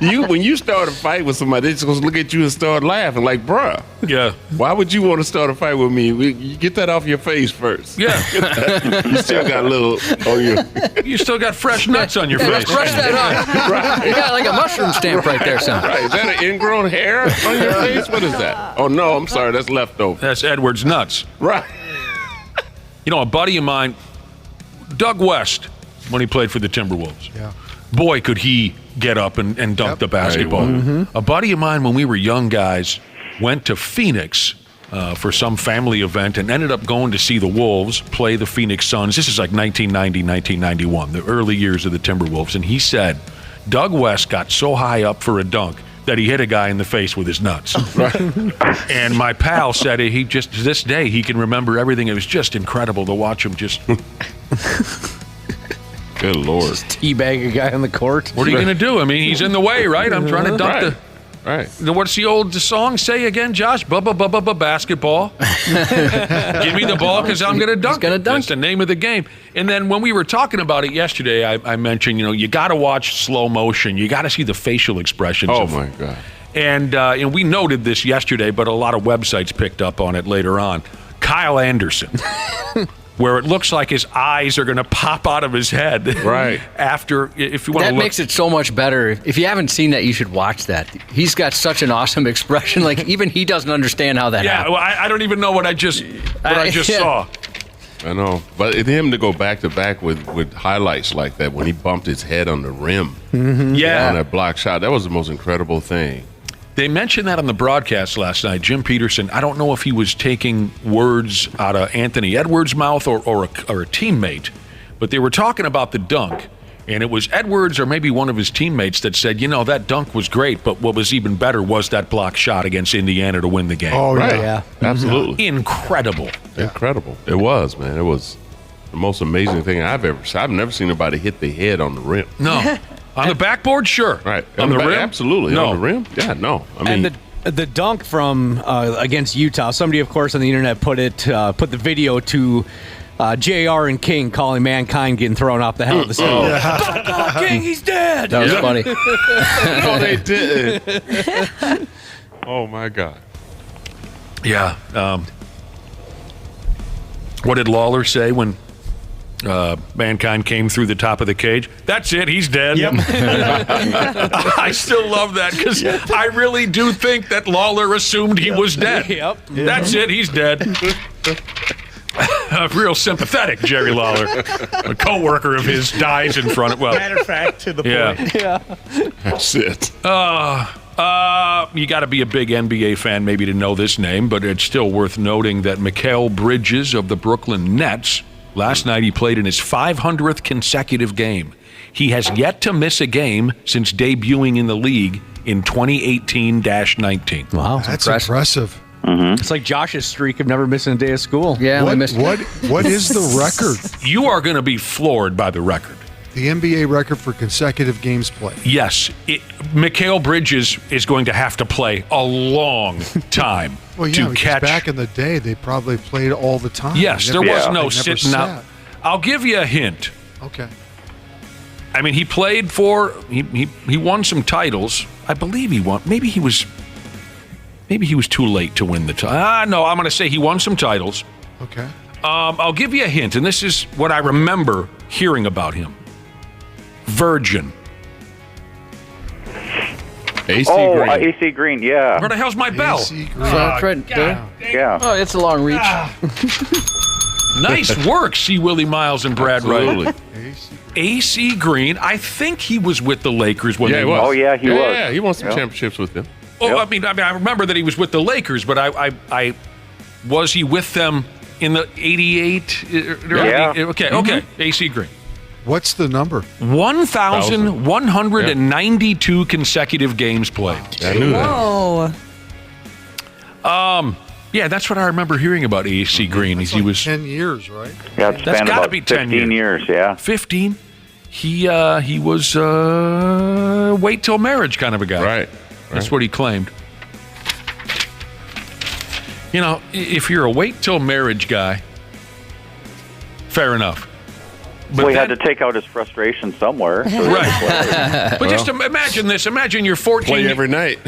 Speaker 2: Like, when you start a fight with somebody, they're just going to look at you and start laughing like, bruh.
Speaker 6: Yeah.
Speaker 2: Why would you want to start a fight with me? You get that off your face first.
Speaker 6: Yeah.
Speaker 2: You still got a little
Speaker 6: You still got fresh nuts on your face.
Speaker 7: Brush that up.
Speaker 2: Right.
Speaker 7: You got like a mushroom stamp right there, son.
Speaker 2: Right. Is that an ingrown hair on your face? What is that? Oh, no, I'm sorry. That's leftover.
Speaker 6: That's Edwards' nuts.
Speaker 2: Right.
Speaker 6: A buddy of mine, Doug West, when he played for the Timberwolves.
Speaker 10: Yeah.
Speaker 6: Boy, could he get up and dunk the basketball.
Speaker 10: Mm-hmm.
Speaker 6: A buddy of mine, when we were young guys, went to Phoenix for some family event and ended up going to see the Wolves play the Phoenix Suns. This is like 1990, 1991, the early years of the Timberwolves. And he said, Doug West got so high up for a dunk that he hit a guy in the face with his nuts. Right. And my pal said he just, to this day, he can remember everything. It was just incredible to watch him just...
Speaker 2: Good Lord.
Speaker 9: Just teabag a guy on the court.
Speaker 6: What are you going to do? I mean, he's in the way, right? I'm trying to dunk
Speaker 2: Right.
Speaker 6: What's the old song say again, Josh? Bubba basketball. Give me the ball because I'm going to dunk. That's the name of the game. And then when we were talking about it yesterday, I mentioned, you got to watch slow motion. You got to see the facial expressions.
Speaker 2: Oh, my God.
Speaker 6: And we noted this yesterday, but a lot of websites picked up on it later on. Kyle Anderson. Where it looks like his eyes are going to pop out of his head.
Speaker 2: Right.
Speaker 6: After, if you want to look.
Speaker 7: That makes it so much better. If you haven't seen that, you should watch that. He's got such an awesome expression. Like, even he doesn't understand how that happened.
Speaker 6: Well, I don't even know what I just saw.
Speaker 2: I know. But him to go back-to-back with highlights like that when he bumped his head on the rim.
Speaker 6: Mm-hmm. Yeah.
Speaker 2: On that block shot. That was the most incredible thing.
Speaker 6: They mentioned that on the broadcast last night. Jim Peterson, I don't know if he was taking words out of Anthony Edwards' mouth or a teammate, but they were talking about the dunk. And it was Edwards or maybe one of his teammates that said, that dunk was great, but what was even better was that block shot against Indiana to win the game.
Speaker 10: Oh,
Speaker 2: Right.
Speaker 10: yeah.
Speaker 2: Absolutely.
Speaker 6: Incredible.
Speaker 2: Incredible. It was, man. It was the most amazing thing I've ever seen. I've never seen anybody hit the head on the rim.
Speaker 6: No. On the backboard, sure.
Speaker 2: Right.
Speaker 6: On the rim?
Speaker 2: Absolutely.
Speaker 6: No.
Speaker 2: On the rim? Yeah, no. I mean,
Speaker 9: And the dunk from against Utah, somebody, of course, on the internet put the video to JR and King calling Mankind getting thrown off the hell of the stage. Fuck off, King, he's dead.
Speaker 7: That was funny.
Speaker 2: no, they didn't. Oh, my God.
Speaker 6: Yeah. What did Lawler say when Mankind came through the top of the cage? That's it. He's dead.
Speaker 9: Yep.
Speaker 6: I still love that because I really do think that Lawler assumed he was dead.
Speaker 9: Yep.
Speaker 6: That's it. He's dead. Real sympathetic, Jerry Lawler. A co-worker of his dies in front of. Well,
Speaker 1: Matter of fact, to the point.
Speaker 9: Yeah.
Speaker 2: That's it.
Speaker 6: You got to be a big NBA fan maybe to know this name, but it's still worth noting that Mikal Bridges of the Brooklyn Nets, last night he played in his 500th consecutive game. He has yet to miss a game since debuting in the league in 2018-19.
Speaker 9: Wow,
Speaker 10: That's impressive.
Speaker 9: It's like Josh's streak of never missing a day of school.
Speaker 7: Yeah, we
Speaker 10: What,
Speaker 7: missed
Speaker 10: what is the record?
Speaker 6: You are going to be floored by the record.
Speaker 10: The NBA record for consecutive games played.
Speaker 6: Yes, Mikal Bridges is going to have to play a long time
Speaker 10: Well, yeah,
Speaker 6: to
Speaker 10: because
Speaker 6: catch.
Speaker 10: back in the day, they probably played all the time.
Speaker 6: Yes,
Speaker 10: They
Speaker 6: there
Speaker 10: never-
Speaker 6: was
Speaker 10: they
Speaker 6: no
Speaker 10: never
Speaker 6: sitting out.
Speaker 10: sat.
Speaker 6: I'll give you a hint.
Speaker 10: Okay.
Speaker 6: I mean, he played for. He won some titles. I believe he won. Maybe he was too late to win the title. No, I'm going to say he won some titles.
Speaker 10: Okay.
Speaker 6: I'll give you a hint, and this is what I remember hearing about him. Virgin.
Speaker 2: AC
Speaker 25: Green.
Speaker 2: Green.
Speaker 25: AC Green, yeah.
Speaker 6: Where the hell's my bell?
Speaker 7: That's right.
Speaker 25: Yeah.
Speaker 7: Oh, it's a long reach.
Speaker 6: Nice work, see Willie, Myles, and Brad
Speaker 2: Absolutely.
Speaker 6: Wright. AC Green. I think he was with the Lakers when
Speaker 2: Yeah,
Speaker 6: they
Speaker 2: he was.
Speaker 25: Oh, yeah, he was.
Speaker 2: Yeah, he won some
Speaker 25: Yeah.
Speaker 2: championships with them.
Speaker 6: Oh,
Speaker 25: Yep.
Speaker 6: I mean, I remember that he was with the Lakers, but I was he with them in the 88?
Speaker 25: Yeah.
Speaker 6: Okay. AC Green.
Speaker 10: What's the number?
Speaker 6: 1,192 consecutive games played.
Speaker 2: I knew that.
Speaker 8: Whoa.
Speaker 6: Yeah, that's what I remember hearing about AC Green.
Speaker 10: That's
Speaker 6: He
Speaker 10: like
Speaker 6: was
Speaker 10: 10 years, right?
Speaker 25: Yeah, it's
Speaker 6: That's
Speaker 25: been
Speaker 6: gotta
Speaker 25: about
Speaker 6: be 10
Speaker 25: 15 years, yeah.
Speaker 6: 15. He was wait till marriage kind of a guy.
Speaker 2: Right.
Speaker 6: That's what he claimed. If you're a wait till marriage guy, fair enough.
Speaker 25: Well, he had to take out his frustration somewhere. So
Speaker 6: Right. But just imagine this. Imagine you're 14.
Speaker 2: Play every night.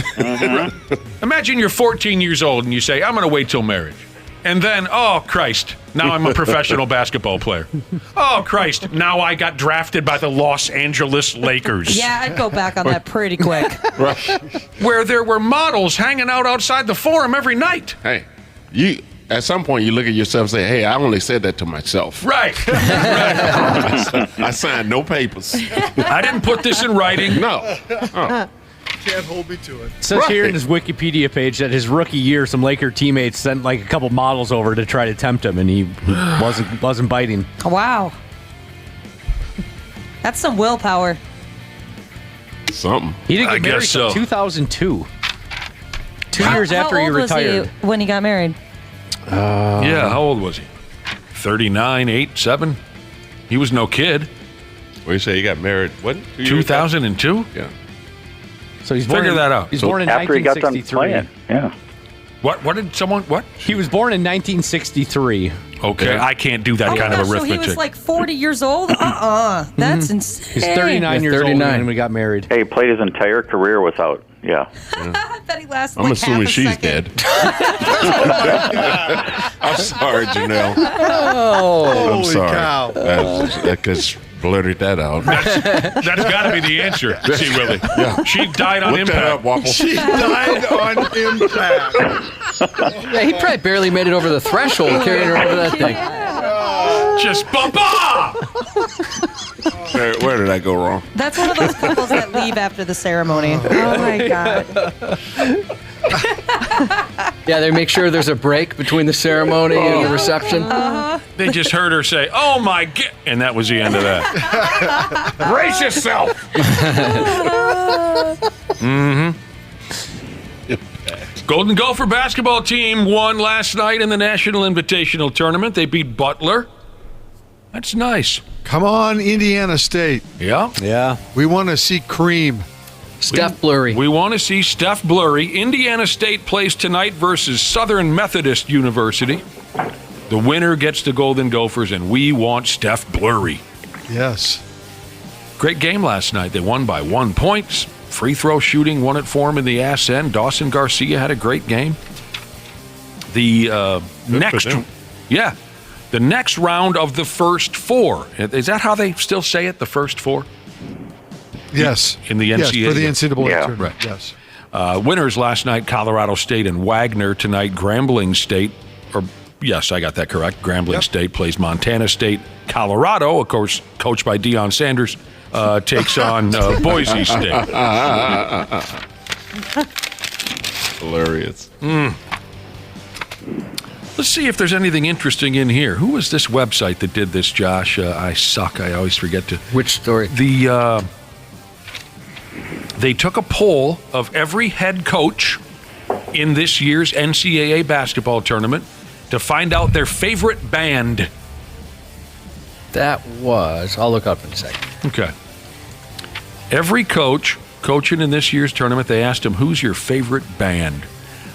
Speaker 6: Imagine you're 14 years old and you say, I'm going to wait till marriage. And then, oh, Christ, now I'm a professional basketball player. Oh, Christ, now I got drafted by the Los Angeles Lakers.
Speaker 8: Yeah, I'd go back on that pretty quick.
Speaker 6: Where there were models hanging out outside the Forum every night.
Speaker 2: Hey, at some point you look at yourself and say, hey, I only said that to myself.
Speaker 6: Right.
Speaker 2: I signed no papers.
Speaker 6: I didn't put this in writing.
Speaker 2: No. Oh.
Speaker 10: Can't hold me to it.
Speaker 9: It says here in his Wikipedia page that his rookie year, some Laker teammates sent like a couple models over to try to tempt him, and he wasn't biting.
Speaker 8: Wow. That's some willpower.
Speaker 2: Something.
Speaker 9: He didn't get
Speaker 6: I
Speaker 9: married
Speaker 6: guess
Speaker 9: until
Speaker 6: so.
Speaker 9: 2002. 2 years after he
Speaker 8: How old was
Speaker 9: retired.
Speaker 8: he when he got married?
Speaker 6: Yeah, how old was he? 39, 8, 7? He was no kid.
Speaker 2: What do you say? He got married, what?
Speaker 6: 2002?
Speaker 2: Yeah.
Speaker 9: So he's
Speaker 6: Figure
Speaker 9: born in,
Speaker 6: that out.
Speaker 9: He's
Speaker 6: So
Speaker 9: born in
Speaker 25: after he got done
Speaker 9: 1963.
Speaker 25: playing, yeah.
Speaker 6: What did someone, what?
Speaker 9: He was born in 1963.
Speaker 6: Okay, I can't do that kind of
Speaker 8: So
Speaker 6: arithmetic.
Speaker 8: he was like 40 years old? That's insane.
Speaker 9: He's 39 years old when we got married.
Speaker 25: Hey, he played his entire career without, yeah.
Speaker 8: I bet he lasted
Speaker 2: I'm
Speaker 8: like
Speaker 2: assuming
Speaker 8: half a
Speaker 2: she's
Speaker 8: second.
Speaker 2: dead. I'm sorry, Janelle.
Speaker 9: Oh,
Speaker 2: I'm sorry.
Speaker 10: cow.
Speaker 2: That just blurted that out.
Speaker 6: That's got to be the answer. See, Willie.
Speaker 2: Yeah.
Speaker 6: She died on
Speaker 2: Look that
Speaker 6: impact.
Speaker 2: up, Waffle.
Speaker 10: She died on impact.
Speaker 7: Yeah, he probably barely made it over the threshold carrying her over that thing.
Speaker 6: Just ba-ba!
Speaker 2: Where did I go wrong?
Speaker 8: That's one of those couples that leave after the ceremony.
Speaker 11: Oh my God.
Speaker 7: Yeah, they make sure there's a break between the ceremony and the reception.
Speaker 6: They just heard her say, "Oh my God," and that was the end of that. Brace yourself. Golden Gopher basketball team won last night in the National Invitational Tournament. They beat Butler. That's nice.
Speaker 10: Come on, Indiana State.
Speaker 6: Yeah.
Speaker 9: Yeah.
Speaker 10: We want to see cream.
Speaker 7: Steph Blurry.
Speaker 6: We want to see Steph Blurry. Indiana State plays tonight versus Southern Methodist University. The winner gets the Golden Gophers, and we want Steph Blurry.
Speaker 10: Yes.
Speaker 6: Great game last night. They won by 1 point. Free throw shooting won it for him in the ass end. Dawson Garcia had a great game. The next round of the first four. Is that how they still say it? The first four?
Speaker 10: Yes.
Speaker 6: In the NCAA.
Speaker 10: Yes, for the NCAA tournament.
Speaker 6: Right.
Speaker 10: Yes.
Speaker 6: Winners last night, Colorado State and Wagner. Tonight, Grambling State. Yes, I got that correct. Grambling State plays Montana State. Colorado, of course, coached by Deion Sanders, takes on Boise State.
Speaker 2: Hilarious.
Speaker 6: Let's see if there's anything interesting in here. Who was this website that did this, Josh? I suck. I always forget to.
Speaker 7: Which story?
Speaker 6: They took a poll of every head coach in this year's NCAA basketball tournament to find out their favorite band.
Speaker 7: That was. I'll look up in a second.
Speaker 6: Okay. Every coach coaching in this year's tournament, they asked him, "Who's your favorite band?"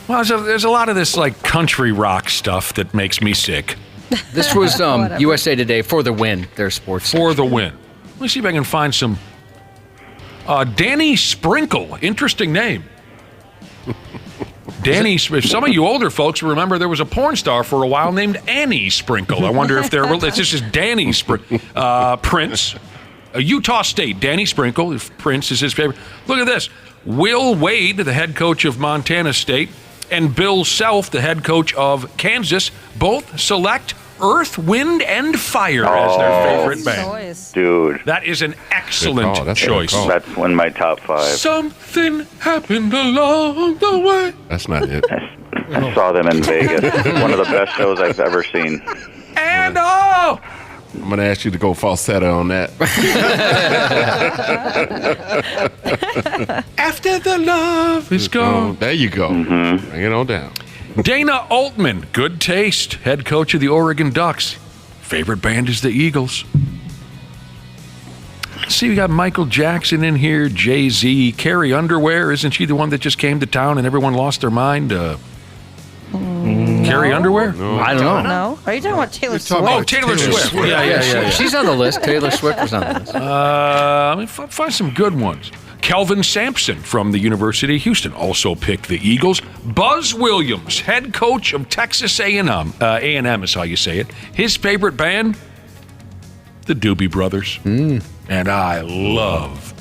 Speaker 6: Well, there's a lot of this like country rock stuff that makes me sick.
Speaker 7: This was USA Today for the win. Their sports
Speaker 6: for the win. Let me see if I can find some. Danny Sprinkle, interesting name. Danny. If some of you older folks remember, there was a porn star for a while named Annie Sprinkle. I wonder if they're. It's just Danny Sprinkle. Prince, Utah State. Danny Sprinkle. If Prince is his favorite. Look at this. Will Wade, the head coach of Montana State, and Bill Self, the head coach of Kansas, both select Earth, Wind, and Fire as their favorite band.
Speaker 25: Dude.
Speaker 6: That is an excellent choice.
Speaker 25: That's in my top 5.
Speaker 6: Something happened along the way.
Speaker 2: That's not it.
Speaker 25: I saw them in Vegas. One of the best shows I've ever seen.
Speaker 6: And
Speaker 2: I'm going to ask you to go falsetto on that.
Speaker 6: After the love is gone.
Speaker 2: There you go.
Speaker 25: Mm-hmm.
Speaker 2: Bring it on down.
Speaker 6: Dana Altman, good taste, head coach of the Oregon Ducks. Favorite band is the Eagles. Let's see, we got Michael Jackson in here, Jay-Z, Carrie Underwear. Isn't she the one that just came to town and everyone lost their mind? Carrie Underwear?
Speaker 2: No.
Speaker 7: I don't know.
Speaker 8: No. Are you talking about Taylor Swift?
Speaker 6: Oh, Taylor Swift. Yeah.
Speaker 7: She's on the list. Taylor Swift was on the list.
Speaker 6: Let me find some good ones. Kelvin Sampson from the University of Houston also picked the Eagles. Buzz Williams, head coach of Texas A&M. A&M is how you say it. His favorite band, the Doobie Brothers. And I love.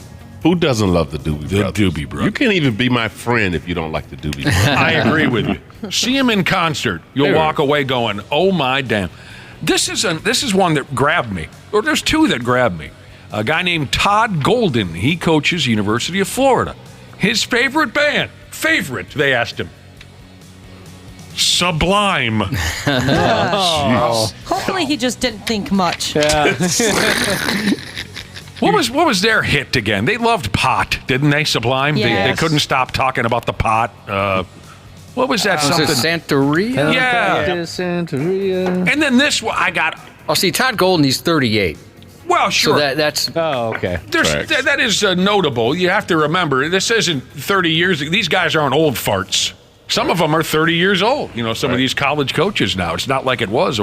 Speaker 2: Who doesn't love the Doobie Brothers?
Speaker 6: The Doobie Brothers.
Speaker 2: You can't even be my friend if you don't like the Doobie Brothers.
Speaker 6: I agree with you. See him in concert, you'll walk away going, "Oh my damn!" This is one that grabbed me. Or there's two that grabbed me. A guy named Todd Golden. He coaches University of Florida. His favorite band. They asked him. Sublime.
Speaker 8: Hopefully he just didn't think much.
Speaker 9: Yeah.
Speaker 6: What was their hit again? They loved pot, didn't they, Sublime?
Speaker 8: Yes.
Speaker 6: They couldn't stop talking about the pot. What was that?
Speaker 7: Was it Santeria?
Speaker 6: Yeah.
Speaker 9: Santeria.
Speaker 6: And then this one, I got.
Speaker 7: Oh, see, Todd Golden, he's 38.
Speaker 6: Well, sure.
Speaker 7: So that's.
Speaker 9: Oh, okay.
Speaker 6: That is notable. You have to remember, this isn't 30 years. These guys aren't old farts. Some of them are 30 years old. You know, some of these college coaches now. It's not like it was.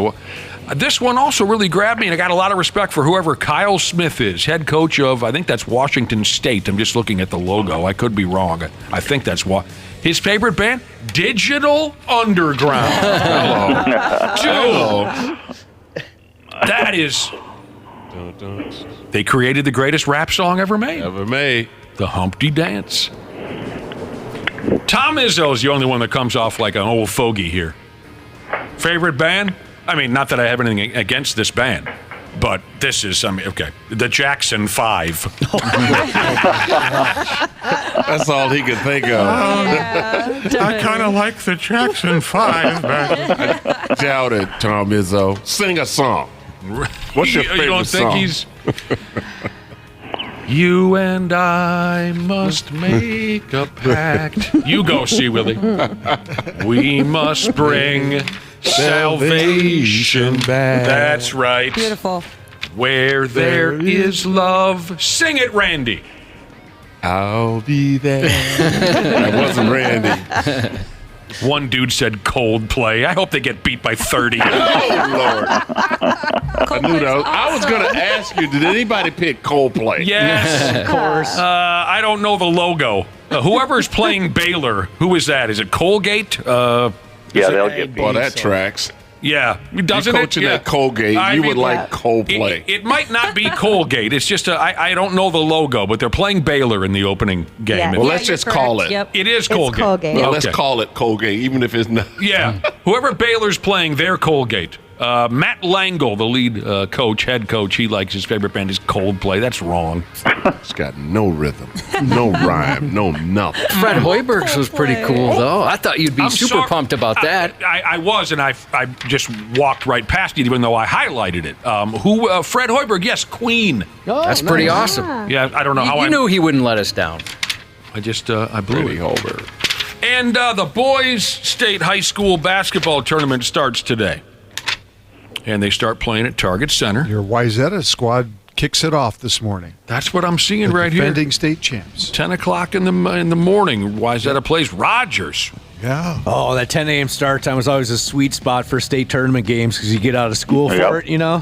Speaker 6: This one also really grabbed me, and I got a lot of respect for whoever Kyle Smith is, head coach of, I think that's Washington State. I'm just looking at the logo. I could be wrong. I think that's what. His favorite band? Digital Underground. Hello. Dude. That is. They created the greatest rap song ever made. The Humpty Dance. Tom Izzo's the only one that comes off like an old fogey here. Favorite band? I mean, not that I have anything against this band, but this is, okay, the Jackson 5.
Speaker 2: That's all he could think of.
Speaker 14: I kind of like the Jackson 5.
Speaker 2: I doubt it, Tom Izzo. Sing a song. What's your favorite
Speaker 6: You don't think
Speaker 2: song?
Speaker 6: he's... You and I must make a pact. You go, see, Willie. We must bring salvation back. That's right.
Speaker 8: Beautiful.
Speaker 6: Where there is love. Sing it, Randy.
Speaker 2: I'll be there. That wasn't Randy.
Speaker 6: One dude said Coldplay. I hope they get beat by 30.
Speaker 2: Oh, Lord. I knew that. I was going to ask you, did anybody pick Coldplay?
Speaker 6: Yes.
Speaker 9: Of course.
Speaker 6: I don't know the logo. Whoever's playing Baylor, who is that? Is it Colgate?
Speaker 25: Yeah, they'll get beat.
Speaker 2: Well, that tracks.
Speaker 6: Yeah, doesn't
Speaker 2: You're
Speaker 6: it?
Speaker 2: coaching
Speaker 6: Yeah.
Speaker 2: at Colgate. You would like Coldplay.
Speaker 6: It might not be Colgate. It's just I don't know the logo, but they're playing Baylor in the opening game.
Speaker 11: Yeah.
Speaker 2: Well, let's just call it.
Speaker 8: Yep.
Speaker 6: It is Colgate.
Speaker 11: Colgate.
Speaker 2: Well,
Speaker 6: Okay.
Speaker 2: let's call it Colgate, even if it's not.
Speaker 6: Yeah, whoever Baylor's playing, they're Colgate. Matt Langle, the lead head coach, he likes his favorite band is Coldplay. That's wrong.
Speaker 2: It's got no rhythm, no rhyme, no nothing.
Speaker 7: Fred Hoiberg's was pretty cool, though. I thought you'd be
Speaker 6: I'm
Speaker 7: super
Speaker 6: sorry.
Speaker 7: pumped about that.
Speaker 6: I was, and I just walked right past it, even though I highlighted it. Fred Hoiberg, yes, Queen.
Speaker 7: That's pretty awesome.
Speaker 6: Yeah, I don't know how
Speaker 7: You knew he wouldn't let us down.
Speaker 6: I just, I blew
Speaker 2: Pretty
Speaker 6: it.
Speaker 2: Hoiberg.
Speaker 6: And the boys' state high school basketball tournament starts today. And they start playing at Target Center.
Speaker 10: Your Wyzetta squad kicks it off this morning.
Speaker 6: That's what I'm seeing
Speaker 10: The
Speaker 6: right here.
Speaker 10: defending state champs.
Speaker 6: 10 o'clock in the morning. Wyzetta plays Rogers.
Speaker 10: Yeah.
Speaker 9: Oh, that 10 a.m. start time was always a sweet spot for state tournament games because you get out of school for it, you know?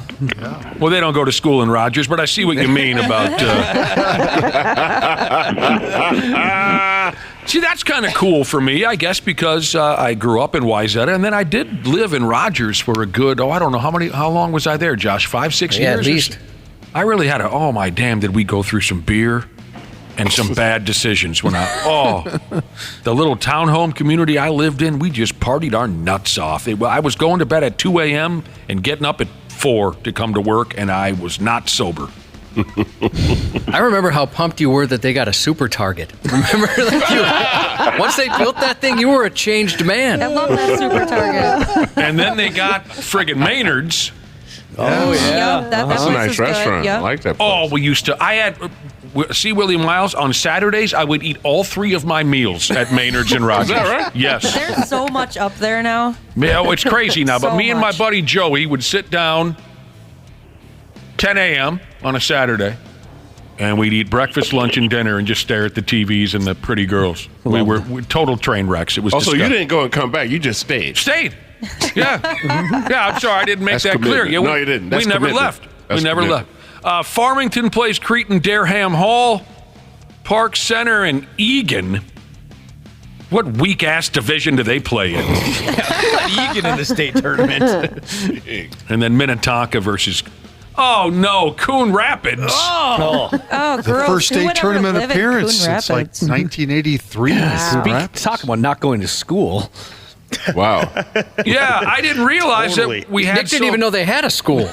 Speaker 6: Well, they don't go to school in Rogers, but I see what you mean about... See, that's kind of cool for me, I guess, because I grew up in Wyzetta, and then I did live in Rogers for a good, I don't know, how long was I there, Josh? 5-6
Speaker 7: Yeah,
Speaker 6: years?
Speaker 7: at least.
Speaker 6: I really had oh my damn, did we go through some beer and some bad decisions when the little townhome community I lived in, we just partied our nuts off. I was going to bed at 2 a.m. and getting up at 4 to come to work, and I was not sober.
Speaker 7: I remember how pumped you were that they got a super Target. Remember? Once they built that thing, you were a changed man.
Speaker 8: I love that super Target.
Speaker 6: And then they got friggin' Maynard's.
Speaker 9: Oh, yeah.
Speaker 8: Yep, that
Speaker 2: That's a
Speaker 8: place
Speaker 2: nice
Speaker 8: is good.
Speaker 2: restaurant.
Speaker 8: Yep.
Speaker 2: I like that place.
Speaker 6: Oh, we used to. I had. See, Willie and Myles, on Saturdays, I would eat all 3 of my meals at Maynard's and Rogers.
Speaker 2: Is that right?
Speaker 6: Yes.
Speaker 8: There's so much up there now.
Speaker 6: Yeah, it's crazy now. But
Speaker 8: So
Speaker 6: me and my
Speaker 8: much.
Speaker 6: buddy Joey would sit down 10 a.m. on a Saturday, and we'd eat breakfast, lunch, and dinner and just stare at the TVs and the pretty girls. We were total train wrecks. It was
Speaker 2: Also, you
Speaker 6: disgusting.
Speaker 2: didn't go and come back. You just stayed.
Speaker 6: Stayed. Yeah. Yeah, I'm sorry. I didn't make
Speaker 2: That's
Speaker 6: that clear.
Speaker 2: commitment.
Speaker 6: Yeah,
Speaker 2: No, you didn't. That's
Speaker 6: we never
Speaker 2: commitment.
Speaker 6: left.
Speaker 2: That's
Speaker 6: we never
Speaker 2: commitment.
Speaker 6: left. Farmington plays Cretan Dareham Hall, Park Center, and Egan. What weak-ass division do they play in?
Speaker 9: Egan in the state tournament.
Speaker 6: And then Minnetonka versus... Oh, no, Coon Rapids.
Speaker 8: Oh,
Speaker 10: The
Speaker 8: gross.
Speaker 10: first
Speaker 8: Who
Speaker 10: state
Speaker 8: would ever
Speaker 10: tournament
Speaker 8: live in
Speaker 10: appearance
Speaker 8: Coon
Speaker 10: since like
Speaker 8: Rapids?
Speaker 10: 1983.
Speaker 9: Talk about not going to school.
Speaker 2: Wow.
Speaker 6: Yeah, I didn't realize
Speaker 1: Totally.
Speaker 6: that we had
Speaker 7: Nick didn't even know they had a school.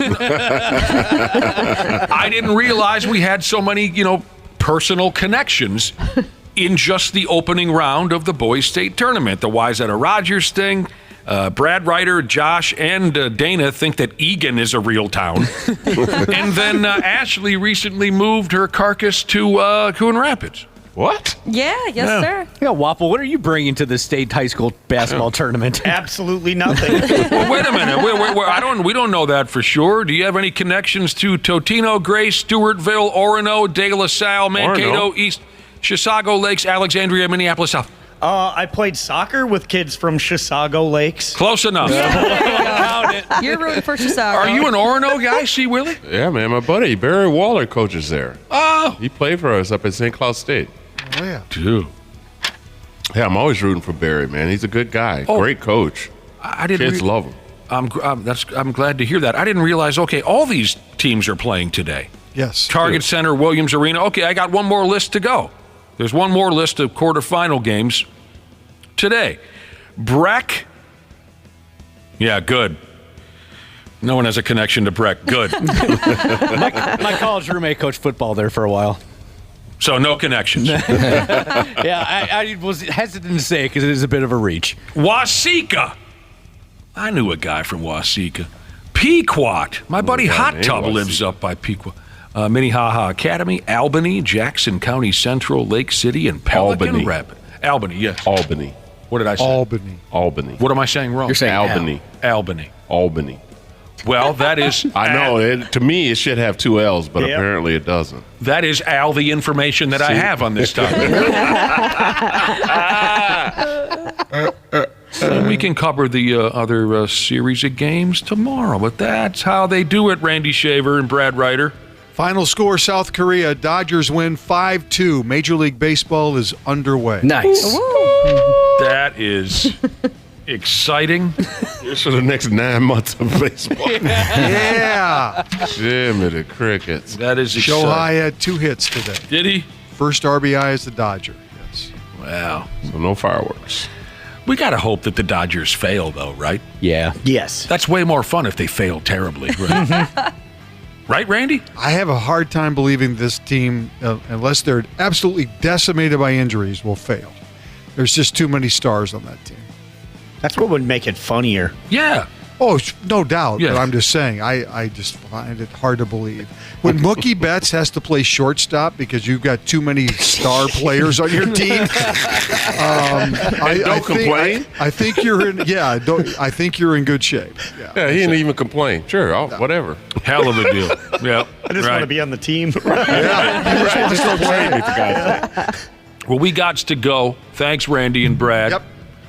Speaker 6: I didn't realize we had so many, personal connections in just the opening round of the boys' state tournament. The Wyzetta Rogers thing. Brad Ryder, Josh, and Dana think that Egan is a real town. And then Ashley recently moved her carcass to Coon Rapids.
Speaker 2: What?
Speaker 8: Yeah, yes, sir.
Speaker 9: Yeah, Waffle, what are you bringing to the state high school basketball tournament?
Speaker 1: Absolutely nothing.
Speaker 6: Well, wait a minute. We don't know that for sure. Do you have any connections to Totino, Grace, Stewartville, Orono, De La Salle, Mankato,
Speaker 2: Orono?
Speaker 6: East Chisago Lakes, Alexandria, Minneapolis South?
Speaker 1: I played soccer with kids from Chisago Lakes.
Speaker 6: Close enough.
Speaker 8: You're rooting for Chisago.
Speaker 6: Are you an Orono guy, see, Willie?
Speaker 2: Yeah, man. My buddy Barry Waller coaches there.
Speaker 6: Oh.
Speaker 2: He played for us up at St. Cloud State.
Speaker 10: Oh, yeah.
Speaker 6: Dude.
Speaker 2: Yeah, I'm always rooting for Barry, man. He's a good guy.
Speaker 6: Oh.
Speaker 2: Great coach.
Speaker 6: I didn't.
Speaker 2: Kids love him.
Speaker 6: I'm glad to hear that. I didn't realize. Okay, all these teams are playing today.
Speaker 10: Yes.
Speaker 6: Target Center, Williams Arena. Okay, I got one more list to go. There's one more list of quarterfinal games today. Breck. Yeah, good. No one has a connection to Breck. Good.
Speaker 9: My college roommate coached football there for a while.
Speaker 6: So no connections.
Speaker 9: Yeah, I was hesitant to say it because it is a bit of a reach.
Speaker 6: Waseca. I knew a guy from Waseca. Pequot. My buddy Hot Tub lives up by Pequot. Minnehaha Academy, Albany, Jackson County Central, Lake City, and Pelican Rapid. Albany, yes.
Speaker 2: Albany.
Speaker 6: What did I say?
Speaker 2: Albany.
Speaker 6: What am I saying wrong?
Speaker 7: You're saying
Speaker 2: Albany.
Speaker 6: Albany. Well, that is...
Speaker 2: I know. To me, it should have 2 L's, but apparently it doesn't.
Speaker 6: That is the information that I have on this topic. And we can cover the other series of games tomorrow, but that's how they do it, Randy Shaver and Brad Ryder.
Speaker 10: Final score, South Korea. Dodgers win 5-2. Major League Baseball is underway.
Speaker 7: Nice.
Speaker 6: That is exciting.
Speaker 2: This for the next 9 months of baseball.
Speaker 10: Yeah.
Speaker 2: Jimmy the crickets.
Speaker 6: That is exciting.
Speaker 10: Shohei had 2 hits today.
Speaker 6: Did he?
Speaker 10: First RBI as the Dodger. Yes.
Speaker 6: Wow.
Speaker 2: So no fireworks.
Speaker 6: We got to hope that the Dodgers fail, though, right?
Speaker 9: Yeah.
Speaker 1: Yes.
Speaker 6: That's way more fun if they fail terribly. Right, right Randy?
Speaker 10: I have a hard time believing this team, unless they're absolutely decimated by injuries, will fail. There's just too many stars on that team.
Speaker 1: That's what would make it funnier.
Speaker 6: Yeah.
Speaker 10: Oh, no doubt.
Speaker 6: Yeah.
Speaker 10: But I'm just saying, I just find it hard to believe. When Mookie Betts has to play shortstop because you've got too many star players on your team,
Speaker 2: don't complain.
Speaker 10: I think you're in. Yeah, I think you're in good shape.
Speaker 2: Yeah, he didn't even complain. Sure, whatever.
Speaker 6: Hell of a deal. Yeah.
Speaker 1: I just want to be on the team.
Speaker 6: Well, we got to go. Thanks, Randy and Brad.
Speaker 10: Yep.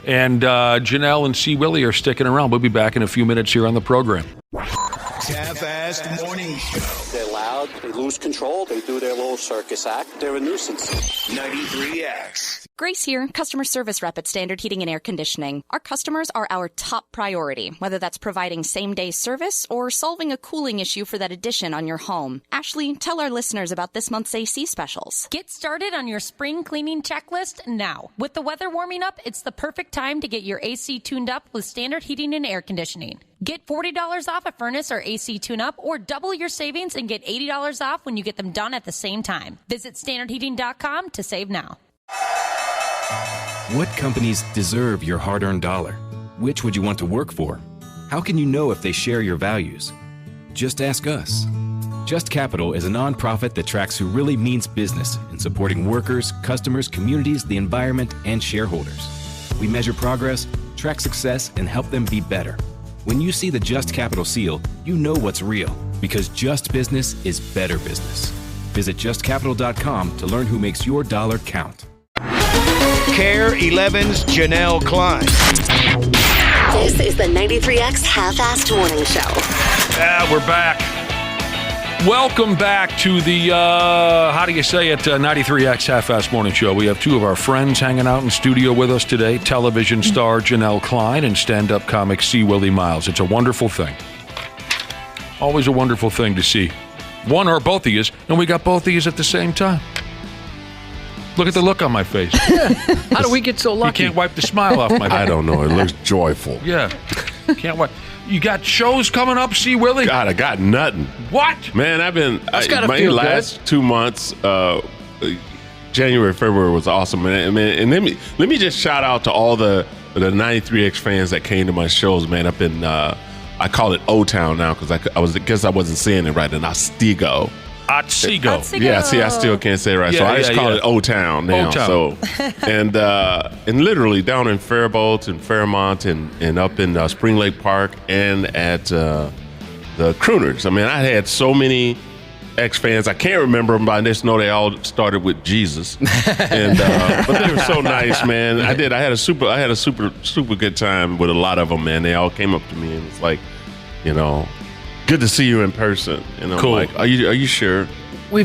Speaker 6: And Janelle and C. Willi are sticking around. We'll be back in a few minutes here on the program.
Speaker 3: Half-assed morning show.
Speaker 16: They're loud, they lose control, they do their little circus act, they're a nuisance.
Speaker 3: 93X.
Speaker 13: Grace here, customer service rep at Standard Heating and Air Conditioning. Our customers are our top priority, whether that's providing same-day service or solving a cooling issue for that addition on your home. Ashley, tell our listeners about this month's AC specials.
Speaker 17: Get started on your spring cleaning checklist now. With the weather warming up, it's the perfect time to get your AC tuned up with Standard Heating and Air Conditioning. Get $40 off a furnace or AC tune-up, or double your savings and get $80 off when you get them done at the same time. Visit standardheating.com to save now.
Speaker 18: What companies deserve your hard-earned dollar? Which would you want to work for? How can you know if they share your values? Just ask us. Just Capital is a nonprofit that tracks who really means business in supporting workers, customers, communities, the environment, and shareholders. We measure progress, track success, and help them be better. When you see the Just Capital seal, you know what's real, because just business is better business. Visit justcapital.com to learn who makes your dollar count.
Speaker 3: KARE 11's Janel Klein.
Speaker 19: This is the 93X Half-Assed Morning Show.
Speaker 6: Yeah, we're back. Welcome back to the, 93X Half-Assed Morning Show. We have 2 of our friends hanging out in studio with us today, television star Janel Klein and stand-up comic C. Willi Myles. It's a wonderful thing. Always a wonderful thing to see one or both of you, and we got both of you at the same time. Look at the look on my face.
Speaker 7: How do we get so lucky?
Speaker 6: You can't wipe the smile off my face.
Speaker 2: I don't know. It looks joyful.
Speaker 6: Yeah. Can't wipe. You got shows coming up, C. Willi?
Speaker 2: God, I got nothing.
Speaker 6: What?
Speaker 2: Man, I've been...
Speaker 7: my
Speaker 2: last
Speaker 7: good.
Speaker 2: 2 months, January, February was awesome. And let me just shout out to all the 93X fans that came to my shows, man, up in... I call it O-Town now because I guess I wasn't saying it right. In Otsego.
Speaker 6: Otsego.
Speaker 2: Yeah, see, I still can't say it right. So I just call it O-Town now.
Speaker 6: O-Town.
Speaker 2: So, and literally down in Faribault and Fairmont and up in Spring Lake Park and at the Crooners. I mean, I had so many X fans. I can't remember them, but I just know they all started with Jesus. And but they were so nice, man. I had a super good time with a lot of them, man. They all came up to me and was like, good to see you in person. And I'm like, are you sure?
Speaker 6: They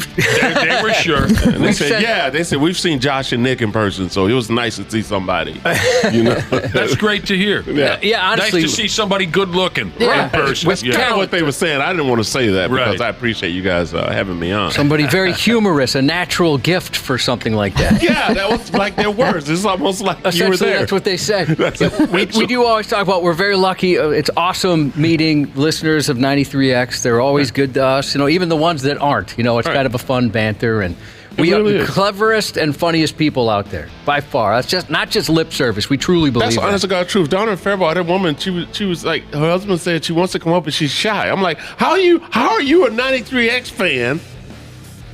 Speaker 6: were sure.
Speaker 2: And they said, they said, we've seen Josh and Nick in person, so it was nice to see somebody.
Speaker 6: That's great to hear.
Speaker 7: Yeah, honestly.
Speaker 6: Nice to see somebody good looking in person.
Speaker 2: That's kind of what they were saying. I didn't want to say that because I appreciate you guys having me on.
Speaker 7: Somebody very humorous, a natural gift for something like that.
Speaker 2: Yeah, that was like their words. It's almost like you were there.
Speaker 7: That's what they said. We do always talk about we're very lucky. It's awesome meeting listeners of 93X. They're always good to us. Even the ones that aren't. It's kind of a fun banter, and We
Speaker 2: really
Speaker 7: are the
Speaker 2: is.
Speaker 7: cleverest and funniest people out there, by far. That's just not just lip service. We truly believe
Speaker 2: That's
Speaker 7: that.
Speaker 2: honest to God truth. Down in February, that woman, she was like, her husband said she wants to come up and she's shy. I'm like, how are you a 93X fan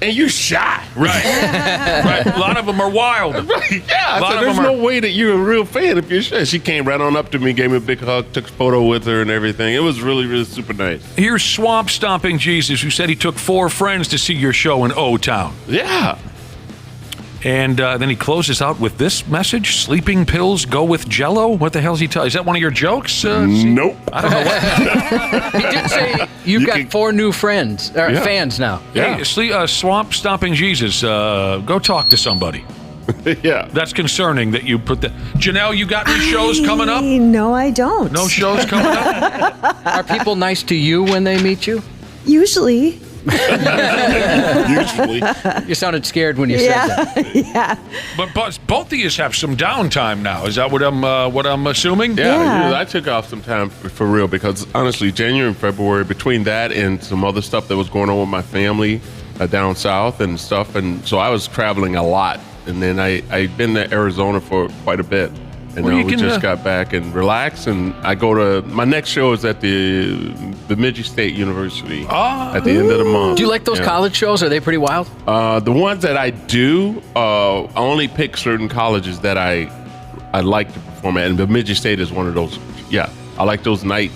Speaker 2: and you shy?
Speaker 6: Right. Right. A lot of them are wild.
Speaker 2: Right. Yeah. I said, there's no way that you're a real fan if you're shy. She came right on up to me, gave me a big hug, took a photo with her and everything. It was really, really super nice.
Speaker 6: Here's Swamp Stomping Jesus, who said he took 4 friends to see your show in O-Town.
Speaker 2: Yeah.
Speaker 6: And then he closes out with this message: sleeping pills go with Jell-O. What the hell is he telling? Is that one of your jokes?
Speaker 2: Nope.
Speaker 6: I don't know what.
Speaker 7: He did say you've got 4 new friends, or fans now.
Speaker 6: Hey, Swamp Stomping Jesus, go talk to somebody.
Speaker 2: Yeah.
Speaker 6: That's concerning that you put that. Janelle, you got any shows coming up?
Speaker 11: No, I don't.
Speaker 6: No shows coming up?
Speaker 7: Are people nice to you when they meet you?
Speaker 11: Usually.
Speaker 2: Usually.
Speaker 7: You sounded scared when you said that.
Speaker 11: Yeah.
Speaker 6: But both of you have some downtime now. Is that what I'm assuming?
Speaker 2: Yeah. I took off some time for real because honestly, January and February, between that and some other stuff that was going on with my family down south and stuff, and so I was traveling a lot. And then I've been to Arizona for quite a bit. And
Speaker 6: Well, you
Speaker 2: we
Speaker 6: can,
Speaker 2: just got back and relaxed. And I go to my next show is at the Bemidji State University at the end of the month.
Speaker 7: Do you like those college shows? Are they pretty wild?
Speaker 2: The ones that I do, I only pick certain colleges that I like to perform at. And Bemidji State is one of those. Yeah, I like those night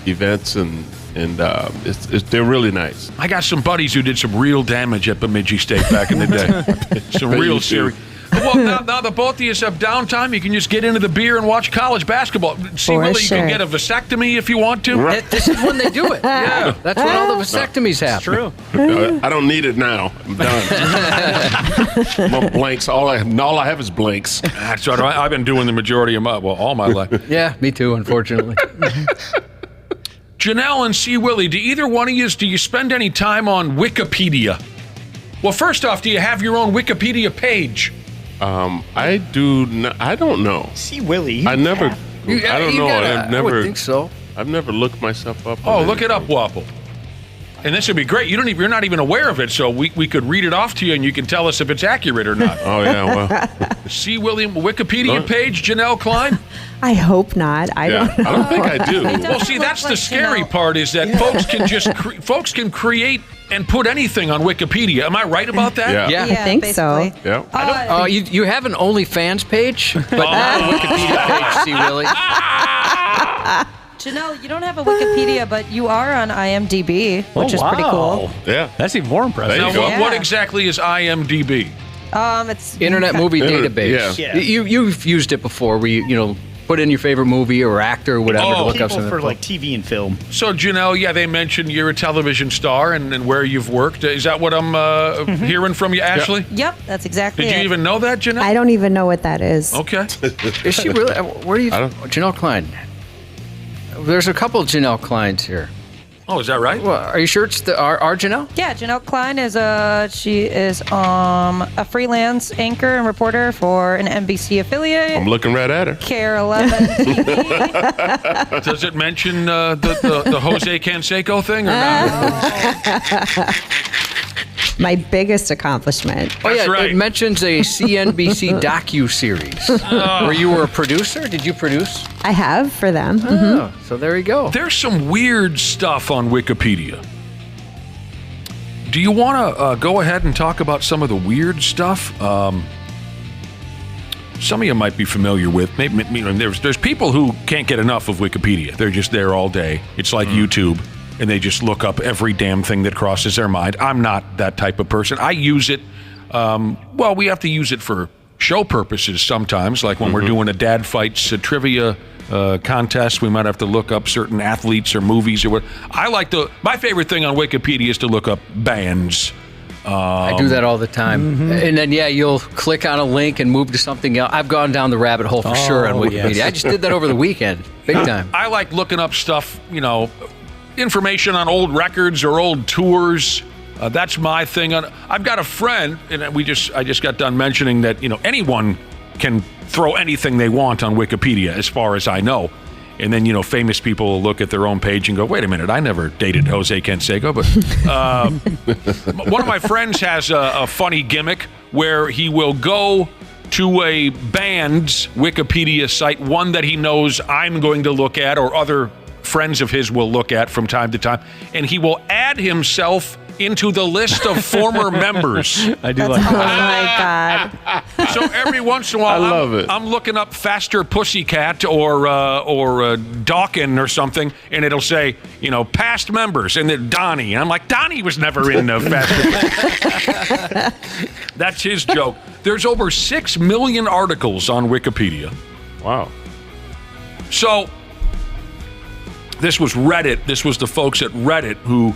Speaker 2: events and they're really nice.
Speaker 6: I got some buddies who did some real damage at Bemidji State back in the day. Some real serious. Well, now the both of you have downtime. You can just get into the beer and watch college basketball. See, Willi, you can get a vasectomy if you want to.
Speaker 2: Right.
Speaker 7: This is when they do it. Yeah, that's when all the vasectomies happen.
Speaker 9: True.
Speaker 2: I don't need it now. I'm done. My blanks. All I have is blanks.
Speaker 6: That's what I've been doing the majority of all my life.
Speaker 7: Yeah, me too, unfortunately.
Speaker 6: Janelle and C. Willi, do either one of you, do you spend any time on Wikipedia? Well, first off, do you have your own Wikipedia page?
Speaker 2: I do. I don't know.
Speaker 1: See, Willi.
Speaker 2: I never. I don't know.
Speaker 7: I've never. I would think so.
Speaker 2: I've never looked myself up.
Speaker 6: Oh, look it up, Wapple. And this would be great. You're not even aware of it, so we could read it off to you, and you can tell us if it's accurate or not.
Speaker 2: Oh yeah, well.
Speaker 6: C. William Wikipedia page, Janel Klein.
Speaker 11: I hope not. I don't know.
Speaker 2: I don't think I do.
Speaker 6: Well, see, that's the scary part is that folks can create and put anything on Wikipedia. Am I right about that?
Speaker 7: Yeah.
Speaker 11: I think so.
Speaker 2: Yeah.
Speaker 7: You have an OnlyFans page, but not a Wikipedia page, C. Willi.
Speaker 8: Janelle, you don't have a Wikipedia, but you are on IMDb, which is pretty cool.
Speaker 2: Yeah.
Speaker 9: That's even more impressive.
Speaker 6: Now, what exactly is IMDb?
Speaker 8: It's
Speaker 7: Internet Movie Database.
Speaker 2: Yeah.
Speaker 7: You've used it before, where you put in your favorite movie or actor or whatever to look up something
Speaker 1: for like TV and film.
Speaker 6: So, Janelle, they mentioned you're a television star and where you've worked. Is that what I'm hearing from you, Ashley?
Speaker 8: Yep, that's exactly
Speaker 6: Did you even know that, Janelle?
Speaker 11: I don't even know what that is.
Speaker 6: Okay.
Speaker 7: Is she really? Where are you? Janel Klein. There's a couple of Janel Kleins here.
Speaker 6: Oh, is that right?
Speaker 7: Well, are you sure it's our Janelle?
Speaker 8: Yeah, Janel Klein is a freelance anchor and reporter for an NBC affiliate.
Speaker 2: I'm looking right at her.
Speaker 8: KARE 11 TV.
Speaker 6: Does it mention the Jose Canseco thing or not?
Speaker 11: My biggest accomplishment.
Speaker 7: Oh, yeah,
Speaker 6: right.
Speaker 7: it mentions a CNBC docu-series where you were a producer. Did you produce?
Speaker 11: I have for them.
Speaker 7: Oh, so there you go.
Speaker 6: There's some weird stuff on Wikipedia. Do you want to go ahead and talk about some of the weird stuff? Some of you might be familiar with. Maybe there's people who can't get enough of Wikipedia. They're just there all day. It's like YouTube, and they just look up every damn thing that crosses their mind. I'm not that type of person. I use it. We have to use it for show purposes sometimes, like when we're doing a Dad Fights trivia contest. We might have to look up certain athletes or movies or what. My favorite thing on Wikipedia is to look up bands.
Speaker 7: I do that all the time. And then, you'll click on a link and move to something else. I've gone down the rabbit hole for sure on Wikipedia. Yes. I just did that over the weekend. Big time.
Speaker 6: I like looking up stuff, information on old records or old tours. That's my thing. I've got a friend, and I just got done mentioning that anyone can throw anything they want on Wikipedia, as far as I know. And then, famous people will look at their own page and go, wait a minute, I never dated Jose Canseco. But one of my friends has a funny gimmick where he will go to a band's Wikipedia site, one that he knows I'm going to look at or other friends of his will look at from time to time, and he will add himself into the list of former members.
Speaker 9: I do like
Speaker 11: that.
Speaker 8: Oh my God.
Speaker 6: So every once in a while,
Speaker 2: I love it.
Speaker 6: I'm looking up Faster Pussycat or Dawkin or something, and it'll say, past members, and then Donnie. And I'm like, Donnie was never in Faster. That's his joke. There's over 6 million articles on Wikipedia.
Speaker 2: Wow.
Speaker 6: So this was Reddit. This was the folks at Reddit who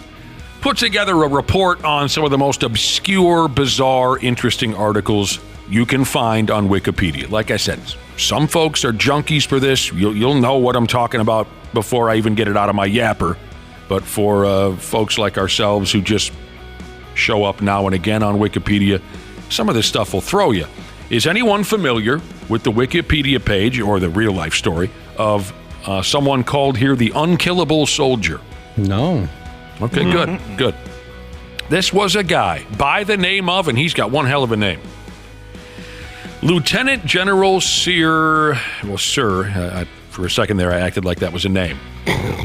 Speaker 6: put together a report on some of the most obscure, bizarre, interesting articles you can find on Wikipedia. Like I said, some folks are junkies for this. You'll know what I'm talking about before I even get it out of my yapper. But for folks like ourselves who just show up now and again on Wikipedia, some of this stuff will throw you. Is anyone familiar with the Wikipedia page or the real life story of someone called here the Unkillable Soldier?
Speaker 7: No.
Speaker 6: Okay, good. This was a guy by the name of, and he's got one hell of a name, Lieutenant General Sir, for a second there I acted like that was a name.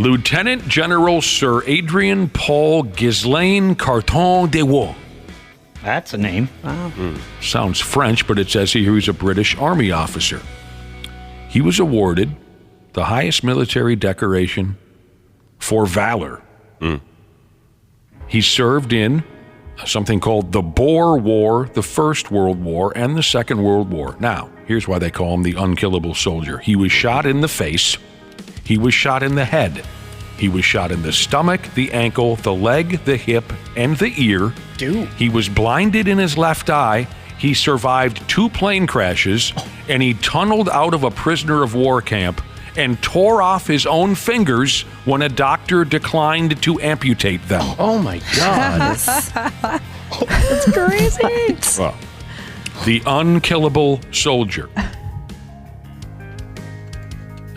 Speaker 6: Lieutenant General Sir Adrian Paul Ghislaine Carton de War.
Speaker 1: That's a name.
Speaker 11: Wow.
Speaker 6: Sounds French, but it says here he was a British Army officer. He was awarded the highest military decoration for valor. He served in something called the Boer War, the First World War, and the Second World War. Now, here's why they call him the Unkillable Soldier. He was shot in the face. He was shot in the head. He was shot in the stomach, the ankle, the leg, the hip, and the ear.
Speaker 1: Dude.
Speaker 6: He was blinded in his left eye. He survived 2 plane crashes, and he tunneled out of a prisoner of war camp and tore off his own fingers when a doctor declined to amputate them.
Speaker 7: Oh my God.
Speaker 11: That's crazy.
Speaker 6: Well, the Unkillable Soldier.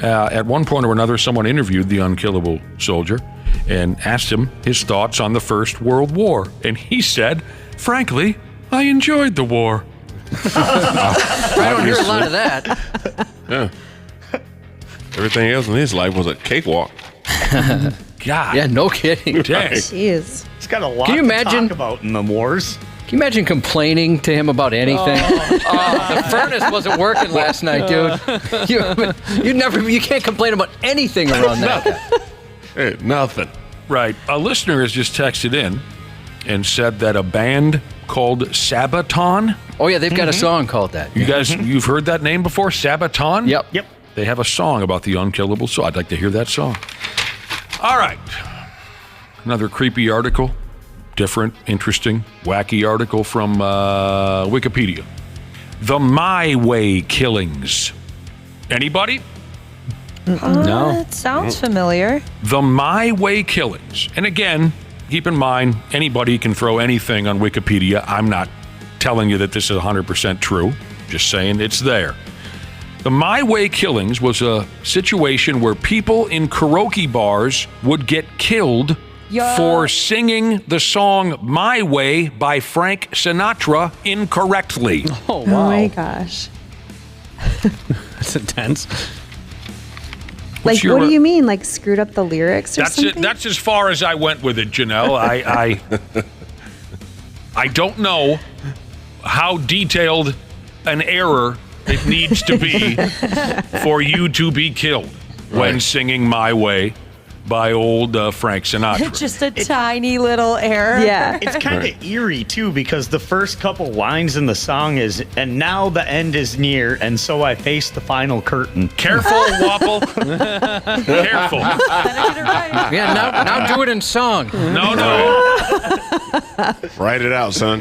Speaker 6: At one point or another, someone interviewed the Unkillable Soldier and asked him his thoughts on the First World War. And he said, frankly, I enjoyed the war.
Speaker 7: I don't hear a lot of that.
Speaker 2: Yeah. Everything else in his life was a cakewalk.
Speaker 6: God.
Speaker 7: Yeah, no kidding.
Speaker 6: Dang.
Speaker 11: Jeez.
Speaker 1: It's got a lot
Speaker 7: Can you
Speaker 1: to
Speaker 7: imagine-
Speaker 1: talk about in the wars.
Speaker 7: Can you imagine complaining to him about anything? The furnace wasn't working last night, dude. You can't complain about anything around that.
Speaker 2: Hey, nothing.
Speaker 6: Right. A listener has just texted in and said that a band called Sabaton.
Speaker 7: Oh, yeah, they've got a song called that.
Speaker 6: You guys, you've heard that name before? Sabaton?
Speaker 7: Yep.
Speaker 6: They have a song about the Unkillable, so I'd like to hear that song. All right. Another creepy article. Different, interesting, wacky article from Wikipedia. The My Way killings. Anybody?
Speaker 7: No.
Speaker 8: It sounds familiar.
Speaker 6: The My Way killings. And again, keep in mind, anybody can throw anything on Wikipedia. I'm not telling you that this is 100% true. Just saying it's there. The My Way killings was a situation where people in karaoke bars would get killed for singing the song My Way by Frank Sinatra incorrectly.
Speaker 7: Oh, wow.
Speaker 11: Oh my gosh.
Speaker 9: That's intense.
Speaker 11: Like, what do you mean? Like, screwed up the lyrics or
Speaker 6: That's
Speaker 11: something?
Speaker 6: it. That's as far as I went with it, Janelle. I don't know how detailed an error it needs to be for you to be killed when singing My Way by old Frank Sinatra.
Speaker 8: Just a tiny little error.
Speaker 11: Yeah.
Speaker 1: It's kind of eerie, too, because the first couple lines in the song is, and now the end is near, and so I face the final curtain.
Speaker 6: Careful, Wapple. Careful.
Speaker 7: Yeah, now do it in song.
Speaker 6: No.
Speaker 2: Write it out, son.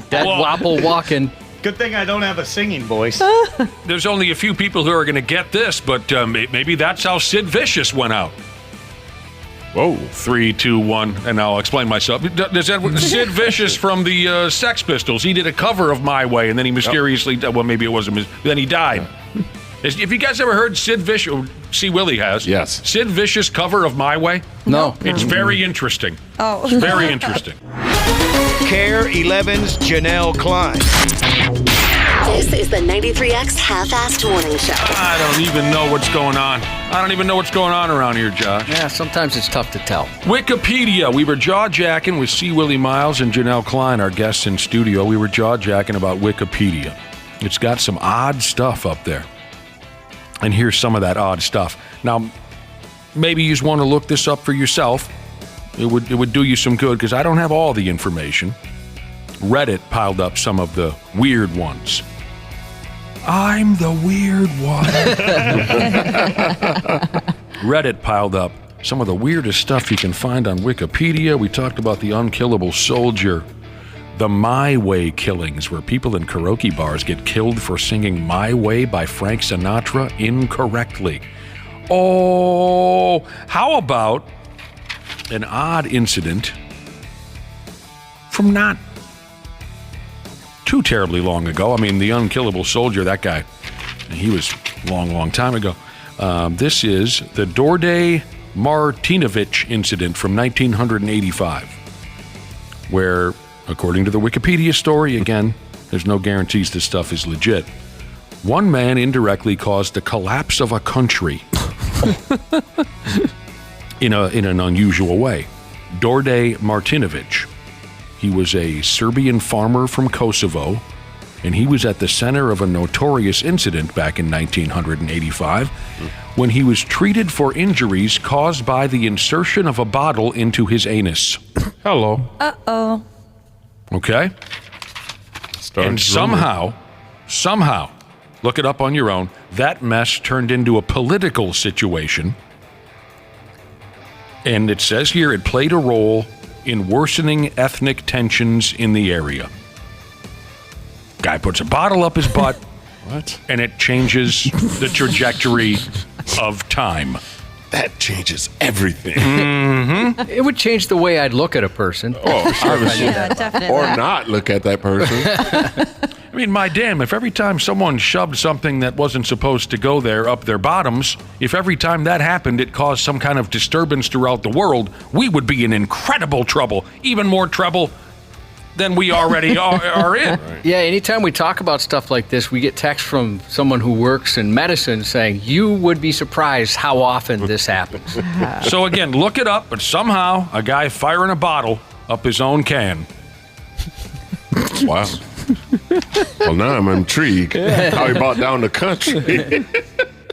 Speaker 7: That wobble walking.
Speaker 1: Good thing I don't have a singing voice.
Speaker 6: There's only a few people who are going to get this, but maybe that's how Sid Vicious went out. Whoa. 3, 2, 1, and I'll explain myself. Does that Sid Vicious from the Sex Pistols? He did a cover of My Way, and then he mysteriously, well, maybe it wasn't, then he died. Have you guys ever heard Sid Vicious? See, Willie has.
Speaker 2: Yes.
Speaker 6: Sid Vicious cover of My Way?
Speaker 7: No.
Speaker 6: It's very interesting.
Speaker 8: Oh.
Speaker 6: It's very interesting.
Speaker 3: KARE 11's Janel Klein.
Speaker 19: This is the 93X Half-Assed Morning Show.
Speaker 6: I don't even know what's going on. I don't even know what's going on around here, Josh.
Speaker 7: Yeah, sometimes it's tough to tell.
Speaker 6: Wikipedia. We were jaw-jacking with C. Willie Myles and Janel Klein, our guests in studio. We were jaw-jacking about Wikipedia. It's got some odd stuff up there. And here's some of that odd stuff. Now, maybe you just want to look this up for yourself. It would do you some good because I don't have all the information. Reddit piled up some of the weird ones. I'm the weird one. Reddit piled up some of the weirdest stuff you can find on Wikipedia. We talked about the unkillable soldier, the My Way killings, where people in karaoke bars get killed for singing My Way by Frank Sinatra incorrectly. Oh, how about an odd incident from not too terribly long ago? I mean, the unkillable soldier, that guy, he was long time ago. This is the Dorday Martinovich incident from 1985, where, according to the Wikipedia story, again, there's no guarantees this stuff is legit, one man indirectly caused the collapse of a country in an unusual way. Dorday Martinovich. He was a Serbian farmer from Kosovo, and he was at the center of a notorious incident back in 1985 when he was treated for injuries caused by the insertion of a bottle into his anus. Hello.
Speaker 8: Uh-oh.
Speaker 6: Okay? And somehow, look it up on your own, that mess turned into a political situation. And it says here it played a role in worsening ethnic tensions in the area. Guy puts a bottle up his butt.
Speaker 2: What?
Speaker 6: And it changes the trajectory of time.
Speaker 2: That changes everything.
Speaker 6: Mm-hmm.
Speaker 7: It would change the way I'd look at a person.
Speaker 2: Oh,
Speaker 8: Yeah, definitely.
Speaker 2: or not look at that person.
Speaker 6: I mean, my damn, if every time someone shoved something that wasn't supposed to go there up their bottoms, if every time that happened it caused some kind of disturbance throughout the world, we would be in incredible trouble. Even more trouble than we already are in.
Speaker 2: Right.
Speaker 7: Yeah, anytime we talk about stuff like this, we get text from someone who works in medicine saying, you would be surprised how often this happens.
Speaker 6: So again, look it up, but somehow a guy firing a bottle up his own can.
Speaker 2: Wow. Well, now I'm intrigued. How he brought down the country.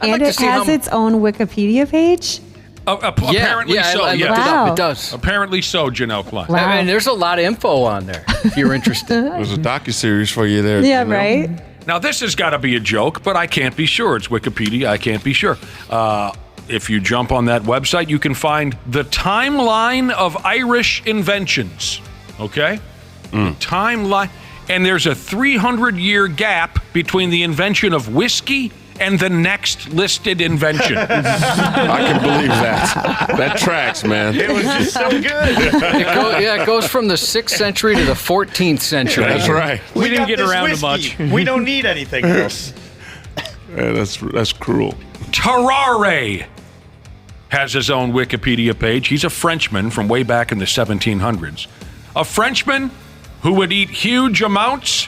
Speaker 11: And it has its own Wikipedia page?
Speaker 6: Apparently so.
Speaker 7: I
Speaker 6: Yeah,
Speaker 7: looked it up. It does.
Speaker 6: Apparently so, Janel Klein.
Speaker 11: Wow.
Speaker 7: I mean, there's a lot of info on there if you're interested.
Speaker 2: There's a docuseries for you there.
Speaker 11: Yeah,
Speaker 2: you know?
Speaker 11: right?
Speaker 6: Now, this has got to be a joke, but I can't be sure. It's Wikipedia. I can't be sure. If you jump on that website, you can find the timeline of Irish inventions. Okay? Timeline. And there's a 300-year gap between the invention of whiskey and the next listed invention.
Speaker 2: I can believe that. That tracks, man.
Speaker 1: It was just so good.
Speaker 7: It goes from the 6th century to the 14th century.
Speaker 2: That's right.
Speaker 1: We
Speaker 9: didn't
Speaker 1: got
Speaker 9: get
Speaker 1: this
Speaker 9: around to
Speaker 1: whiskey.
Speaker 9: much.
Speaker 1: We don't need anything else.
Speaker 2: Yeah, that's cruel.
Speaker 6: Tarare has his own Wikipedia page. He's a Frenchman from way back in the 1700s. A Frenchman who would eat huge amounts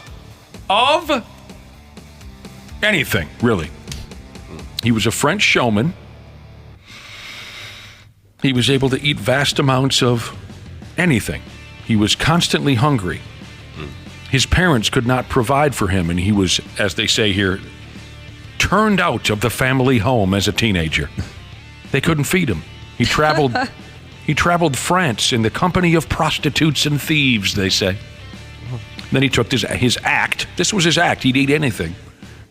Speaker 6: of anything, really. He was a French showman. He was able to eat vast amounts of anything. He was constantly hungry. His parents could not provide for him, and he was, as they say here, turned out of the family home as a teenager. They couldn't feed him. He traveled France in the company of prostitutes and thieves, they say. Then he took his act. This was his act. He'd eat anything.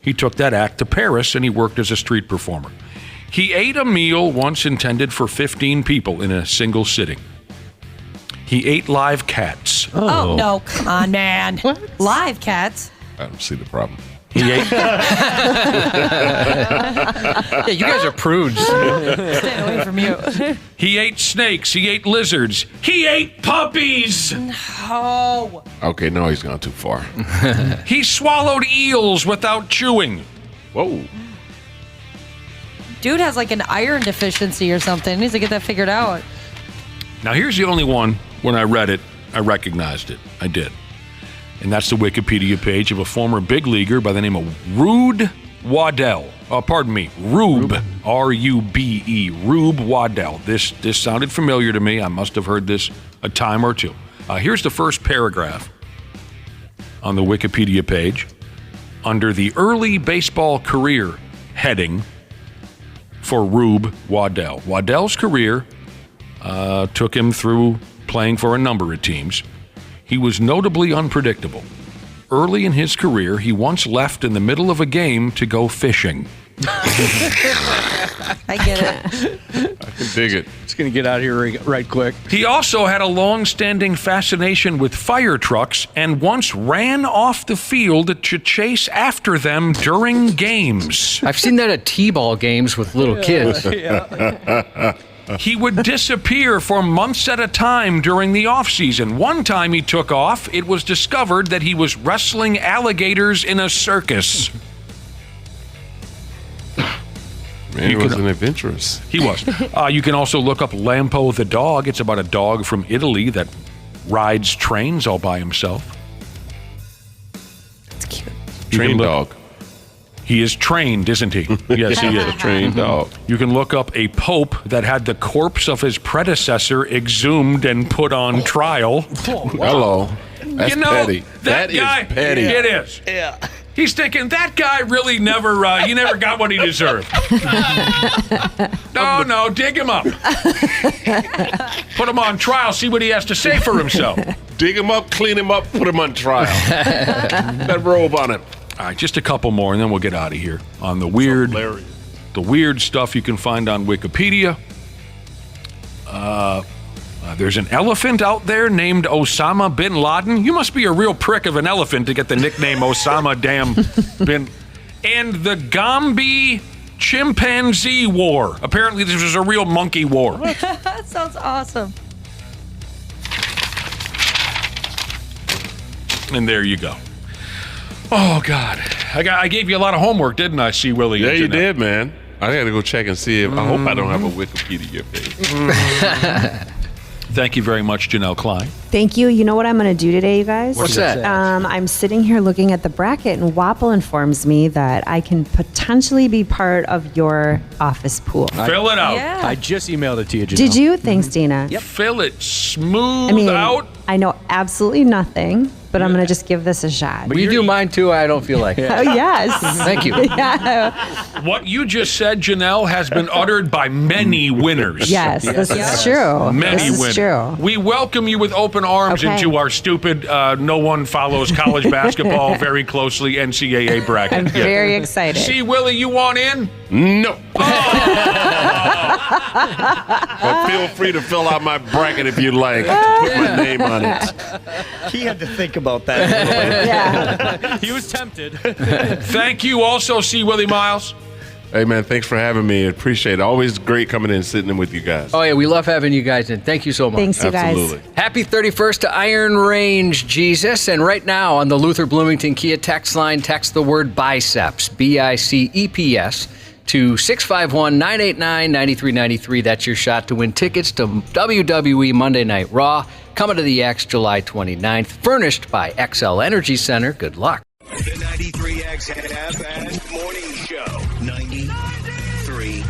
Speaker 6: He took that act to Paris, and he worked as a street performer. He ate a meal once intended for 15 people in a single sitting. He ate live cats.
Speaker 8: Oh, no. Come on, man. Live cats?
Speaker 2: I don't see the problem.
Speaker 6: He ate...
Speaker 7: Yeah, you guys are prudes.
Speaker 8: Stay away from you.
Speaker 6: He ate snakes. He ate lizards. He ate puppies.
Speaker 8: Oh.
Speaker 2: Okay, no, he's gone too far.
Speaker 6: He swallowed eels without chewing.
Speaker 2: Whoa.
Speaker 8: Dude has like an iron deficiency or something. He needs to get that figured out.
Speaker 6: Now, here's the only one, when I read it, I recognized it. I did. And that's the Wikipedia page of a former big leaguer by the name of Rube Waddell. Rube, R-U-B-E, Rube Waddell. This sounded familiar to me. I must have heard this a time or two. Here's the first paragraph on the Wikipedia page under the early baseball career heading for Rube Waddell. Waddell's career took him through playing for a number of teams. He was notably unpredictable. Early in his career, he once left in the middle of a game to go fishing.
Speaker 8: I get it.
Speaker 2: I can dig it.
Speaker 9: Just going to get out of here right quick.
Speaker 6: He also had a long-standing fascination with fire trucks and once ran off the field to chase after them during games.
Speaker 7: I've seen that at T-ball games with little kids.
Speaker 6: He would disappear for months at a time during the off-season. One time he took off, it was discovered that he was wrestling alligators in a circus.
Speaker 2: Man, he was an adventurous.
Speaker 6: He was. You can also look up Lampo the dog. It's about a dog from Italy that rides trains all by himself.
Speaker 8: That's cute.
Speaker 2: Train dog.
Speaker 6: He is trained, isn't he? Yes, he is.
Speaker 2: Trained dog.
Speaker 6: You can look up a pope that had the corpse of his predecessor exhumed and put on trial.
Speaker 2: Hello. That's petty.
Speaker 6: That guy,
Speaker 2: is petty.
Speaker 6: It is.
Speaker 8: Yeah.
Speaker 6: He's thinking, that guy really never got what he deserved. No, dig him up. Put him on trial, see what he has to say for himself.
Speaker 2: Dig him up, clean him up, put him on trial. That robe on him.
Speaker 6: All right, just a couple more, and then we'll get out of here on the weird stuff you can find on Wikipedia. There's an elephant out there named Osama bin Laden. You must be a real prick of an elephant to get the nickname Osama bin. And the Gombe Chimpanzee War. Apparently, this was a real monkey war.
Speaker 8: That sounds awesome.
Speaker 6: And there you go. Oh, God. I gave you a lot of homework, didn't I, see, Willie?
Speaker 2: Yeah, you did, man. I got to go check and see if... I hope I don't have a Wikipedia page.
Speaker 6: Thank you very much, Janel Klein.
Speaker 11: Thank you. You know what I'm going to do today, you guys?
Speaker 6: What's that?
Speaker 11: I'm sitting here looking at the bracket, and Wapple informs me that I can potentially be part of your office pool.
Speaker 6: Fill it out.
Speaker 8: Yeah.
Speaker 9: I just emailed it to you, Janelle.
Speaker 11: Did you? Thanks, Dina.
Speaker 6: Yep. Fill it smooth out.
Speaker 11: I know absolutely nothing, but I'm going to just give this a shot.
Speaker 7: Will you do mine too? I don't feel like it.
Speaker 11: Oh, yes.
Speaker 7: Thank you.
Speaker 11: Yeah.
Speaker 6: What you just said, Janelle, has been uttered by many winners.
Speaker 11: Yes, this is true.
Speaker 6: Many
Speaker 11: this
Speaker 6: winners.
Speaker 11: is true.
Speaker 6: We welcome you with open arms
Speaker 11: Okay.
Speaker 6: into our stupid, no one follows college basketball very closely NCAA bracket.
Speaker 11: I'm very excited.
Speaker 6: See, Willie, you want in?
Speaker 2: No. But feel free to fill out my bracket if you'd like. Put my name on it.
Speaker 1: He had to think about that a little bit.
Speaker 11: Yeah.
Speaker 9: He was tempted.
Speaker 6: Thank you also, C. Willie Myles.
Speaker 2: Hey, man, thanks for having me. Appreciate it. Always great coming in and sitting in with you guys.
Speaker 7: Oh, yeah, we love having you guys in. Thank you so much.
Speaker 11: Thanks, you guys.
Speaker 2: Absolutely.
Speaker 7: Happy 31st to Iron Range, Jesus. And right now on the Luther Bloomington Kia text line, text the word biceps, B-I-C-E-P-S, to 651-989-9393. That's your shot to win tickets to WWE Monday Night Raw, coming to the X July 29th, furnished by XL Energy Center. Good luck.
Speaker 3: The 93X Half-Assed Morning Show. 93.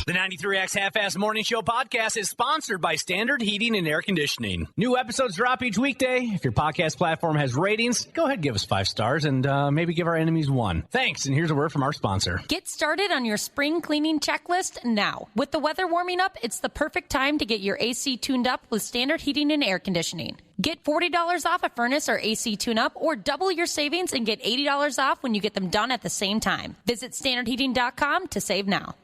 Speaker 4: The 93X Half-Assed Morning Show podcast is sponsored by Standard Heating and Air Conditioning. New episodes drop each weekday. If your podcast platform has ratings, go ahead and give us 5 stars and maybe give our enemies 1. Thanks, and here's a word from our sponsor.
Speaker 17: Get started on your spring cleaning checklist now. With the weather warming up, it's the perfect time to get your AC tuned up with Standard Heating and Air Conditioning. Get $40 off a furnace or AC tune-up, or double your savings and get $80 off when you get them done at the same time. Visit standardheating.com to save now.